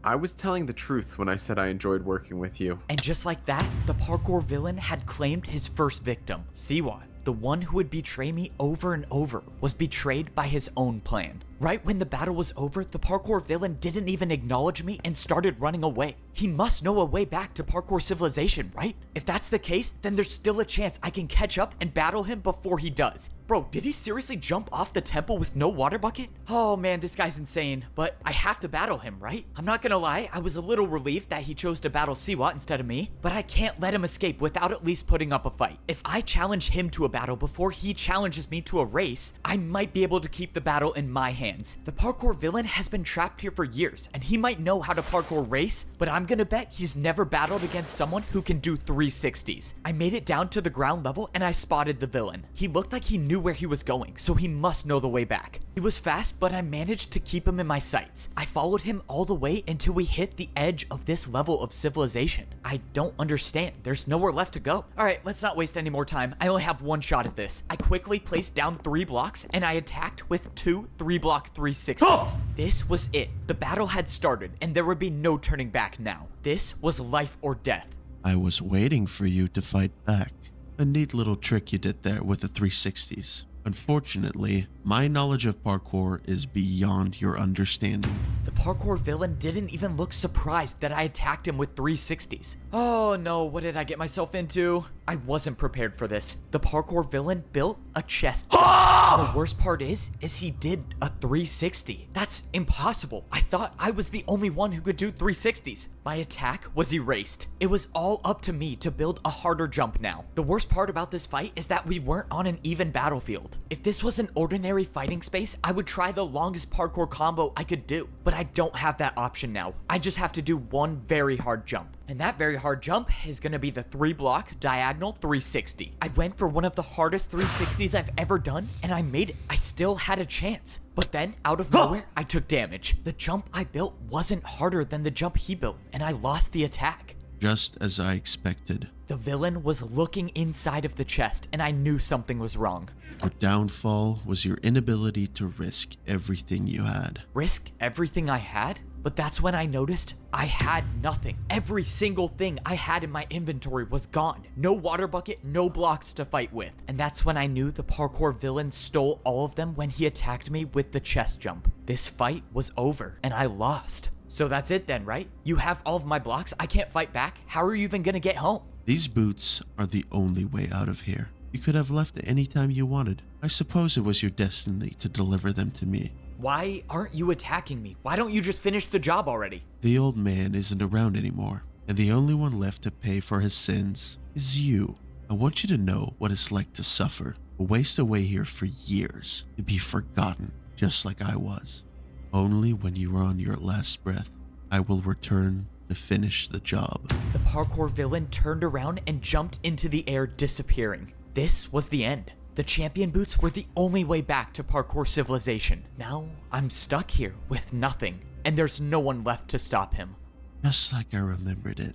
Speaker 5: I was telling the truth when I said I enjoyed working with you.
Speaker 2: And just like that, the parkour villain had claimed his first victim, seawat. The one who would betray me over and over was betrayed by his own plan. Right when the battle was over, the parkour villain didn't even acknowledge me and started running away. He must know a way back to parkour civilization, right? If that's the case, then there's still a chance I can catch up and battle him before he does. Bro, did he seriously jump off the temple with no water bucket? Oh man, this guy's insane, but I have to battle him, right? I'm not gonna lie, I was a little relieved that he chose to battle seawat instead of me, but I can't let him escape without at least putting up a fight. If I challenge him to a battle before he challenges me to a race, I might be able to keep the battle in my hands. The parkour villain has been trapped here for years, and he might know how to parkour race, but I'm gonna bet he's never battled against someone who can do 360s. I made it down to the ground level and I spotted the villain. He looked like he knew where he was going, so he must know the way back. He was fast, but I managed to keep him in my sights. I followed him all the way until we hit the edge of this level of civilization. I don't understand. There's nowhere left to go. All right, let's not waste any more time. I only have one shot at this. I quickly placed down 3 blocks and I attacked with 2 3-block 360s. This was it. The battle had started and there would be no turning back now. This was life or death.
Speaker 13: I was waiting for you to fight back. A neat little trick you did there with the 360s. Unfortunately, my knowledge of parkour is beyond your understanding.
Speaker 2: The parkour villain didn't even look surprised that I attacked him with 360s. Oh no, what did I get myself into? I wasn't prepared for this. The parkour villain built a chest jump. The worst part is he did a 360. That's impossible. I thought I was the only one who could do 360s. My attack was erased. It was all up to me to build a harder jump now. The worst part about this fight is that we weren't on an even battlefield. If this was an ordinary fighting space, I would try the longest parkour combo I could do, but I don't have that option now. I just have to do one very hard jump. And that very hard jump is gonna be the 3-block diagonal 360. I went for one of the hardest 360s I've ever done, and I made it. I still had a chance. But then, out of nowhere, I took damage. The jump I built wasn't harder than the jump he built, and I lost the attack.
Speaker 13: Just as I expected.
Speaker 2: The villain was looking inside of the chest, and I knew something was wrong.
Speaker 13: Your downfall was your inability to risk everything you had.
Speaker 2: Risk everything I had? But that's when I noticed I had nothing. Every single thing I had in my inventory was gone. No water bucket, no blocks to fight with. And that's when I knew the parkour villain stole all of them when he attacked me with the chest jump. This fight was over, and I lost. So that's it then, right? You have all of my blocks, I can't fight back. How are you even gonna get home?
Speaker 13: These boots are the only way out of here. You could have left at any time you wanted. I suppose it was your destiny to deliver them to me.
Speaker 2: Why aren't you attacking me? Why don't you just finish the job already?
Speaker 13: The old man isn't around anymore, and the only one left to pay for his sins is you. I want you to know what it's like to suffer, to waste away here for years, to be forgotten, just like I was. Only when you are on your last breath, I will return to finish the job.
Speaker 2: The parkour villain turned around and jumped into the air, disappearing. This was the end. The champion boots were the only way back to parkour civilization. Now I'm stuck here with nothing, and there's no one left to stop him.
Speaker 13: Just like I remembered it.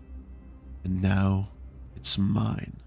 Speaker 13: And now it's mine.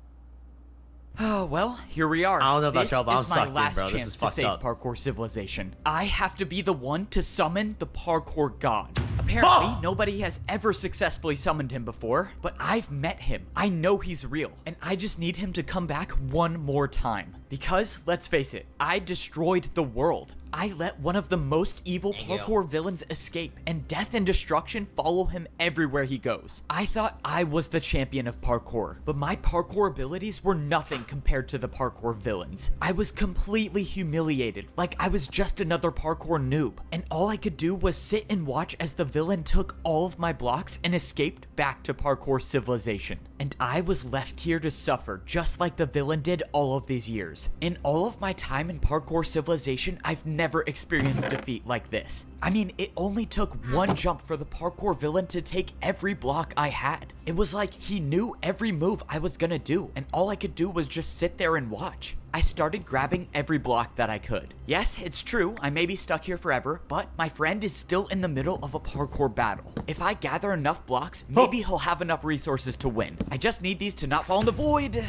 Speaker 2: Oh, well, here we are.
Speaker 1: I don't know about
Speaker 2: this
Speaker 1: y'all, but I'm
Speaker 2: is my
Speaker 1: stuck here,
Speaker 2: last
Speaker 1: bro. This
Speaker 2: chance
Speaker 1: is
Speaker 2: to
Speaker 1: fucked
Speaker 2: save
Speaker 1: up.
Speaker 2: parkour civilization. I have to be the one to summon the parkour god. Apparently, nobody has ever successfully summoned him before, but I've met him. I know he's real, and I just need him to come back one more time. Because, let's face it, I destroyed the world. I let one of the most evil parkour villains escape, and death and destruction follow him everywhere he goes. I thought I was the champion of parkour, but my parkour abilities were nothing compared to the parkour villains. I was completely humiliated, like I was just another parkour noob, and all I could do was sit and watch as the villain took all of my blocks and escaped back to parkour civilization. And I was left here to suffer just like the villain did all of these years. In all of my time in parkour civilization, I've never experienced defeat like this. I mean, it only took one jump for the parkour villain to take every block I had. It was like he knew every move I was gonna do, and all I could do was just sit there and watch. I started grabbing every block that I could. Yes, it's true, I may be stuck here forever, but my friend is still in the middle of a parkour battle. If I gather enough blocks, maybe he'll have enough resources to win. I just need these to not fall in the void.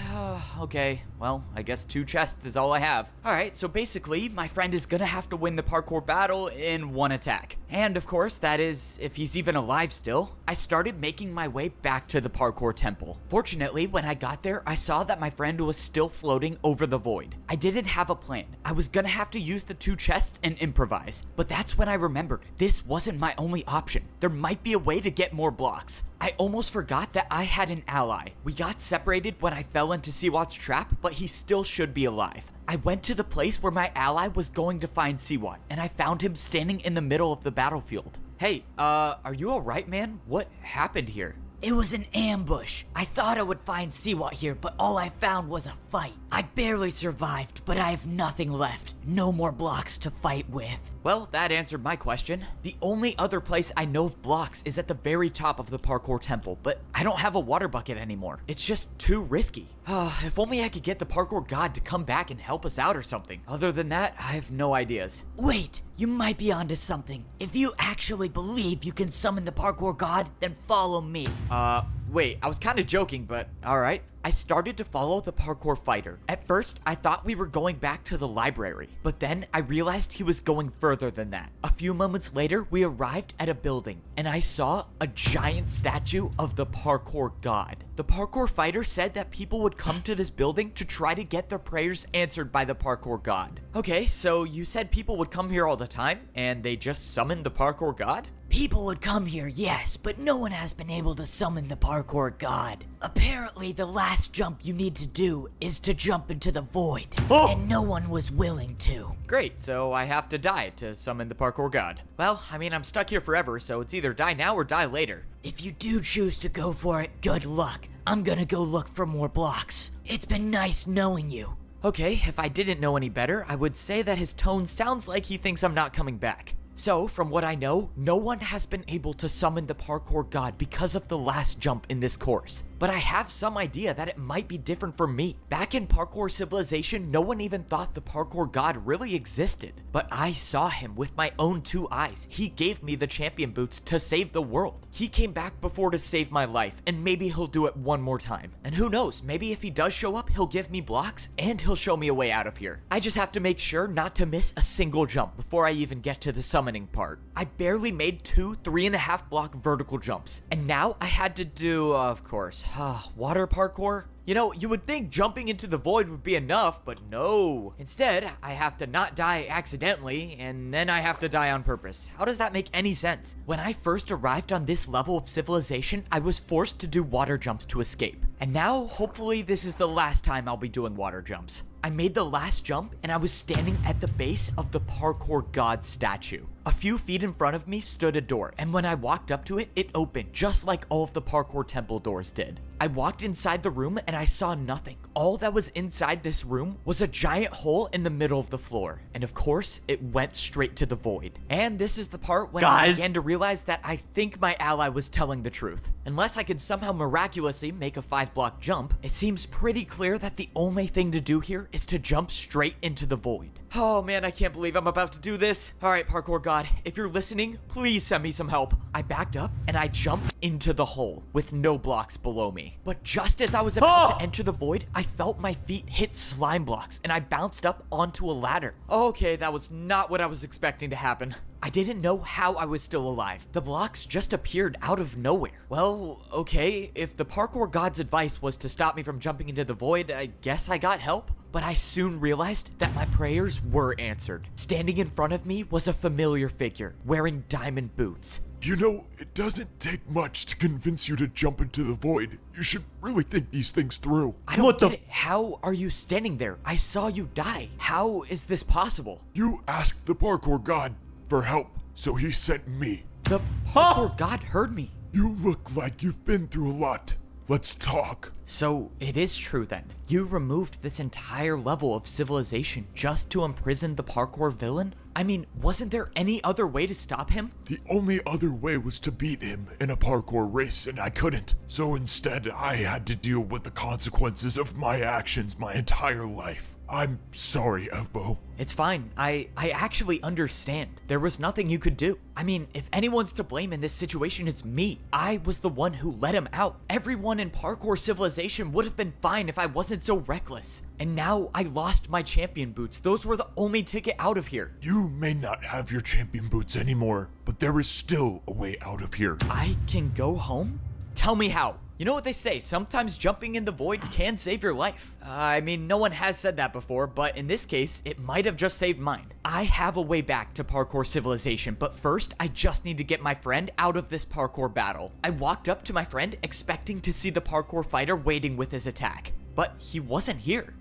Speaker 2: Okay, well, I guess 2 chests is all I have. Alright, so basically, my friend is gonna have to win the parkour battle in 1 attack. And of course, that is, if he's even alive still. I started making my way back to the parkour temple. Fortunately, when I got there, I saw that my friend was still floating over the void. I didn't have a plan. I was gonna have to use the 2 chests and improvise. But that's when I remembered, this wasn't my only option. There might be a way to get more blocks. I almost forgot that I had an ally. We got separated when I fell into seawat's trap, but he still should be alive. I went to the place where my ally was going to find seawat, and I found him standing in the middle of the battlefield. Hey, are you alright, man? What happened here?
Speaker 4: It was an ambush. I thought I would find Seawat here, but all I found was a fight. I barely survived, but I have nothing left. No more blocks to fight with.
Speaker 2: Well, that answered my question. The only other place I know of blocks is at the very top of the parkour temple, but I don't have a water bucket anymore. It's just too risky. If only I could get the parkour god to come back and help us out or something. Other than that, I have no ideas.
Speaker 4: Wait, you might be onto something. If you actually believe you can summon the parkour god, then follow me.
Speaker 2: Wait, I was kind of joking, but alright. I started to follow the parkour fighter. At first, I thought we were going back to the library, but then I realized he was going further than that. A few moments later, we arrived at a building, and I saw a giant statue of the parkour god. The parkour fighter said that people would come to this building to try to get their prayers answered by the parkour god. Okay, so you said people would come here all the time, and they just summoned the parkour god?
Speaker 4: People would come here, yes, but no one has been able to summon the parkour god. Apparently, the last jump you need to do is to jump into the void, and no one was willing to.
Speaker 2: Great, so I have to die to summon the parkour god. Well, I mean, I'm stuck here forever, so it's either die now or die later.
Speaker 4: If you do choose to go for it, good luck. I'm gonna go look for more blocks. It's been nice knowing you.
Speaker 2: Okay, if I didn't know any better, I would say that his tone sounds like he thinks I'm not coming back. So, from what I know, no one has been able to summon the parkour god because of the last jump in this course. But I have some idea that it might be different for me. Back in parkour civilization, no one even thought the parkour god really existed. But I saw him with my own 2 eyes. He gave me the champion boots to save the world. He came back before to save my life, and maybe he'll do it one more time. And who knows, maybe if he does show up, he'll give me blocks, and he'll show me a way out of here. I just have to make sure not to miss a single jump before I even get to the summoning part. I barely made 2 3.5 block vertical jumps, and now I had to do, of course, water parkour. You know, you would think jumping into the void would be enough, but no. Instead, I have to not die accidentally, and then I have to die on purpose. How does that make any sense? When I first arrived on this level of civilization, I was forced to do water jumps to escape. And now, hopefully, this is the last time I'll be doing water jumps. I made the last jump, and I was standing at the base of the parkour god statue. A few feet in front of me stood a door, and when I walked up to it, it opened just like all of the parkour temple doors did. I walked inside the room and I saw nothing. All that was inside this room was a giant hole in the middle of the floor. And of course, it went straight to the void. And this is the part when I began to realize that I think my ally was telling the truth. Unless I could somehow miraculously make a 5-block jump, it seems pretty clear that the only thing to do here is to jump straight into the void. Oh man, I can't believe I'm about to do this. All right, parkour god, if you're listening, please send me some help. I backed up and I jumped into the hole with no blocks below me. But just as I was about to enter the void, I felt my feet hit slime blocks and I bounced up onto a ladder. Okay, that was not what I was expecting to happen. I didn't know how I was still alive. The blocks just appeared out of nowhere. Well, okay, if the parkour god's advice was to stop me from jumping into the void, I guess I got help. But I soon realized that my prayers were answered. Standing in front of me was a familiar figure, wearing diamond boots.
Speaker 3: You know, it doesn't take much to convince you to jump into the void. You should really think these things through.
Speaker 2: I don't get it. How are you standing there? I saw you die. How is this possible?
Speaker 3: You asked the parkour god for help, so he sent me.
Speaker 2: The parkour god heard me.
Speaker 3: You look like you've been through a lot. Let's talk.
Speaker 2: So it is true then. You removed this entire level of civilization just to imprison the parkour villain? I mean, wasn't there any other way to stop him?
Speaker 3: The only other way was to beat him in a parkour race, and I couldn't. So instead, I had to deal with the consequences of my actions my entire life. I'm sorry, Evbo.
Speaker 2: It's fine. I actually understand. There was nothing you could do. I mean, if anyone's to blame in this situation, it's me. I was the one who let him out. Everyone in parkour civilization would have been fine if I wasn't so reckless. And now I lost my champion boots. Those were the only ticket out of here.
Speaker 3: You may not have your champion boots anymore, but there is still a way out of here.
Speaker 2: I can go home? Tell me how. You know what they say, sometimes jumping in the void can save your life. I mean, no one has said that before, but in this case, it might have just saved mine. I have a way back to parkour civilization, but first, I just need to get my friend out of this parkour battle. I walked up to my friend expecting to see the parkour fighter waiting with his attack, but he wasn't here.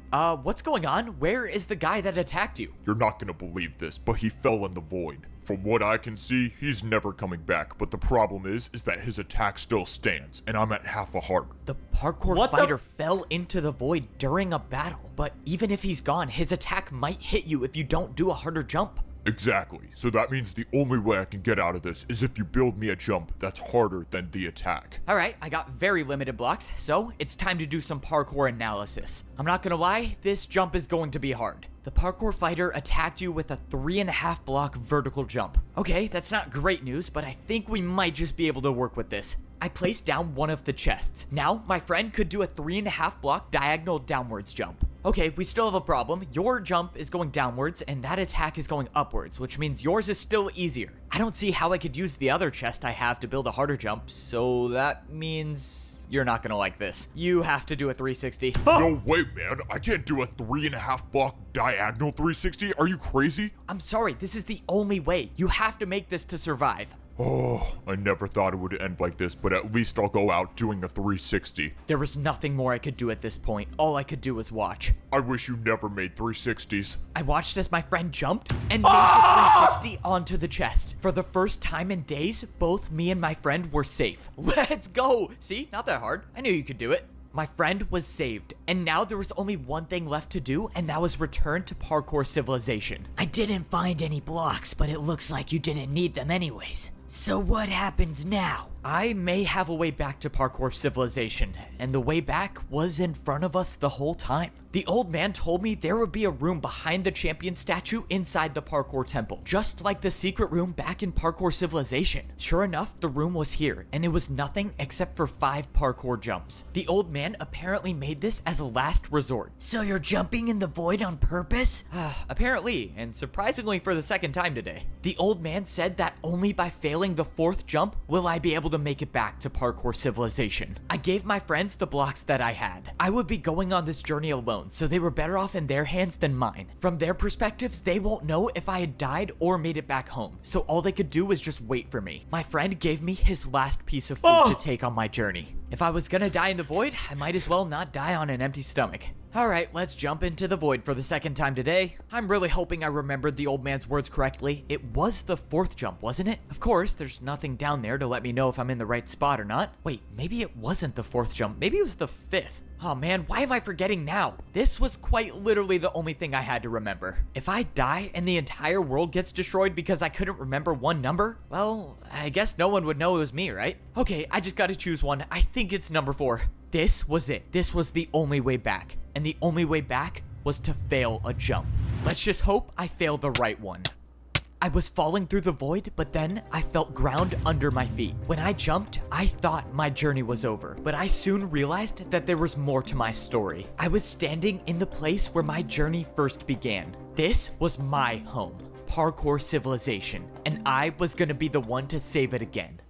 Speaker 2: What's going on? Where is the guy that attacked you?
Speaker 3: You're not gonna believe this, but he fell in the void. From what I can see, he's never coming back, but the problem is that his attack still stands, and I'm at half a heart.
Speaker 2: The parkour fighter fell into the void during a battle, but even if he's gone, his attack might hit you if you don't do a harder jump.
Speaker 3: Exactly. So that means the only way I can get out of this is if you build me a jump that's harder than the attack.
Speaker 2: Alright, I got very limited blocks, so it's time to do some parkour analysis. I'm not gonna lie, this jump is going to be hard. The parkour fighter attacked you with a 3.5 block vertical jump. Okay, that's not great news, but I think we might just be able to work with this. I placed down one of the chests. Now, my friend could do a 3.5 block diagonal downwards jump. Okay, we still have a problem. Your jump is going downwards, and that attack is going upwards, which means yours is still easier. I don't see how I could use the other chest I have to build a harder jump, so that means you're not gonna like this. You have to do a 360.
Speaker 3: No way, man. I can't do a 3.5 block diagonal 360. Are you crazy?
Speaker 2: I'm sorry, this is the only way. You have to make this to survive.
Speaker 3: Oh, I never thought it would end like this, but at least I'll go out doing a 360.
Speaker 2: There was nothing more I could do at this point. All I could do was watch.
Speaker 3: I wish you never made 360s.
Speaker 2: I watched as my friend jumped and made the 360 onto the chest. For the first time in days, both me and my friend were safe. Let's go! See, not that hard. I knew you could do it. My friend was saved, and now there was only one thing left to do, and that was return to parkour civilization.
Speaker 4: I didn't find any blocks, but it looks like you didn't need them anyways. So what happens now?
Speaker 2: I may have a way back to parkour civilization, and the way back was in front of us the whole time. The old man told me there would be a room behind the champion statue inside the parkour temple, just like the secret room back in parkour civilization. Sure enough, the room was here, and it was nothing except for 5 parkour jumps. The old man apparently made this as a last resort.
Speaker 4: So you're jumping in the void on purpose?
Speaker 2: Apparently, and surprisingly for the second time today. The old man said that only by failing the 4th jump will I be able to make it back to parkour civilization. I gave my friends the blocks that I had. I would be going on this journey alone, so they were better off in their hands than mine. From their perspectives, they won't know if I had died or made it back home, so all they could do was just wait for me. My friend gave me his last piece of food to take on my journey. If I was gonna die in the void, I might as well not die on an empty stomach. Alright, let's jump into the void for the second time today. I'm really hoping I remembered the old man's words correctly. It was the 4th jump, wasn't it? Of course, there's nothing down there to let me know if I'm in the right spot or not. Wait, maybe it wasn't the 4th jump. Maybe it was the 5th. Oh man, why am I forgetting now? This was quite literally the only thing I had to remember. If I die and the entire world gets destroyed because I couldn't remember one number, well, I guess no one would know it was me, right? Okay, I just gotta choose one. I think it's number 4. This was it. This was the only way back. And the only way back was to fail a jump. Let's just hope I failed the right one. I was falling through the void, but then I felt ground under my feet. When I jumped, I thought my journey was over, but I soon realized that there was more to my story. I was standing in the place where my journey first began. This was my home, Parkour Civilization, and I was gonna be the one to save it again.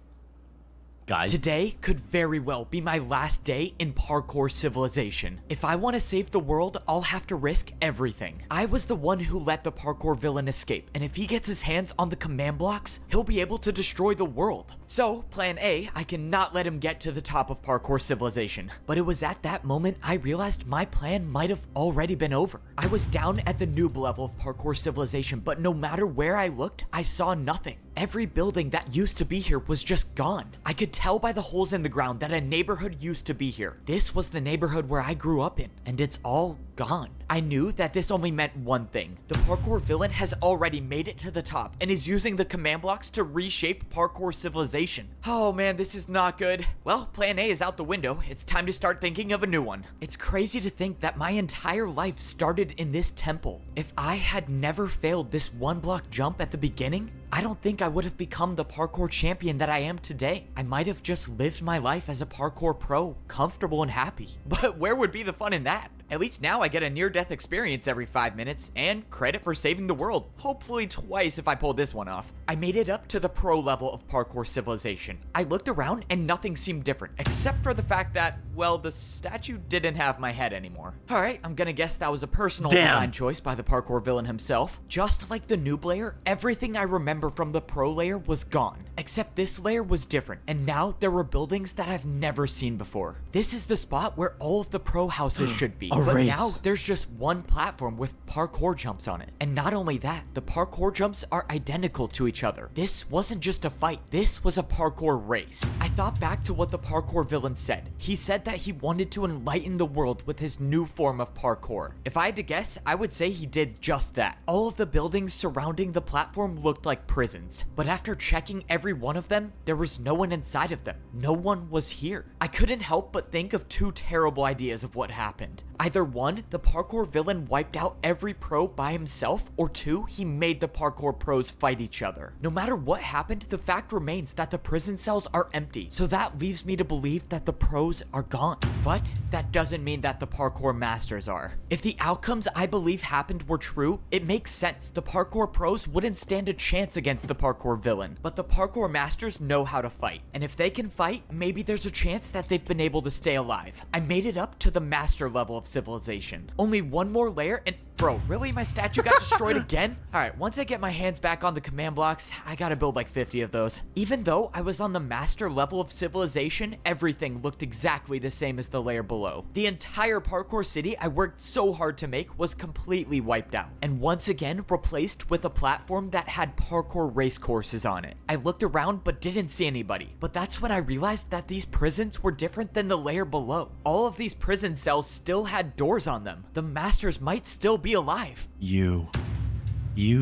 Speaker 1: Guys,
Speaker 2: Today could very well be my last day in Parkour Civilization. If I want to save the world, I'll have to risk everything. I was the one who let the parkour villain escape, and if he gets his hands on the command blocks, he'll be able to destroy the world. So, plan A, I cannot let him get to the top of Parkour Civilization. But it was at that moment I realized my plan might have already been over. I was down at the noob level of Parkour Civilization, but no matter where I looked, I saw nothing. Every building that used to be here was just gone. I could tell by the holes in the ground that a neighborhood used to be here. This was the neighborhood where I grew up in, and it's all gone. I knew that this only meant one thing. The parkour villain has already made it to the top and is using the command blocks to reshape Parkour Civilization. Oh man, this is not good. Well, plan A is out the window. It's time to start thinking of a new one. It's crazy to think that my entire life started in this temple. If I had never failed this 1-block jump at the beginning, I don't think I would have become the parkour champion that I am today. I might have just lived my life as a parkour pro, comfortable and happy. But where would be the fun in that? At least now I get a near-death experience every 5 minutes and credit for saving the world. Hopefully twice if I pull this one off. I made it up to the pro level of Parkour Civilization. I looked around and nothing seemed different, except for the fact that, well, the statue didn't have my head anymore. Alright, I'm gonna guess that was a personal design choice by the parkour villain himself. Just like the noob layer, everything I remember from the pro layer was gone. Except this layer was different, and now there were buildings that I've never seen before. This is the spot where all of the pro houses should be. But now there's just one platform with parkour jumps on it. And not only that, the parkour jumps are identical to each other. This wasn't just a fight, this was a parkour race. I thought back to what the parkour villain said. He said that he wanted to enlighten the world with his new form of parkour. If I had to guess, I would say he did just that. All of the buildings surrounding the platform looked like prisons, but after checking every one of them, there was no one inside of them. No one was here. I couldn't help but think of two terrible ideas of what happened. Either one, the parkour villain wiped out every pro by himself, or two, he made the parkour pros fight each other. No matter what happened, the fact remains that the prison cells are empty, so that leaves me to believe that the pros are gone. But that doesn't mean that the parkour masters are. If the outcomes I believe happened were true, it makes sense. The parkour pros wouldn't stand a chance against the parkour villain, but the parkour masters know how to fight. And if they can fight, maybe there's a chance that they've been able to stay alive. I made it up to the master level of civilization. Only one more layer and bro, really? My statue got destroyed again? Alright, once I get my hands back on the command blocks, I gotta build like 50 of those. Even though I was on the master level of civilization, everything looked exactly the same as the layer below. The entire parkour city I worked so hard to make was completely wiped out, and once again replaced with a platform that had parkour race courses on it. I looked around but didn't see anybody, but that's when I realized that these prisons were different than the layer below. All of these prison cells still had doors on them. The masters might still be alive.
Speaker 13: You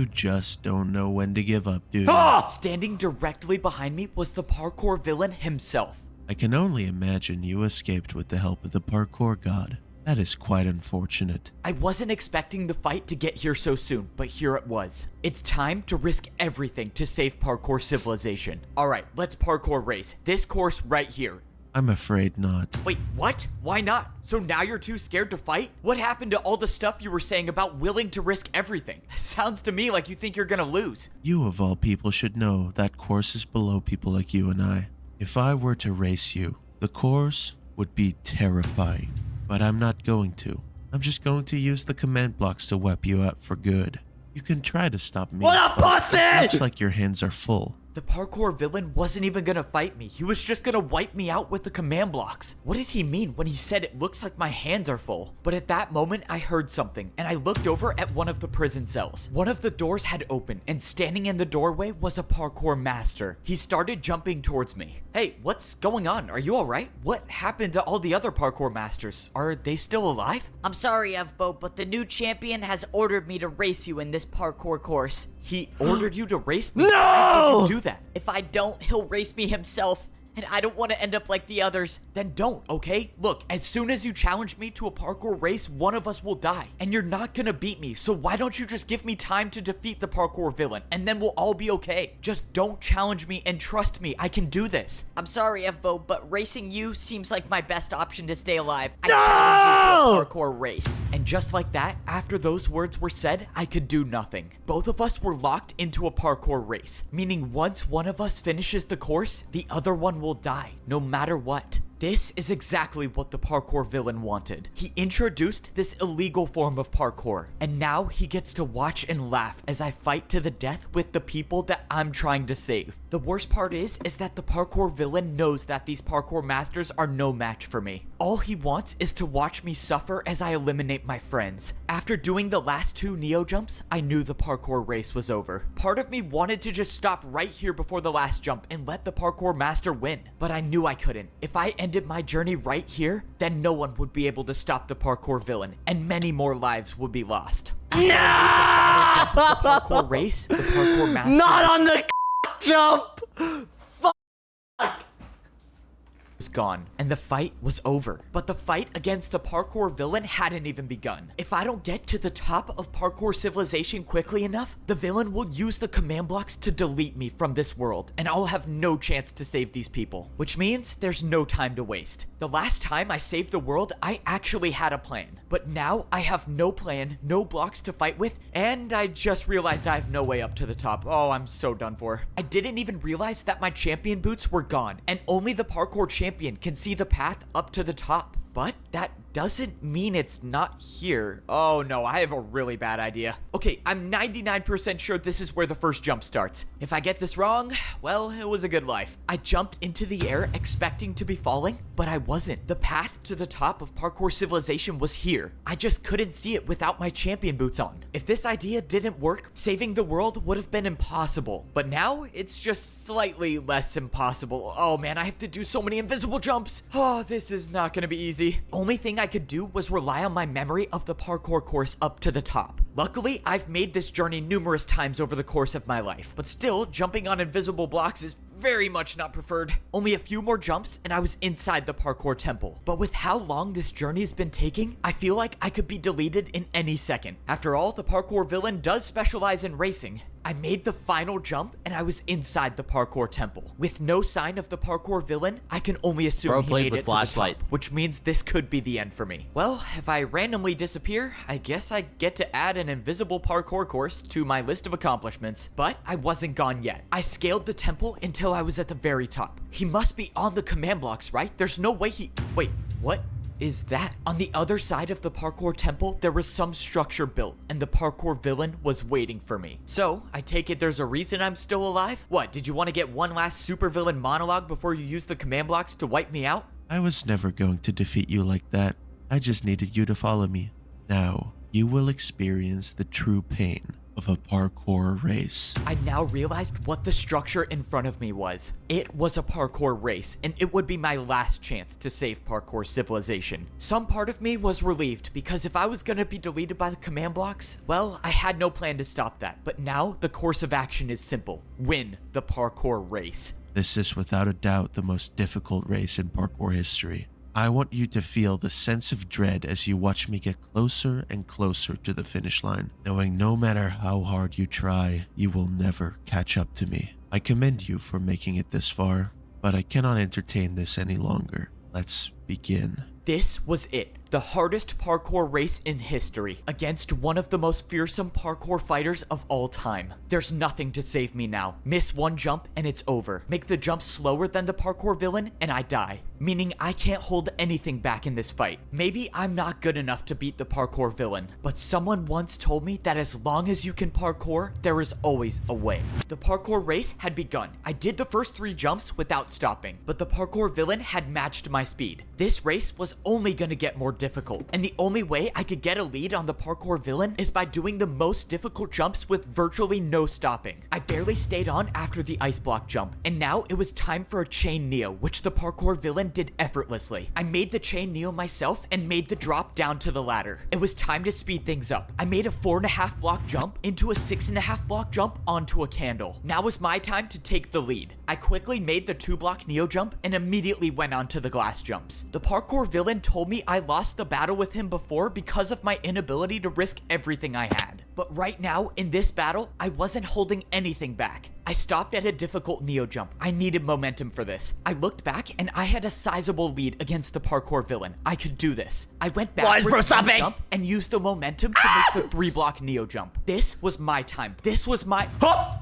Speaker 13: just don't know when to give up, dude.
Speaker 2: Standing directly behind me was the parkour villain himself.
Speaker 13: I can only imagine you escaped with the help of the parkour god. That is quite unfortunate.
Speaker 2: I wasn't expecting the fight to get here so soon, but here it was. It's time to risk everything to save Parkour Civilization. Alright, let's parkour race. This course right here.
Speaker 13: I'm afraid not.
Speaker 2: Wait, what? Why not? So now you're too scared to fight? What happened to all the stuff you were saying about willing to risk everything? Sounds to me like you think you're gonna lose.
Speaker 13: You of all people should know that course is below people like you and I. If I were to race you, the course would be terrifying. But I'm not going to. I'm just going to use the command blocks to wipe you out for good. You can try to stop me.
Speaker 1: What a pussy!
Speaker 13: Looks like your hands are full.
Speaker 2: The parkour villain wasn't even gonna fight me. He was just gonna wipe me out with the command blocks. What did he mean when he said it looks like my hands are full? But at that moment, I heard something, and I looked over at one of the prison cells. One of the doors had opened, and standing in the doorway was a parkour master. He started jumping towards me. Hey, what's going on? Are you alright? What happened to all the other parkour masters? Are they still alive?
Speaker 4: I'm sorry, Evbo, but the new champion has ordered me to race you in this parkour course.
Speaker 2: He ordered you to race me?
Speaker 1: No!
Speaker 2: Why would you do that?
Speaker 4: If I don't, he'll race me himself. And I don't want to end up like the others.
Speaker 2: Then don't, okay? Look, as soon as you challenge me to a parkour race, one of us will die. And you're not gonna beat me, so why don't you just give me time to defeat the parkour villain, and then we'll all be okay. Just don't challenge me and trust me, I can do this.
Speaker 4: I'm sorry, Evbo, but racing you seems like my best option to stay alive. I
Speaker 1: No!
Speaker 4: challenge you to a parkour race.
Speaker 2: And just like that, after those words were said, I could do nothing. Both of us were locked into a parkour race, meaning once one of us finishes the course, the other one will die, no matter what. This is exactly what the parkour villain wanted. He introduced this illegal form of parkour, and now he gets to watch and laugh as I fight to the death with the people that I'm trying to save. The worst part is that the parkour villain knows that these parkour masters are no match for me. All he wants is to watch me suffer as I eliminate my friends. After doing the last 2 Neo jumps, I knew the parkour race was over. Part of me wanted to just stop right here before the last jump and let the parkour master win, but I knew I couldn't. If I ended my journey right here, then no one would be able to stop the parkour villain, and many more lives would be lost. After I made the final jump of the parkour race, the parkour master...
Speaker 1: Not on the jump!
Speaker 2: was gone, and the fight was over. But the fight against the parkour villain hadn't even begun. If I don't get to the top of parkour civilization quickly enough, the villain will use the command blocks to delete me from this world, and I'll have no chance to save these people. Which means there's no time to waste. The last time I saved the world, I actually had a plan. But now I have no plan, no blocks to fight with, and I just realized I have no way up to the top. Oh, I'm so done for. I didn't even realize that my champion boots were gone, and only the parkour champion can see the path up to the top. But that doesn't mean it's not here. Oh no, I have a really bad idea. Okay, I'm 99% sure this is where the first jump starts. If I get this wrong, well, it was a good life. I jumped into the air expecting to be falling, but I wasn't. The path to the top of parkour civilization was here. I just couldn't see it without my champion boots on. If this idea didn't work, saving the world would have been impossible. But now, it's just slightly less impossible. Oh man, I have to do so many invisible jumps. Oh, this is not gonna be easy. Only thing I could do was rely on my memory of the parkour course up to the top. Luckily, I've made this journey numerous times over the course of my life, but still, jumping on invisible blocks is very much not preferred. Only a few more jumps and I was inside the parkour temple. But with how long this journey has been taking, I feel like I could be deleted in any second. After all, the parkour villain does specialize in racing. I made the final jump and I was inside the parkour temple. With no sign of the parkour villain, I can only assume he made it to the top, which means this could be the end for me. Well, if I randomly disappear, I guess I get to add an invisible parkour course to my list of accomplishments. But I wasn't gone yet. I scaled the temple until I was at the very top. He must be on the command blocks, right? There's no way he... Wait, what is that? On the other side of the parkour temple, there was some structure built, and the parkour villain was waiting for me. So, I take it there's a reason I'm still alive? What, did you want to get one last supervillain monologue before you use the command blocks to wipe me out?
Speaker 13: I was never going to defeat you like that. I just needed you to follow me. Now, you will experience the true pain of a parkour race.
Speaker 2: I now realized what the structure in front of me was. It was a parkour race, and it would be my last chance to save parkour civilization. Some part of me was relieved, because if I was gonna be deleted by the command blocks, well, I had no plan to stop that. But now, the course of action is simple. Win the parkour race.
Speaker 13: This is without a doubt the most difficult race in parkour history. I want you to feel the sense of dread as you watch me get closer and closer to the finish line, knowing no matter how hard you try, you will never catch up to me. I commend you for making it this far, but I cannot entertain this any longer. Let's begin.
Speaker 2: This was it. the hardest parkour race in history, against one of the most fearsome parkour fighters of all time. There's nothing to save me now. Miss one jump and it's over. Make the jump slower than the parkour villain and I die. Meaning I can't hold anything back in this fight. Maybe I'm not good enough to beat the parkour villain, but someone once told me that as long as you can parkour, there is always a way. The parkour race had begun. I did the first 3 jumps without stopping, but the parkour villain had matched my speed. This race was only gonna get more difficult, and the only way I could get a lead on the parkour villain is by doing the most difficult jumps with virtually no stopping. I barely stayed on after the ice block jump, and now it was time for a chain neo, which the parkour villain did effortlessly. I made the chain neo myself and made the drop down to the ladder. It was time to speed things up. I made a 4.5 block jump into a 6.5 block jump onto a candle. Now was my time to take the lead. I quickly made the 2 block neo jump and immediately went onto the glass jumps. The parkour villain told me I lost the battle with him before because of my inability to risk everything I had. But right now, in this battle, I wasn't holding anything back. I stopped at a difficult neo jump. I needed momentum for this. I looked back and I had a sizable lead against the parkour villain. I could do this. I went backwards on the jump and used the momentum to make the 3 block neo jump. This was my time. This was my...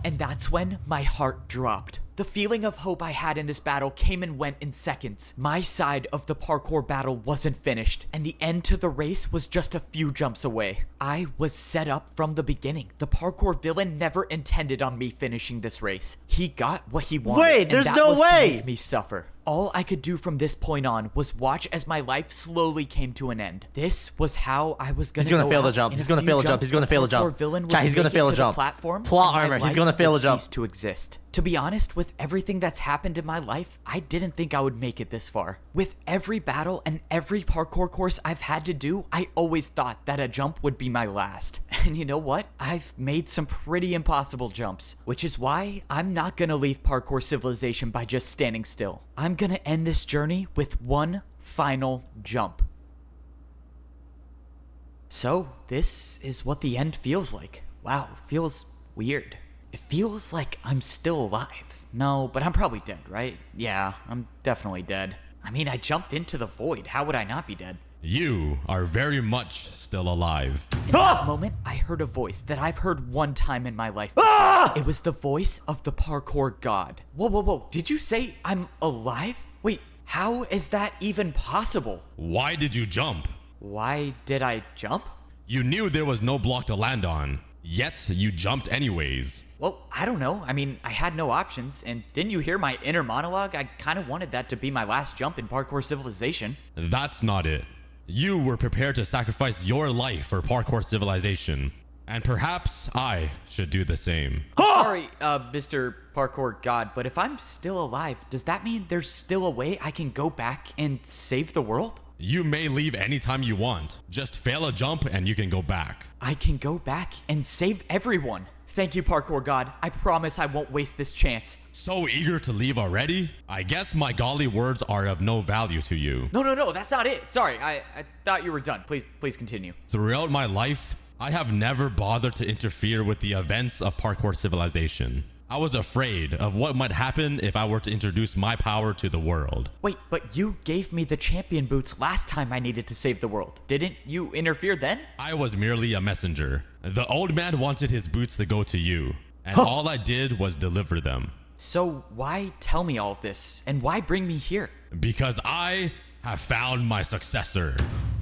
Speaker 2: And that's when my heart dropped. The feeling of hope I had in this battle came and went in seconds. My side of the parkour battle wasn't finished, and the end to the race was just a few jumps away. I was set up from the beginning. The parkour villain never intended on me finishing this race. He got what he wanted.
Speaker 1: Wait, there's no way!
Speaker 2: To make me suffer. All I could do from this point on was watch as my life slowly came to an end. This was how I was gonna.
Speaker 1: He's gonna fail the jump. He's gonna fail a jump. He's gonna fail a jump. Chat, he's gonna fail a jump. Plot armor. He's gonna fail a jump.
Speaker 2: To exist. To be honest, with everything that's happened in my life, I didn't think I would make it this far. With every battle and every parkour course I've had to do, I always thought that a jump would be my last. And you know what? I've made some pretty impossible jumps, which is why I'm not gonna leave Parkour Civilization by just standing still. I'm gonna end this journey with one final jump. So, this is what the end feels like. Wow, feels weird. It feels like I'm still alive. No, but I'm probably dead, right? Yeah, I'm definitely dead. I mean, I jumped into the void. How would I not be dead?
Speaker 14: You are very much still alive.
Speaker 2: In that moment, I heard a voice that I've heard one time in my life. It was the voice of the parkour god. Whoa, whoa, whoa. Did you say I'm alive? Wait, how is that even possible?
Speaker 14: Why did you jump?
Speaker 2: Why did I jump?
Speaker 14: You knew there was no block to land on, yet you jumped anyways.
Speaker 2: Well, I don't know. I mean, I had no options, and didn't you hear my inner monologue? I kind of wanted that to be my last jump in Parkour Civilization.
Speaker 14: That's not it. You were prepared to sacrifice your life for Parkour Civilization, and perhaps I should do the same.
Speaker 2: Sorry, Mr. Parkour God, but if I'm still alive, does that mean there's still a way I can go back and save the world?
Speaker 14: You may leave anytime you want. Just fail a jump and you can go back.
Speaker 2: I can go back and save everyone. Thank you, Parkour God. I promise I won't waste this chance.
Speaker 14: So eager to leave already? I guess my golly words are of no value to you.
Speaker 2: No, that's not it. Sorry, I thought you were done. Please continue.
Speaker 14: Throughout my life, I have never bothered to interfere with the events of Parkour Civilization. I was afraid of what might happen if I were to introduce my power to the world.
Speaker 2: Wait, but you gave me the champion boots last time I needed to save the world. Didn't you interfere then?
Speaker 14: I was merely a messenger. The old man wanted his boots to go to you, and all I did was deliver them.
Speaker 2: So why tell me all of this, and why bring me here?
Speaker 14: Because I have found my successor.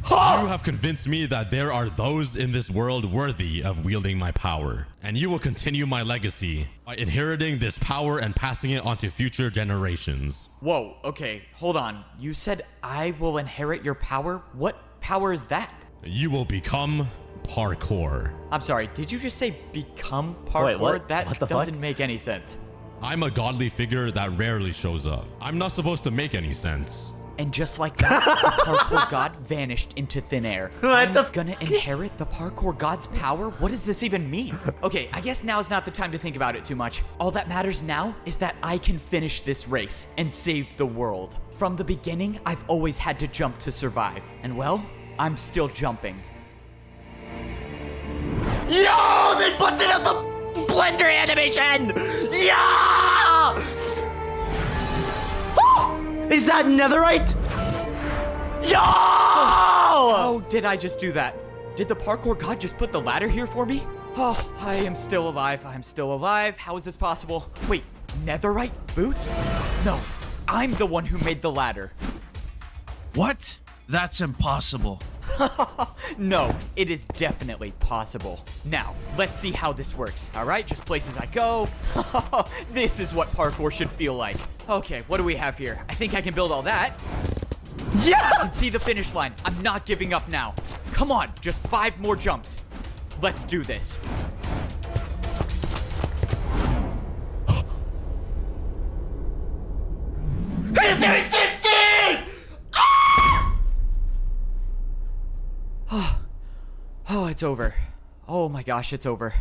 Speaker 14: You have convinced me that there are those in this world worthy of wielding my power, and you will continue my legacy by inheriting this power and passing it on to future generations.
Speaker 2: Whoa, okay, hold on. You said I will inherit your power? What power is that?
Speaker 14: You will become Parkour.
Speaker 2: I'm sorry, did you just say become Parkour?
Speaker 1: Wait, what?
Speaker 2: That
Speaker 1: What the
Speaker 2: doesn't
Speaker 1: fuck?
Speaker 2: make any sense.
Speaker 14: I'm a godly figure that rarely shows up. I'm not supposed to make any sense.
Speaker 2: And just like that, the Parkour God vanished into thin air. I'm gonna inherit the Parkour God's power? What does this even mean? Okay, I guess now's not the time to think about it too much. All that matters now is that I can finish this race and save the world. From the beginning, I've always had to jump to survive. And well, I'm still jumping.
Speaker 1: Yo! They busted out the blender animation! Yeah! Is that netherite? Yo!
Speaker 2: Oh, did I just do that? Did the parkour god just put the ladder here for me? Oh, I am still alive. I'm still alive. How is this possible? Wait, netherite boots? No, I'm the one who made the ladder.
Speaker 13: What? That's impossible.
Speaker 2: No, it is definitely possible. Now, let's see how this works. All right, just places I go. This is what parkour should feel like. Okay, what do we have here? I think I can build all that.
Speaker 1: Yeah!
Speaker 2: I can see the finish line. I'm not giving up now. Come on, just 5 more jumps. Let's do this. Oh, it's over. Oh my gosh, it's over.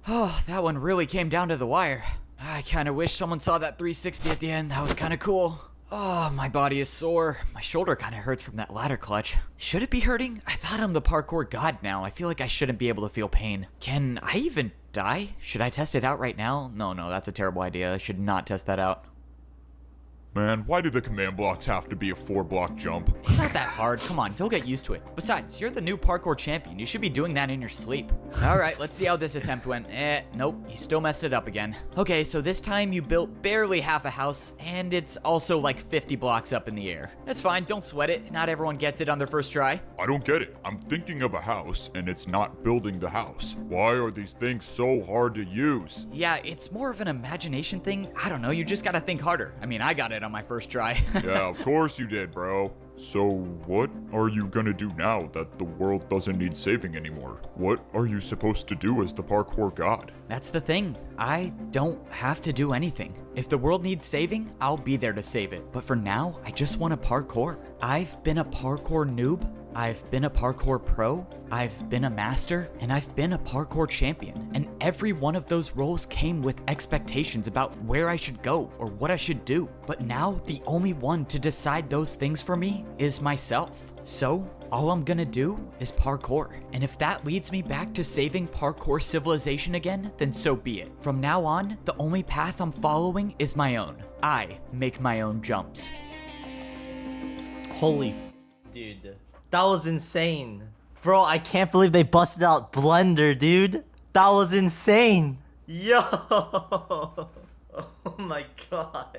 Speaker 2: Oh, that one really came down to the wire. I kind of wish someone saw that 360 at the end. That was kind of cool. Oh, my body is sore. My shoulder kind of hurts from that ladder clutch. Should it be hurting? I thought I'm the parkour god now. I feel like I shouldn't be able to feel pain. Can I even die? Should I test it out right now? No, that's a terrible idea. I should not test that out.
Speaker 3: Man, why do the command blocks have to be a 4-block jump?
Speaker 2: It's not that hard. Come on, you'll get used to it. Besides, you're the new parkour champion. You should be doing that in your sleep. All right, let's see how this attempt went. Nope, you still messed it up again. Okay, so this time you built barely half a house, and it's also like 50 blocks up in the air. That's fine, don't sweat it. Not everyone gets it on their first try.
Speaker 3: I don't get it. I'm thinking of a house, and it's not building the house. Why are these things so hard to use?
Speaker 2: Yeah, it's more of an imagination thing. I don't know, you just gotta think harder. I mean, I got it on my first try.
Speaker 3: Yeah, of course you did, bro. So what are you gonna do now that the world doesn't need saving anymore? What are you supposed to do as the parkour god?
Speaker 2: That's the thing. I don't have to do anything. If the world needs saving, I'll be there to save it. But for now, I just want to parkour. I've been a parkour noob. I've been a parkour pro, I've been a master, and I've been a parkour champion. And every one of those roles came with expectations about where I should go or what I should do. But now the only one to decide those things for me is myself. So all I'm gonna do is parkour. And if that leads me back to saving parkour civilization again, then so be it. From now on, the only path I'm following is my own. I make my own jumps.
Speaker 1: Holy dude. That was insane. Bro, I can't believe they busted out Blender, dude. That was insane. Yo. Oh my god.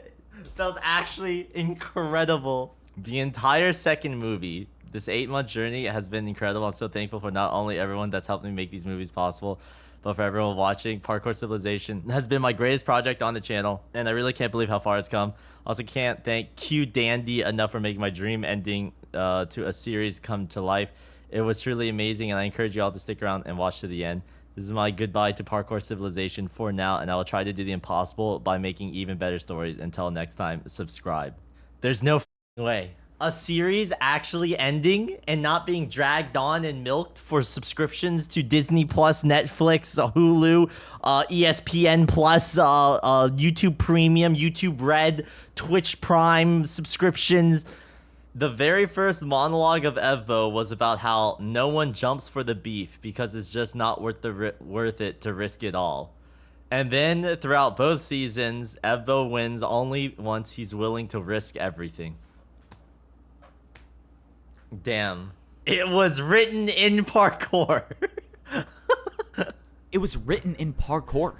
Speaker 1: That was actually incredible. The entire second movie, this 8-month journey, has been incredible. I'm so thankful for not only everyone that's helped me make these movies possible, but for everyone watching. Parkour Civilization has been my greatest project on the channel, and I really can't believe how far it's come. Also can't thank Q Dandy enough for making my dream ending to a series come to life. It was truly amazing, and I encourage you all to stick around and watch to the end. This is my goodbye to Parkour Civilization for now, and I will try to do the impossible by making even better stories. Until next time, subscribe. There's no way. A series actually ending and not being dragged on and milked for subscriptions to Disney Plus, Netflix, Hulu, ESPN Plus, YouTube Premium, YouTube Red, Twitch Prime subscriptions. The very first monologue of Evbo was about how no one jumps for the beef because it's just not worth it to risk it all. And then throughout both seasons, Evbo wins only once he's willing to risk everything. Damn. It was written in parkour.
Speaker 2: It was written in parkour.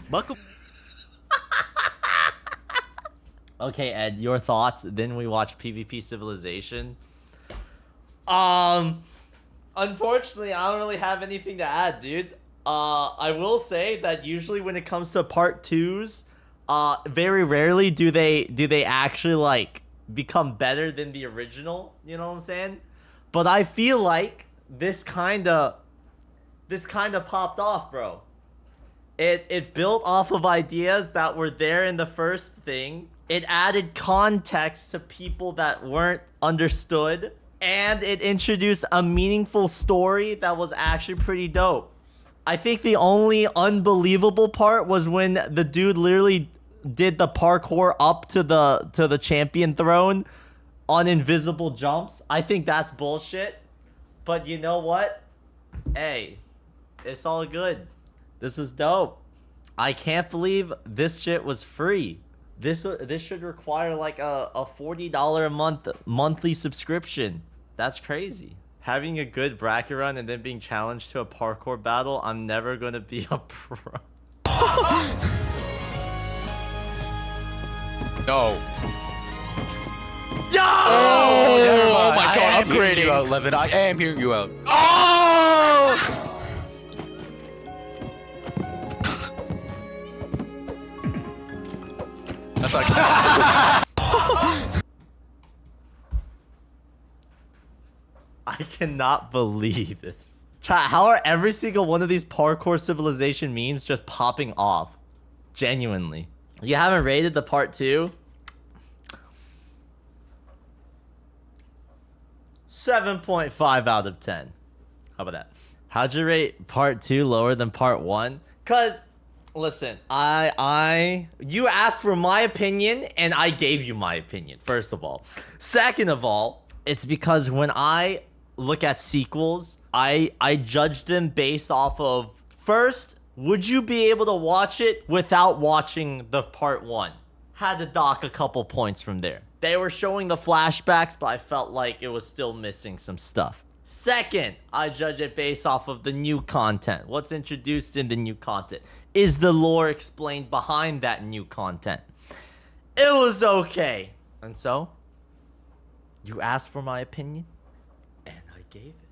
Speaker 1: Okay, Ed, your thoughts. Then we watch PvP Civilization. Unfortunately, I don't really have anything to add, dude. I will say that usually when it comes to part 2s, very rarely do they actually like become better than the original, you know what I'm saying? But I feel like this kind of popped off, bro. It built off of ideas that were there in the first thing. It added context to people that weren't understood, and it introduced a meaningful story that was actually pretty dope. I think the only unbelievable part was when the dude literally did the parkour up to the champion throne on invisible jumps. I think that's bullshit. But you know what? Hey, it's all good. This is dope. I can't believe this shit was free. This should require like a $40 a month monthly subscription. That's crazy. Having a good bracket run and then being challenged to a parkour battle, I'm never gonna be a pro.
Speaker 15: No.
Speaker 1: Yo!
Speaker 15: Oh my god, I'm hearing you out, Levin. I am hearing you out. Oh! That's like...
Speaker 1: I cannot believe this. Chat, how are every single one of these parkour civilization memes just popping off? Genuinely. You haven't rated the part 2? 7.5 out of 10. How about that? How'd you rate part 2 lower than part 1? Cause, listen, you asked for my opinion and I gave you my opinion, first of all. Second of all, it's because when I look at sequels, I judge them based off of, first, would you be able to watch it without watching the part 1? Had to dock a couple points from there. They were showing the flashbacks, but I felt like it was still missing some stuff. Second, I judge it based off of the new content. What's introduced in the new content? Is the lore explained behind that new content? It was okay. And so, you asked for my opinion, and I gave it.